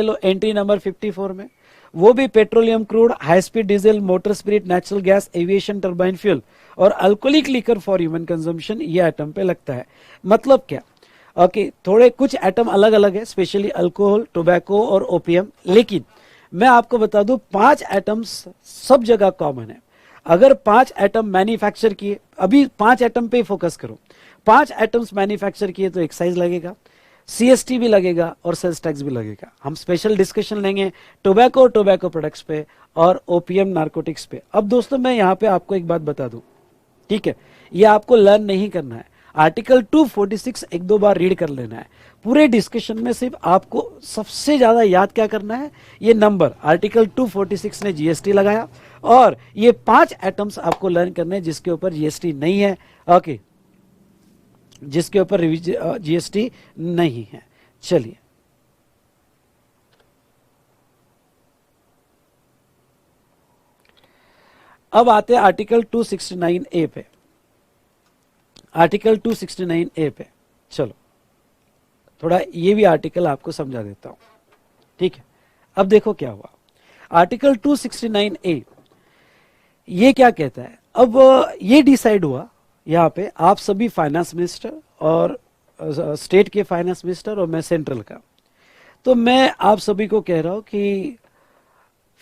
लो एंट्री नंबर 54 में, वो भी petroleum crude, high speed diesel, motor spirit, natural gas, aviation turbine fuel और alcoholic liquor for human consumption, ये आइटम पे लगता है। मतलब क्या, ओके, थोड़े कुछ आइटम अलग अलग है, स्पेशली अल्कोहल, टोबैको और ओपीएम, लेकिन मैं आपको बता दूं 5 आइटम्स सब जगह कॉमन है। अगर 5 आइटम मैन्युफैक्चर किए, अभी 5 आइटम पे फोकस करो, 5 आइटम्स मैन्युफैक्चर किए तो एक्साइज लगेगा, सीएसटी भी लगेगा और सेल्स टैक्स भी लगेगा। हम स्पेशल डिस्कशन लेंगे टोबैको प्रोडक्ट्स पे और ओपीएम नारकोटिक्स पे। अब दोस्तों मैं यहाँ पे आपको एक बात बता दूं, ठीक है, ये आपको लर्न नहीं करना है, आर्टिकल 246 एक दो बार रीड कर लेना है। पूरे डिस्कशन में सिर्फ आपको सबसे ज्यादा याद क्या करना है, ये नंबर, आर्टिकल 246 ने जीएसटी लगाया और ये 5 आइटम्स आपको लर्न करने हैं जिसके ऊपर जीएसटी नहीं है। ओके, जिसके ऊपर जीएसटी नहीं है। चलिए, अब आते हैं आर्टिकल 269A पे। आर्टिकल 269A पे चलो थोड़ा ये भी आर्टिकल आपको समझा देता हूं, ठीक है। अब देखो क्या हुआ, आर्टिकल 269A ये क्या कहता है। अब ये डिसाइड हुआ यहाँ पे, आप सभी फाइनेंस मिनिस्टर और स्टेट के फाइनेंस मिनिस्टर और मैं सेंट्रल का, तो मैं आप सभी को कह रहा हूं कि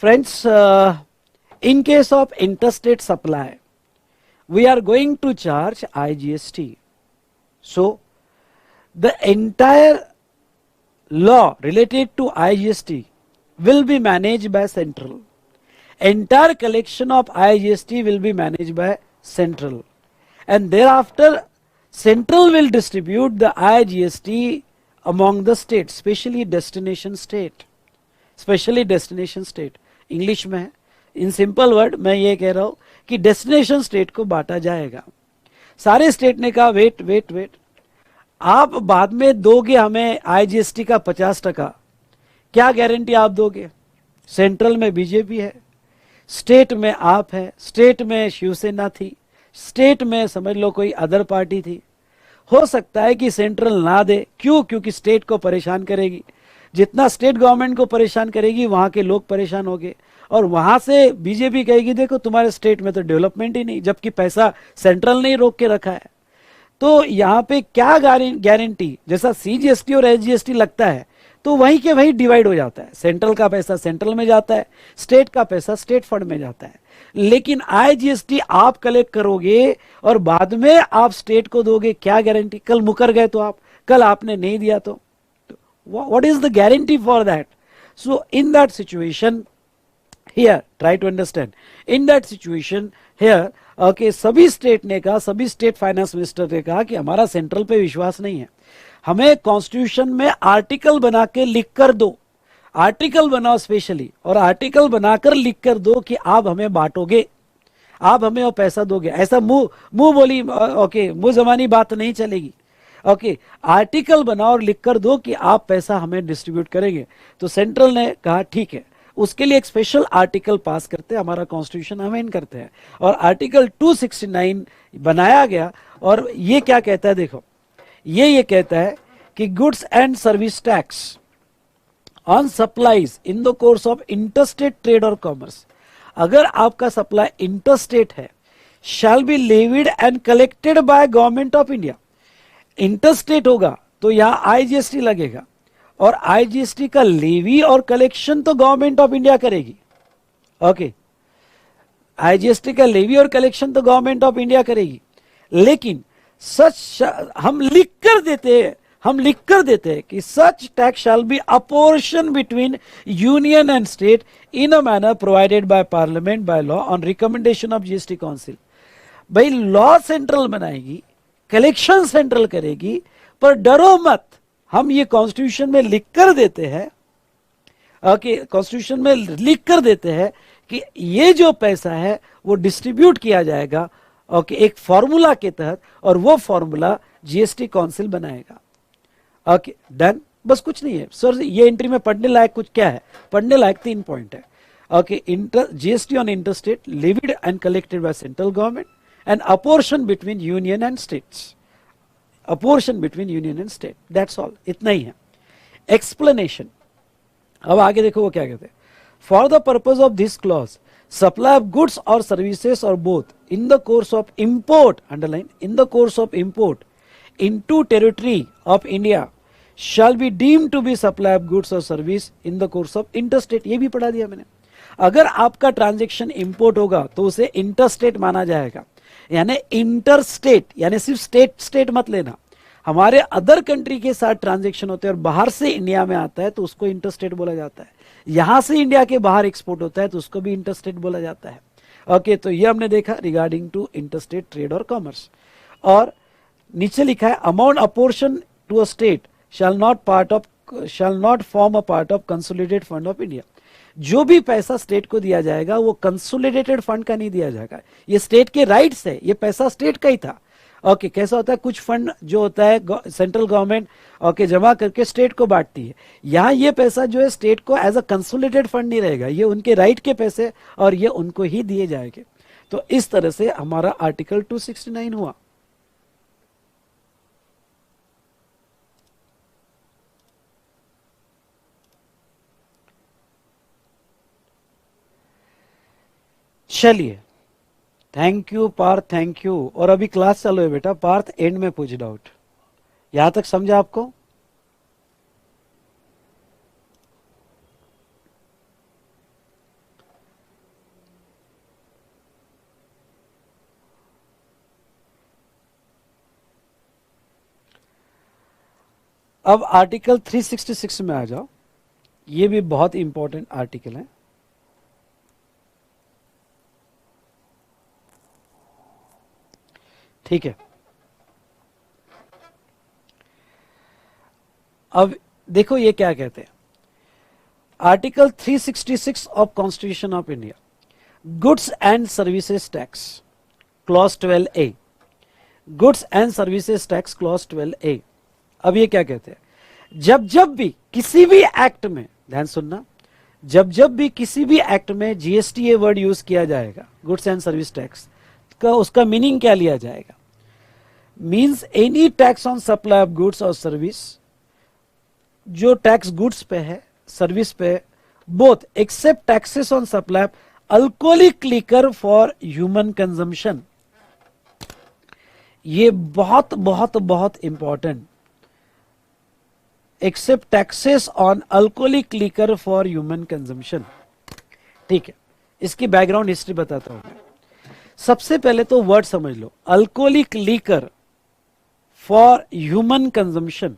friends, in case of interstate supply, we are going to charge IGST. So, the entire law related to IGST will be managed by central, entire collection of IGST will be managed by central, and thereafter central will distribute the IGST among the states, especially destination state, specially destination state English में है. In simple word मैं ये कह रहा हूं कि destination state को बांटा जाएगा. सारे स्टेट ने कहा वेट वेट वेट, आप बाद में दोगे हमें आईजीएसटी का 50%, क्या गारंटी आप दोगे? सेंट्रल में बीजेपी है, स्टेट में आप है, स्टेट में शिवसेना थी, स्टेट में समझ लो कोई अदर पार्टी थी. हो सकता है कि सेंट्रल ना दे. क्यों? क्योंकि स्टेट को परेशान करेगी. जितना स्टेट गवर्नमेंट को परेशान करेगी वहां के लोग परेशान होंगे, और वहां से बीजेपी कहेगी देखो तुम्हारे स्टेट में तो डेवलपमेंट ही नहीं, जबकि पैसा सेंट्रल ने ही रोक के रखा है. तो यहाँ पे क्या गारंटी? जैसा सीजीएसटी और एसजीएसटी लगता है तो वहीं के वहीं डिवाइड हो जाता है. सेंट्रल का पैसा सेंट्रल में जाता है, स्टेट का पैसा स्टेट फंड में जाता है. लेकिन आईजीएसटी आप कलेक्ट करोगे और बाद में आप स्टेट को दोगे, क्या गारंटी? कल मुकर गए तो आप, कल आपने नहीं दिया तो what is the guarantee for that? So in that situation here, try to understand, in that situation here, okay, सभी स्टेट ने कहा, सभी स्टेट फाइनेंस मिनिस्टर ने कहा कि हमारा सेंट्रल पे विश्वास नहीं है, हमें कॉन्स्टिट्यूशन में आर्टिकल बना के लिख कर दो, आर्टिकल बनाओ स्पेशली, और आर्टिकल बनाकर लिख कर दो कि आप हमें बांटोगे, आप हमें और पैसा दोगे. ऐसा मुंह बोली ओके मुंह जमानी बात नहीं चलेगी. ओके आर्टिकल बनाओ और लिख कर दो कि आप पैसा हमें डिस्ट्रीब्यूट करेंगे. तो सेंट्रल ने कहा ठीक है, उसके लिए एक स्पेशल आर्टिकल पास करते हैं, हमारा कॉन्स्टिट्यूशन अमेंड करते हैं, और आर्टिकल 269 बनाया गया. और ये क्या कहता है देखो, ये कहता है कि goods and service tax on supplies in the course of interstate trade और कॉमर्स, अगर आपका सप्लाई इंटरस्टेट है, shall be levied and collected by government of India. Interstate होगा तो यहां आईजीएसटी लगेगा, और आईजीएसटी का लेवी और कलेक्शन तो गवर्नमेंट ऑफ इंडिया करेगी. ओके आईजीएसटी का लेवी और कलेक्शन तो गवर्नमेंट ऑफ इंडिया करेगी, लेकिन सच हम लिख कर देते हैं कि such tax shall be apportion between union and state in a manner provided by parliament by law on recommendation of GST council. भाई लॉ सेंट्रल बनाएगी, कलेक्शन सेंट्रल करेगी, पर डरो मत, हम ये कॉन्स्टिट्यूशन में लिख कर देते हैं, ओके कॉन्स्टिट्यूशन में लिख कर देते हैं कि ये जो पैसा है वो डिस्ट्रीब्यूट किया जाएगा, ओके एक फॉर्मूला के तहत, और वो फॉर्मूला जीएसटी काउंसिल बनाएगा. ओके डन, बस कुछ नहीं है सर. ये एंट्री में पढ़ने लायक कुछ क्या है? पढ़ने लायक 3 पॉइंट है. Okay GST on interstate levied and collected by central government, and apportion between union and states, apportion between union and state, that's all. इतना ही है. explanation, अब आगे देखो वो क्या कहते हैं. for the purpose of this clause, supply of goods or services or both in the course of import, underline, in the course of import into territory of India shall be deemed to be supply of goods or service in the course of interstate. ये भी पढ़ा दिया मैंने. अगर आपका transaction import होगा तो उसे इंटरस्टेट माना जाएगा. यानी इंटरस्टेट यानी सिर्फ स्टेट मत लेना, हमारे अदर कंट्री के साथ ट्रांजैक्शन होते हैं और बाहर से इंडिया में आता है तो उसको इंटरस्टेट बोला जाता है. यहां से इंडिया के बाहर एक्सपोर्ट होता है तो उसको भी इंटरस्टेट बोला जाता है. ओके तो ये हमने देखा रिगार्डिंग टू इंटरस्टेट ट्रेड और कॉमर्स. और नीचे लिखा है amount apportion to a state shall not form a part of consolidated fund of India. जो भी पैसा स्टेट को दिया जाएगा वो कंसोलिडेटेड फंड का नहीं दिया जाएगा, ये स्टेट के राइट्स है, ये पैसा स्टेट का ही था. ओके कैसा होता है, कुछ फंड जो होता है सेंट्रल गवर्नमेंट ओके जमा करके स्टेट को बांटती है. यहाँ ये पैसा जो है स्टेट को एज अ कंसोलिडेटेड फंड नहीं रहेगा, ये उनके राइट के पैसे और ये उनको ही दिए जाएंगे. तो इस तरह से हमारा आर्टिकल 269 हुआ. चलिए thank you Parth, thank you. और अभी क्लास चालू है बेटा. पार्थ एंड में पूछ डाउट. यहां तक समझा आपको? अब आर्टिकल 366 में आ जाओ. ये भी बहुत इंपॉर्टेंट आर्टिकल है. ठीक है। अब देखो ये क्या कहते हैं, article 366 of constitution of India, goods and services tax clause 12A, goods and services tax clause 12A। अब ये क्या कहते हैं, जब जब भी किसी भी एक्ट में, ध्यान सुनना, जब जब भी किसी भी एक्ट में जीएसटी ये वर्ड यूज किया जाएगा, गुड्स एंड सर्विस टैक्स का, उसका मीनिंग क्या लिया जाएगा, means any tax on supply of goods और सर्विस, जो टैक्स गुड्स पे है, सर्विस पे, both except taxes on supply of alcoholic liquor for human consumption. ये बहुत बहुत बहुत important, except taxes on alcoholic liquor for human consumption. ठीक है, इसकी बैकग्राउंड हिस्ट्री बताता हूं मैं। सबसे पहले तो वर्ड समझ लो, alcoholic liquor for human consumption.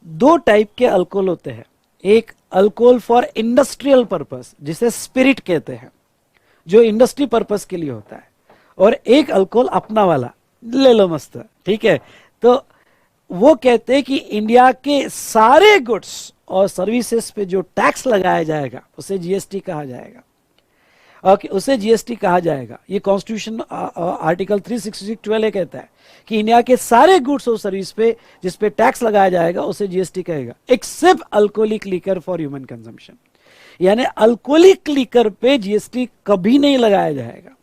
दो टाइप के अल्कोहल होते हैं, एक अल्कोहल फॉर इंडस्ट्रियल पर्पस जिसे स्पिरिट कहते हैं, जो इंडस्ट्री पर्पस के लिए होता है, और एक अल्कोहल अपना वाला, ले लो मस्त। ठीक है, तो वो कहते हैं कि इंडिया के सारे गुड्स और सर्विसेज पे जो टैक्स लगाया जाएगा उसे जीएसटी कहा जाएगा। ओके, उसे जीएसटी कहा जाएगा। ये कॉन्स्टिट्यूशन आर्टिकल 366(12) कहता है कि इंडिया के सारे गुड्स और सर्विस पे जिस पे टैक्स लगाया जाएगा उसे जीएसटी कहेगा, except alcoholic liquor for human consumption. यानी अल्कोहलिक लिकर पे जीएसटी कभी नहीं लगाया जाएगा।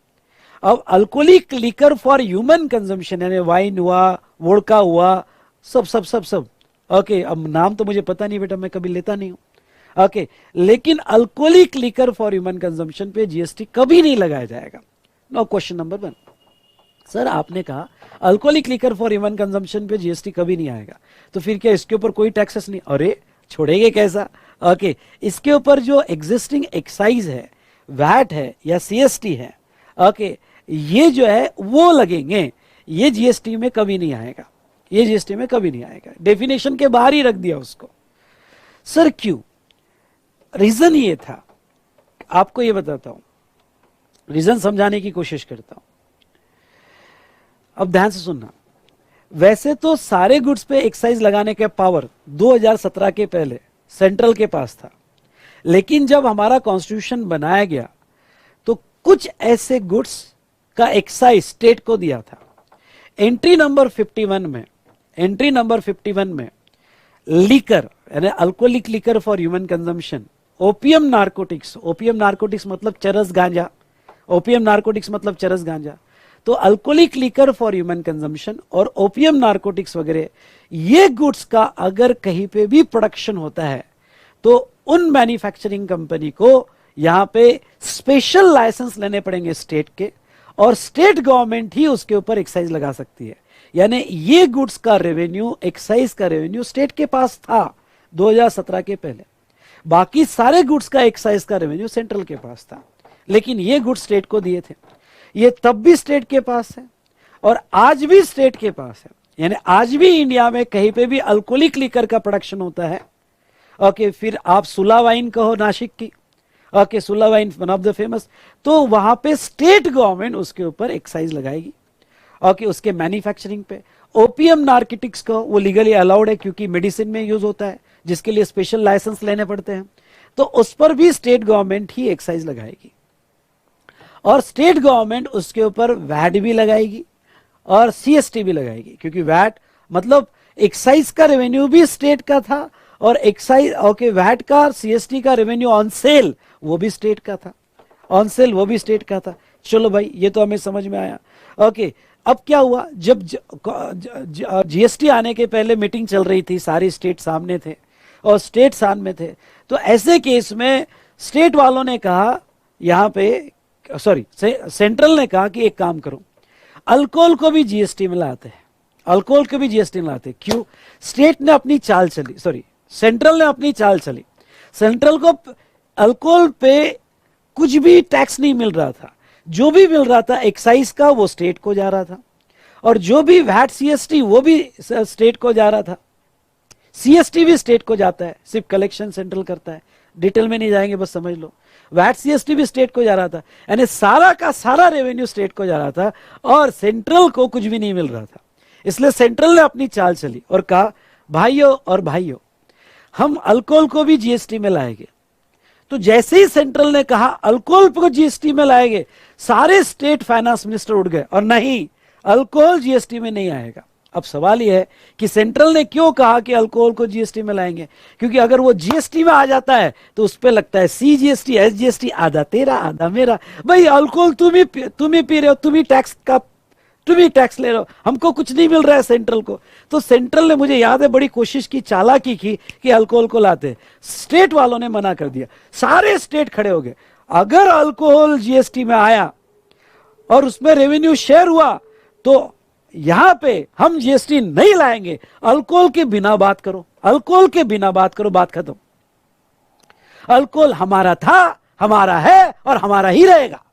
अब alcoholic liquor for human consumption यानी वाइन हुआ, वोडका हुआ, सब सब सब सब, ओके, अब नाम तो मुझे पता नहीं बेटा, मैं कभी लेता नहीं हूं, ओके, लेकिन alcoholic liquor for human consumption पे जीएसटी कभी नहीं लगाया जाएगा। नाउ क्वेश्चन नंबर 1, सर आपने कहा alcoholic liquor for human consumption पे जीएसटी कभी नहीं आएगा, तो फिर क्या इसके ऊपर कोई टैक्सेस नहीं? अरे छोड़ेंगे कैसा? ओके, इसके ऊपर जो एग्जिस्टिंग एक्साइज है, वैट है या सीएसटी है, ओके, ये जो है वो लगेंगे, ये जीएसटी में कभी नहीं आएगा, ये जीएसटी में कभी नहीं आएगा। डेफिनेशन के बाहर ही रख दिया उसको। सर क्यों? रीजन ये था, आपको ये बताता हूं, रीजन समझाने की कोशिश करता हूं। अब ध्यान से सुनना, वैसे तो सारे गुड्स पे एक्साइज लगाने का पावर 2017 के पहले सेंट्रल के पास था, लेकिन जब हमारा कॉन्स्टिट्यूशन बनाया गया तो कुछ ऐसे गुड्स का एक्साइज स्टेट को दिया था। एंट्री नंबर 51 में, एंट्री नंबर 51 में लीकर यानी alcoholic liquor for human consumption, opium narcotics, opium narcotics मतलब चरस गांजा, ओपियम नार्कोटिक्स मतलब चरस गांजा, तो alcoholic liquor for human consumption और ओपियम नार्कोटिक्स वगैरह, ये गुड्स का अगर कहीं पे भी प्रोडक्शन होता है तो उन मैन्युफैक्चरिंग कंपनी को यहां पे स्पेशल लाइसेंस लेने पड़ेंगे स्टेट के, और स्टेट गवर्नमेंट ही उसके ऊपर एक्साइज लगा सकती है। यानी ये गुड्स का रेवेन्यू, एक्साइज का रेवेन्यू स्टेट के पास था 2017 के पहले, बाकी सारे गुड्स का एक्साइज का रेवेन्यू सेंट्रल के पास था, लेकिन ये गुड्स स्टेट को दिए थे। ये तब भी स्टेट के पास है और आज भी स्टेट के पास है। यानी आज भी इंडिया में कहीं पे भी अल्कोहलिक लिकर का प्रोडक्शन होता है, ओके, फिर आप सुला वाइन कहो नासिक की, ओके, सुला wine one of the famous, तो वहां पे स्टेट गवर्नमेंट उसके ऊपर एक्साइज लगाएगी, ओके, उसके मैन्युफैक्चरिंग पे। ओपियम नार्कोटिक्स को वो लीगली अलाउड है क्योंकि मेडिसिन में यूज होता है, जिसके लिए स्पेशल लाइसेंस लेने पड़ते हैं, तो उस पर भी स्टेट गवर्नमेंट ही एक्साइज लगाएगी, और स्टेट गवर्नमेंट उसके ऊपर वैट भी लगाएगी और सीएसटी भी लगाएगी, क्योंकि वैट मतलब एक्साइज का रेवेन्यू भी स्टेट का था, और एक्साइज, ओके, वैट का, सीएसटी का रेवेन्यू ऑन सेल वो भी स्टेट का था, ऑन सेल वो भी स्टेट का था। चलो भाई, ये तो हमें समझ में आया। ओके, अब क्या हुआ, जब जीएसटी आने के पहले मीटिंग चल रही थी, सारे स्टेट सामने थे और स्टेट सामने थे, तो ऐसे केस में स्टेट वालों ने कहा, यहां पे सॉरी सेंट्रल ने कहा कि एक काम करो, अल्कोहल को भी जीएसटी में लाते हैं, अल्कोहल को भी जीएसटी में लाते हैं। क्यों? स्टेट ने अपनी चाल चली, सॉरी सेंट्रल ने अपनी चाल चली। सेंट्रल को अल्कोहल पे कुछ भी टैक्स नहीं मिल रहा था, जो भी मिल रहा था एक्साइज का वो स्टेट को जा रहा था, और जो भी वैट सीएसटी वो भी स्टेट को जा रहा था। सीएसटी भी स्टेट को जाता है, सिर्फ कलेक्शन सेंट्रल करता है, डिटेल में नहीं जाएंगे, बस समझ लो। वैट सीएसटी भी स्टेट को जा रहा था, यानी सारा का सारा रेवेन्यू स्टेट को जा रहा था और सेंट्रल को कुछ भी नहीं मिल रहा था। इसलिए सेंट्रल ने अपनी चाल चली और कहा भाइयों और भाइयों, हम अल्कोहल को भी जीएसटी में लाएंगे। तो जैसे ही सेंट्रल ने कहा अल्कोहल को जीएसटी में लाएंगे, सारे स्टेट फाइनेंस मिनिस्टर उठ गए और नहीं, अल्कोहल जीएसटी में नहीं आएगा। अब सवाल यह है कि सेंट्रल ने क्यों कहा कि अल्कोहल को जीएसटी में लाएंगे, क्योंकि अगर वो जीएसटी में आ जाता है तो उस पर लगता है सीजीएसटी एसजीएसटी, आधा तेरा आधा मेरा। भाई अल्कोहल तुम ही पी रहे हो, तुम ही टैक्स ले रहे हो, हमको कुछ नहीं मिल रहा है सेंट्रल को। तो सेंट्रल ने, मुझे याद है, बड़ी कोशिश की, चालाकी की कि अल्कोहल को लाते। स्टेट वालों ने मना कर दिया, सारे स्टेट खड़े हो गए। अगर अल्कोहल जीएसटी में आया और उसमें रेवेन्यू शेयर हुआ तो यहां पे हम जीएसटी नहीं लाएंगे, अल्कोहल के बिना बात करो, अल्कोहल के बिना बात करो, बात खत्म। अल्कोहल हमारा था, हमारा है और हमारा ही रहेगा,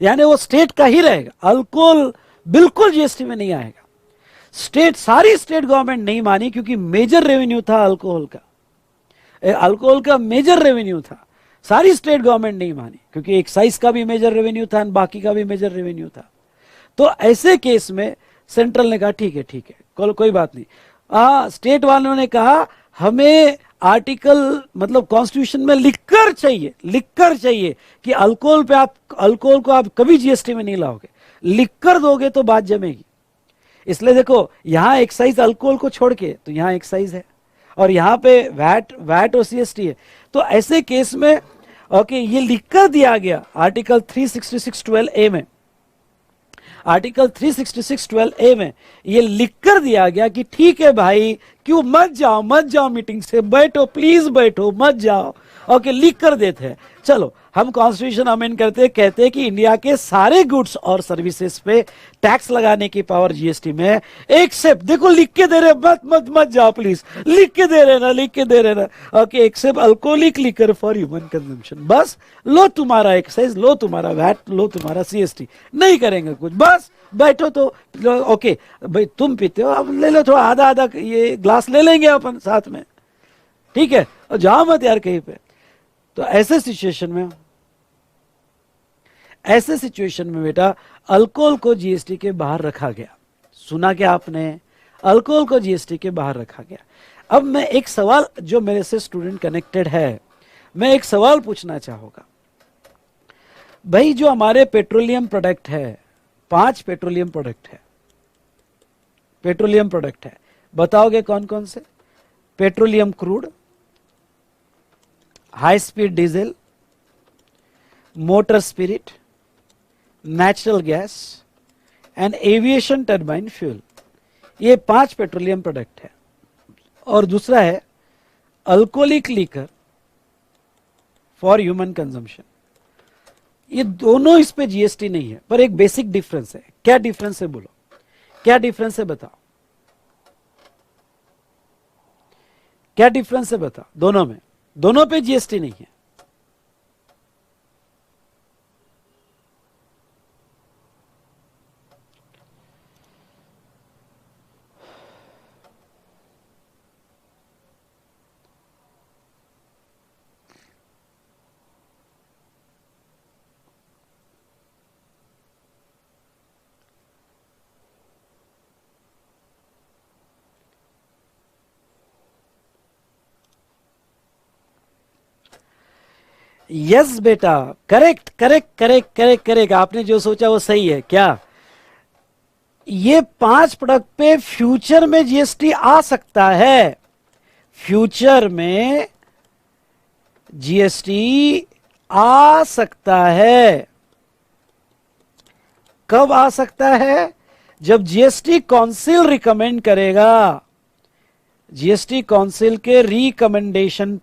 यानी वो स्टेट का ही रहेगा। अल्कोहल बिल्कुल जीएसटी में नहीं आएगा। सारी स्टेट गवर्नमेंट नहीं मानी, क्योंकि मेजर रेवेन्यू था अल्कोहल का मेजर रेवेन्यू था। सारी स्टेट गवर्नमेंट नहीं मानी, क्योंकि एक्साइज का भी मेजर रेवेन्यू था, बाकी का भी मेजर रेवेन्यू था। तो ऐसे केस में सेंट्रल ने कहा ठीक है कोई बात नहीं। स्टेट वालों ने कहा हमें आर्टिकल, मतलब कॉन्स्टिट्यूशन में लिखकर चाहिए कि अल्कोहल को आप कभी जीएसटी में नहीं लाओगे, लिखकर दोगे तो बात जमेगी। इसलिए देखो, यहां एक्साइज अल्कोहल को छोड़ के, तो यहां एक्साइज है और यहां पे वैट और सीएसटी है। तो ऐसे केस में ओके, ये लिखकर दिया गया आर्टिकल 366(12)A में, आर्टिकल 366(12)A में ये लिखकर दिया गया कि ठीक है भाई, क्यों मत जाओ मीटिंग से, बैठो प्लीज बैठो, मत जाओ। ओके, लिख कर देते हैं। चलो, हम कॉन्स्टिट्यूशन अमेंड करते कहते हैं कि इंडिया के सारे गुड्स और सर्विसेज पे टैक्स लगाने की पावर जीएसटी में है, एक्सेप्ट, देखो लिख के दे रहे, मत जाओ प्लीज, लिख के दे रहे ना। Okay, except alcoholic liquor for human consumption. बस लो तुम्हारा एक्साइज, लो तुम्हारा वैट, लो तुम्हारा सीएसटी, नहीं करेंगे कुछ, बस बैठो। तो ओके भाई, तुम पीते हो, अब ले लो थोड़ा, आधा ये ग्लास ले लेंगे अपन साथ में, ठीक है, और जाओ मत यार कहीं पे। तो ऐसे सिचुएशन में बेटा अल्कोहल को जीएसटी के बाहर रखा गया। सुना क्या आपने? अल्कोहल को जीएसटी के बाहर रखा गया। अब मैं एक सवाल, जो मेरे से स्टूडेंट कनेक्टेड है, मैं एक सवाल पूछना चाहूंगा। भाई जो हमारे पेट्रोलियम प्रोडक्ट है, 5 पेट्रोलियम प्रोडक्ट है, बताओगे कौन कौन से? Petroleum crude, high speed diesel, motor spirit, natural gas and aviation turbine fuel. ये 5 पेट्रोलियम प्रोडक्ट है। और दूसरा है alcoholic liquor for human consumption. ये दोनों, इस पे जीएसटी नहीं है, पर एक बेसिक डिफरेंस है। क्या डिफरेंस है बोलो, क्या डिफरेंस है बताओ, क्या डिफरेंस है बताओ दोनों में? दोनों पे जीएसटी नहीं है। यस बेटा, करेक्ट। आपने जो सोचा वो सही है। क्या ये 5 प्रोडक्ट पे फ्यूचर में जीएसटी आ सकता है? फ्यूचर में जीएसटी आ सकता है। कब आ सकता है? जब जीएसटी काउंसिल रिकमेंड करेगा, जीएसटी काउंसिल के रिकमेंडेशन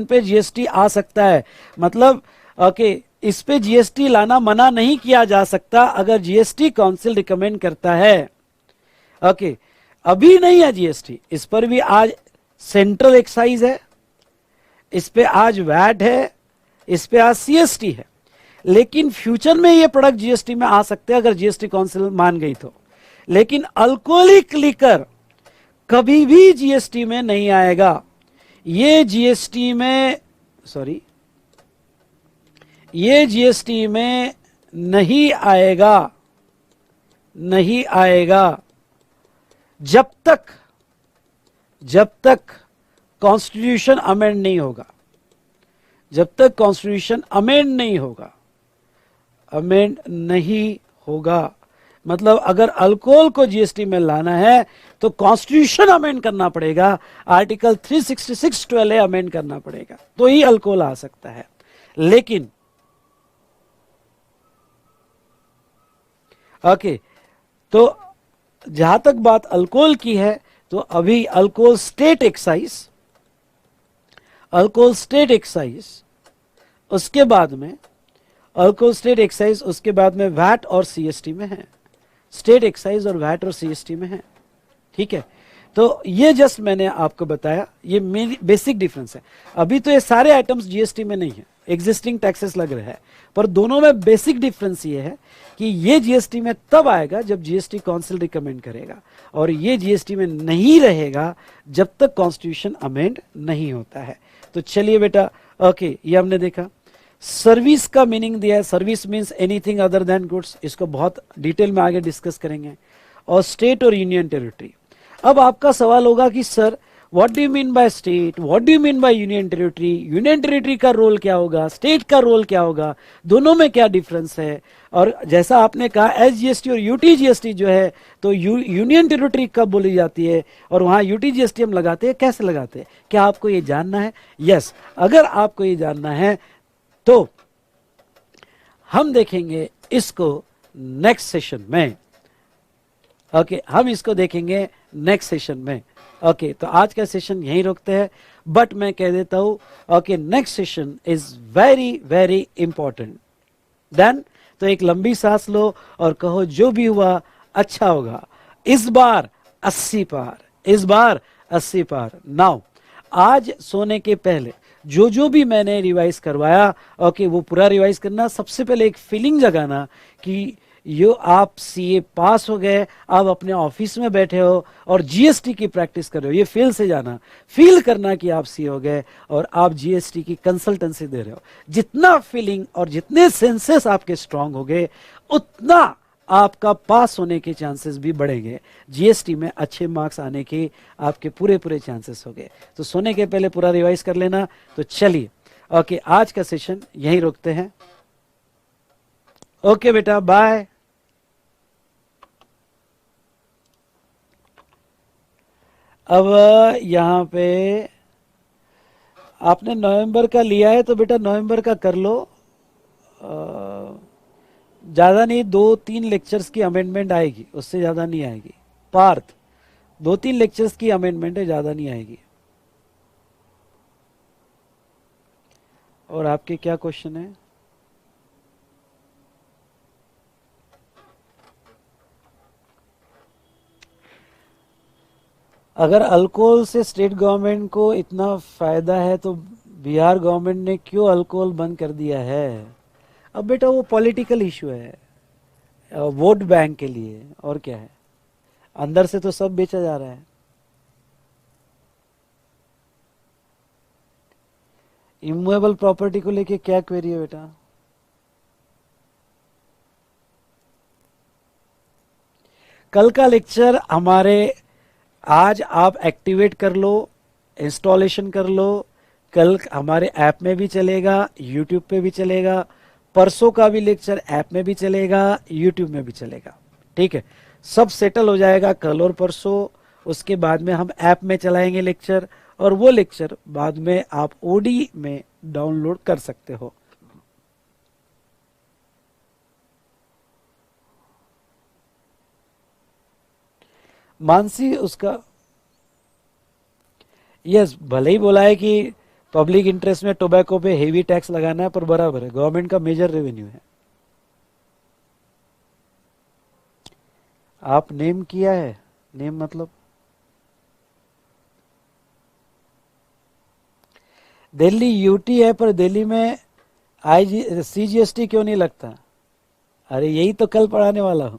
पे जीएसटी आ सकता है। मतलब ओके, इस पे जीएसटी लाना मना नहीं किया जा सकता अगर जीएसटी काउंसिल रिकमेंड करता है। ओके, अभी नहीं है जीएसटी, इस पर भी आज सेंट्रल एक्साइज है, इस पे आज वैट है, इस पे आज सीएसटी है। लेकिन फ्यूचर में ये प्रोडक्ट जीएसटी में आ सकते हैं अगर जीएसटी काउंसिल मान गई तो। लेकिन अल्कोहलिक लिकर कभी भी जीएसटी में नहीं आएगा। ये जीएसटी में, सॉरी, ये जीएसटी में नहीं आएगा, नहीं आएगा जब तक कॉन्स्टिट्यूशन अमेंड नहीं होगा, जब तक कॉन्स्टिट्यूशन अमेंड नहीं होगा, अमेंड नहीं होगा। मतलब अगर अल्कोहल को जीएसटी में लाना है तो कॉन्स्टिट्यूशन अमेंड करना पड़ेगा, आर्टिकल 366(12) अमेंड करना पड़ेगा, तो ही अल्कोहल आ सकता है। लेकिन ओके, तो जहां तक बात अल्कोहल की है, तो अभी alcohol state excise, alcohol state excise, उसके बाद में अल्कोहल स्टेट एक्साइज, उसके बाद में वैट और सीएसटी में है, स्टेट एक्साइज और वैट और सीएसटी में है। ठीक है, तो ये जस्ट मैंने आपको बताया, ये मेरी बेसिक डिफरेंस है। अभी तो ये सारे आइटम्स जीएसटी में नहीं है, एग्जिस्टिंग टैक्सेस लग रहे हैं, पर दोनों में बेसिक डिफरेंस ये है कि ये जीएसटी में तब आएगा जब जीएसटी काउंसिल रिकमेंड करेगा, और ये जीएसटी में नहीं रहेगा जब तक कॉन्स्टिट्यूशन अमेंड नहीं होता है। तो चलिए बेटा, ओके, ये हमने देखा। सर्विस का मीनिंग दिया है, service means anything other than goods, इसको बहुत डिटेल में आगे डिस्कस करेंगे। और स्टेट और यूनियन टेरिटरी, अब आपका सवाल होगा कि sir what do you mean by state, what do you mean by union territory, union territory का रोल क्या होगा, स्टेट का रोल क्या होगा, दोनों में क्या डिफरेंस है। और जैसा आपने कहा एसजीएसटी और यूटीजीएसटी जो है, तो यूनियन टेरिटरी कब बोली जाती है और वहां यूटीजीएसटी हम लगाते हैं, कैसे लगाते हैं, क्या आपको ये जानना है? यस, अगर आपको ये जानना है तो हम देखेंगे इसको नेक्स्ट सेशन में। ओके, हम इसको देखेंगे नेक्स्ट सेशन में। ओके, तो आज का सेशन यहीं रोकते हैं, बट मैं कह देता हूं, okay, next session is very very important. Then तो एक लंबी सांस लो और कहो जो भी हुआ अच्छा होगा, इस बार 80 पार, इस बार 80 पार। नाउ आज सोने के पहले जो भी मैंने रिवाइज करवाया, ओके, वो पूरा रिवाइज करना। सबसे पहले एक फीलिंग जगाना कि यो आप सीए पास हो गए, आप अपने ऑफिस में बैठे हो और जीएसटी की प्रैक्टिस कर रहे हो, ये फील से जाना, फील करना कि आप सीए हो गए और आप जीएसटी की कंसल्टेंसी दे रहे हो। जितना फीलिंग और जितने सेंसेस आपके स्ट्रांग हो गए, उतना आपका पास होने के चांसेस भी बढ़ेंगे, जीएसटी में अच्छे मार्क्स आने के आपके पूरे पूरे चांसेस हो गए। तो सोने के पहले पूरा रिवाइज कर लेना। तो चलिए, ओके, आज का सेशन यहीं रोकते हैं। ओके बेटा, बाय। अब यहाँ पे आपने नवंबर का लिया है तो बेटा नवंबर का कर लो, ज़्यादा नहीं, 2-3 लेक्चर्स की अमेंडमेंट आएगी, उससे ज़्यादा नहीं आएगी। पार्थ, 2-3 लेक्चर्स की अमेंडमेंट है, ज़्यादा नहीं आएगी। और आपके क्या क्वेश्चन है? अगर अल्कोहल से स्टेट गवर्नमेंट को इतना फायदा है तो बिहार गवर्नमेंट ने क्यों अल्कोहल बंद कर दिया है? अब बेटा वो पॉलिटिकल इशू है, वोट बैंक के लिए, और क्या है, अंदर से तो सब बेचा जा रहा है। इमूवेबल प्रॉपर्टी को लेके क्या क्वेरी है बेटा? कल का लेक्चर हमारे, आज आप एक्टिवेट कर लो, इंस्टॉलेशन कर लो, कल हमारे ऐप में भी चलेगा, यूट्यूब पे भी चलेगा, परसों का भी लेक्चर ऐप में भी चलेगा, यूट्यूब में भी चलेगा। ठीक है, सब सेटल हो जाएगा कल और परसों। उसके बाद में हम ऐप में चलाएंगे लेक्चर, और वो लेक्चर बाद में आप ओडी में डाउनलोड कर सकते हो। मानसी उसका, यस, भले ही बोला है कि पब्लिक इंटरेस्ट में टोबैको पे हेवी टैक्स लगाना है, पर बराबर है, गवर्नमेंट का मेजर रेवेन्यू है। आप नेम किया है, नेम मतलब दिल्ली यूटी है, पर दिल्ली में सीजीएसटी क्यों नहीं लगता? अरे यही तो कल पढ़ाने वाला हूं।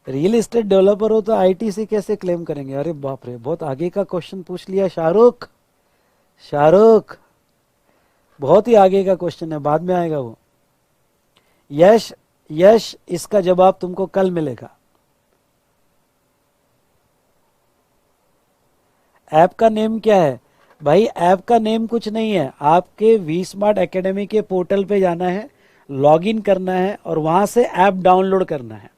रियल एस्टेट डेवलपर हो तो आईटीसी कैसे क्लेम करेंगे? अरे बाप रे, बहुत आगे का क्वेश्चन पूछ लिया शाहरुख। शाहरुख, बहुत ही आगे का क्वेश्चन है, बाद में आएगा वो। यश, यश इसका जवाब तुमको कल मिलेगा। ऐप का नेम क्या है? भाई ऐप का नेम कुछ नहीं है, आपके वी स्मार्ट एकेडमी के पोर्टल पे जाना है, लॉगिन करना है और वहां से ऐप डाउनलोड करना है।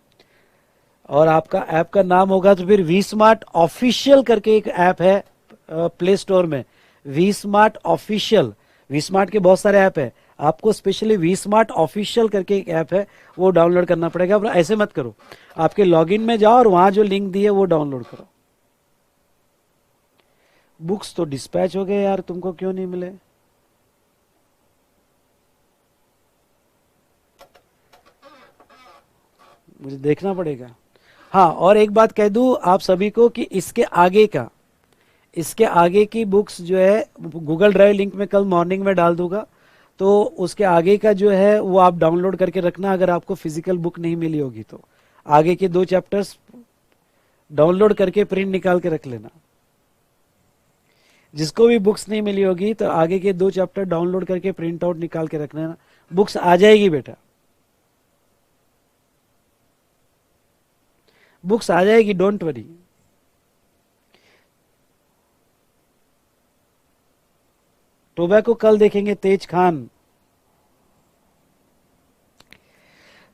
और आपका ऐप का नाम होगा तो फिर वी स्मार्ट ऑफिशियल करके एक ऐप है प्ले स्टोर में, V smart official. V smart के बहुत सारे ऐप है, आपको स्पेशली वी स्मार्ट ऑफिशियल करके एक ऐप है, वो डाउनलोड करना पड़ेगा। पर ऐसे मत करो, आपके लॉगिन में जाओ और वहां जो लिंक दी है वो डाउनलोड करो। बुक्स तो डिस्पैच हो गए यार, तुमको क्यों नहीं मिले? मुझे देखना पड़ेगा। हाँ, और एक बात कह दूं आप सभी को कि इसके आगे की बुक्स जो है गूगल ड्राइव लिंक में कल मॉर्निंग में डाल दूंगा, तो उसके आगे का जो है वो आप डाउनलोड करके रखना, अगर आपको फिजिकल बुक नहीं मिली होगी तो। आगे के 2 चैप्टर्स डाउनलोड करके प्रिंट निकाल के रख लेना। जिसको भी बुक्स नहीं मिली होगी तो आगे के 2 चैप्टर डाउनलोड करके प्रिंट आउट निकाल के रख लेना। बुक्स आ जाएगी बेटा, बुक्स आ जाएगी, डोंट वरी। टोबैको कल देखेंगे, तेज खान।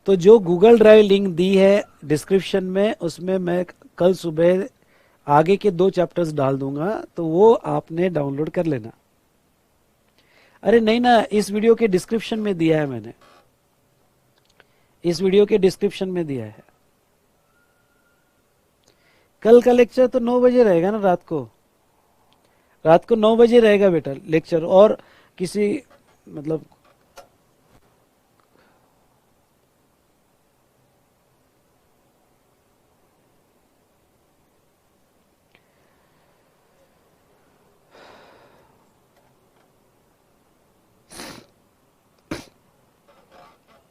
तो जो गूगल ड्राइव लिंक दी है डिस्क्रिप्शन में, उसमें मैं कल सुबह आगे के 2 चैप्टर्स डाल दूंगा, तो वो आपने डाउनलोड कर लेना। अरे नहीं ना, इस वीडियो के डिस्क्रिप्शन में दिया है मैंने, इस वीडियो के डिस्क्रिप्शन में दिया है। कल का लेक्चर तो 9 बजे रहेगा ना, रात को 9 बजे रहेगा बेटा लेक्चर। और किसी मतलब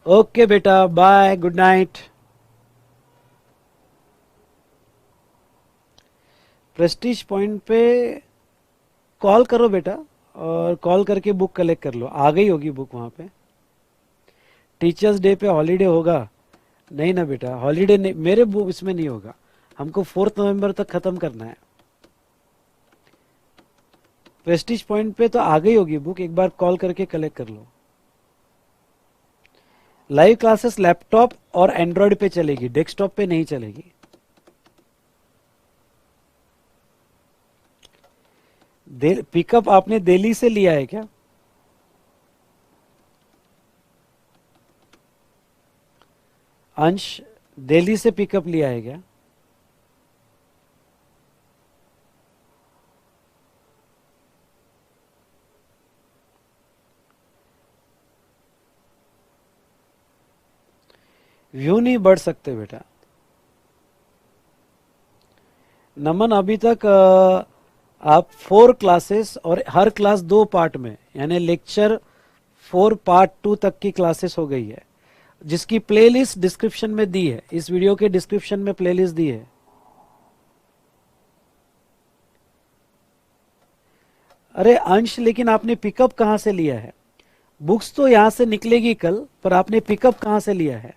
ओके बेटा, bye, good night. Prestige point पे कॉल करो बेटा, और कॉल करके बुक कलेक्ट कर लो, आ गई होगी बुक वहां पे। टीचर्स डे पे हॉलीडे होगा? नहीं ना बेटा, हॉलीडे नहीं, मेरे बुक इसमें नहीं होगा, हमको 4 नवंबर तक खत्म करना है। प्रेस्टीज पॉइंट पे तो आ गई होगी बुक, एक बार कॉल करके कलेक्ट कर लो। लाइव क्लासेस लैपटॉप और एंड्रॉयड पे चलेगी, डेस्कटॉप पे नहीं चलेगी। पिकअप आपने दिल्ली से लिया है क्या? अंश, दिल्ली से पिकअप लिया है क्या? व्यू नहीं बढ़ सकते बेटा। नमन, अभी तक आप 4 क्लासेस और हर क्लास 2 पार्ट में, यानी लेक्चर 4 पार्ट 2 तक की क्लासेस हो गई है, जिसकी प्लेलिस्ट डिस्क्रिप्शन में दी है, इस वीडियो के डिस्क्रिप्शन में प्लेलिस्ट दी है। अरे अंश, लेकिन आपने पिकअप कहां से लिया है? बुक्स तो यहां से निकलेगी कल, पर आपने पिकअप कहां से लिया है?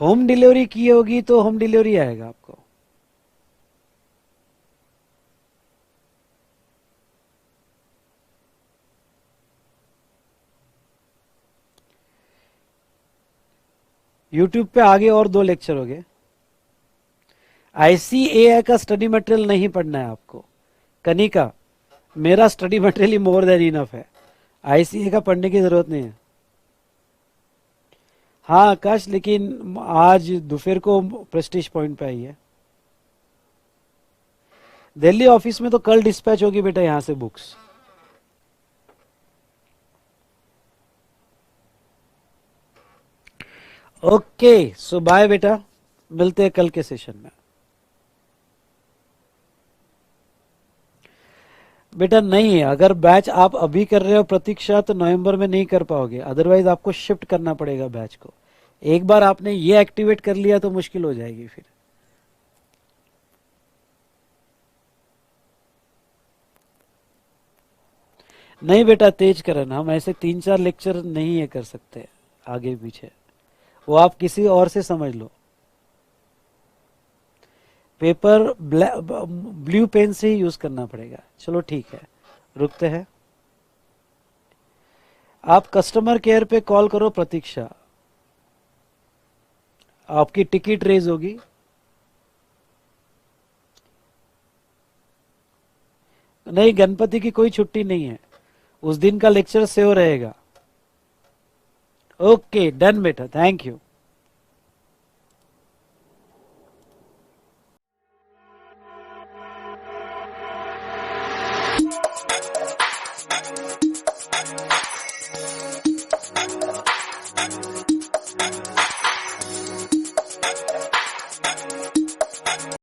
होम डिलीवरी की होगी तो होम डिलीवरी आएगा आपको। यूट्यूब पे आगे और 2 लेक्चर हो गए। आईसीएआई का स्टडी मटेरियल नहीं पढ़ना है आपको, कनिका, मेरा स्टडी मटेरियल ही मोर देन इनफ है, आईसीए का पढ़ने की जरूरत नहीं है। हाँ आकाश, लेकिन आज दोपहर को प्रेस्टीज पॉइंट पे आई है। दिल्ली ऑफिस में तो कल डिस्पैच होगी बेटा यहां से बुक्स। ओके, सो बाय बेटा, मिलते हैं कल के सेशन में। बेटा नहीं है, अगर बैच आप अभी कर रहे हो प्रतीक्षा तो नवंबर में नहीं कर पाओगे, अदरवाइज आपको शिफ्ट करना पड़ेगा बैच को। एक बार आपने ये एक्टिवेट कर लिया तो मुश्किल हो जाएगी फिर। नहीं बेटा तेज करन, हम ऐसे 3-4 लेक्चर नहीं ये कर सकते आगे पीछे, वो आप किसी और से समझ लो। पेपर ब्लू पेन से ही यूज करना पड़ेगा। चलो ठीक है, रुकते हैं। आप कस्टमर केयर पे कॉल करो प्रतीक्षा, आपकी टिकट रेज होगी। नहीं, गणपति की कोई छुट्टी नहीं है, उस दिन का लेक्चर सेव रहेगा। ओके डन बेटा, थैंक यू।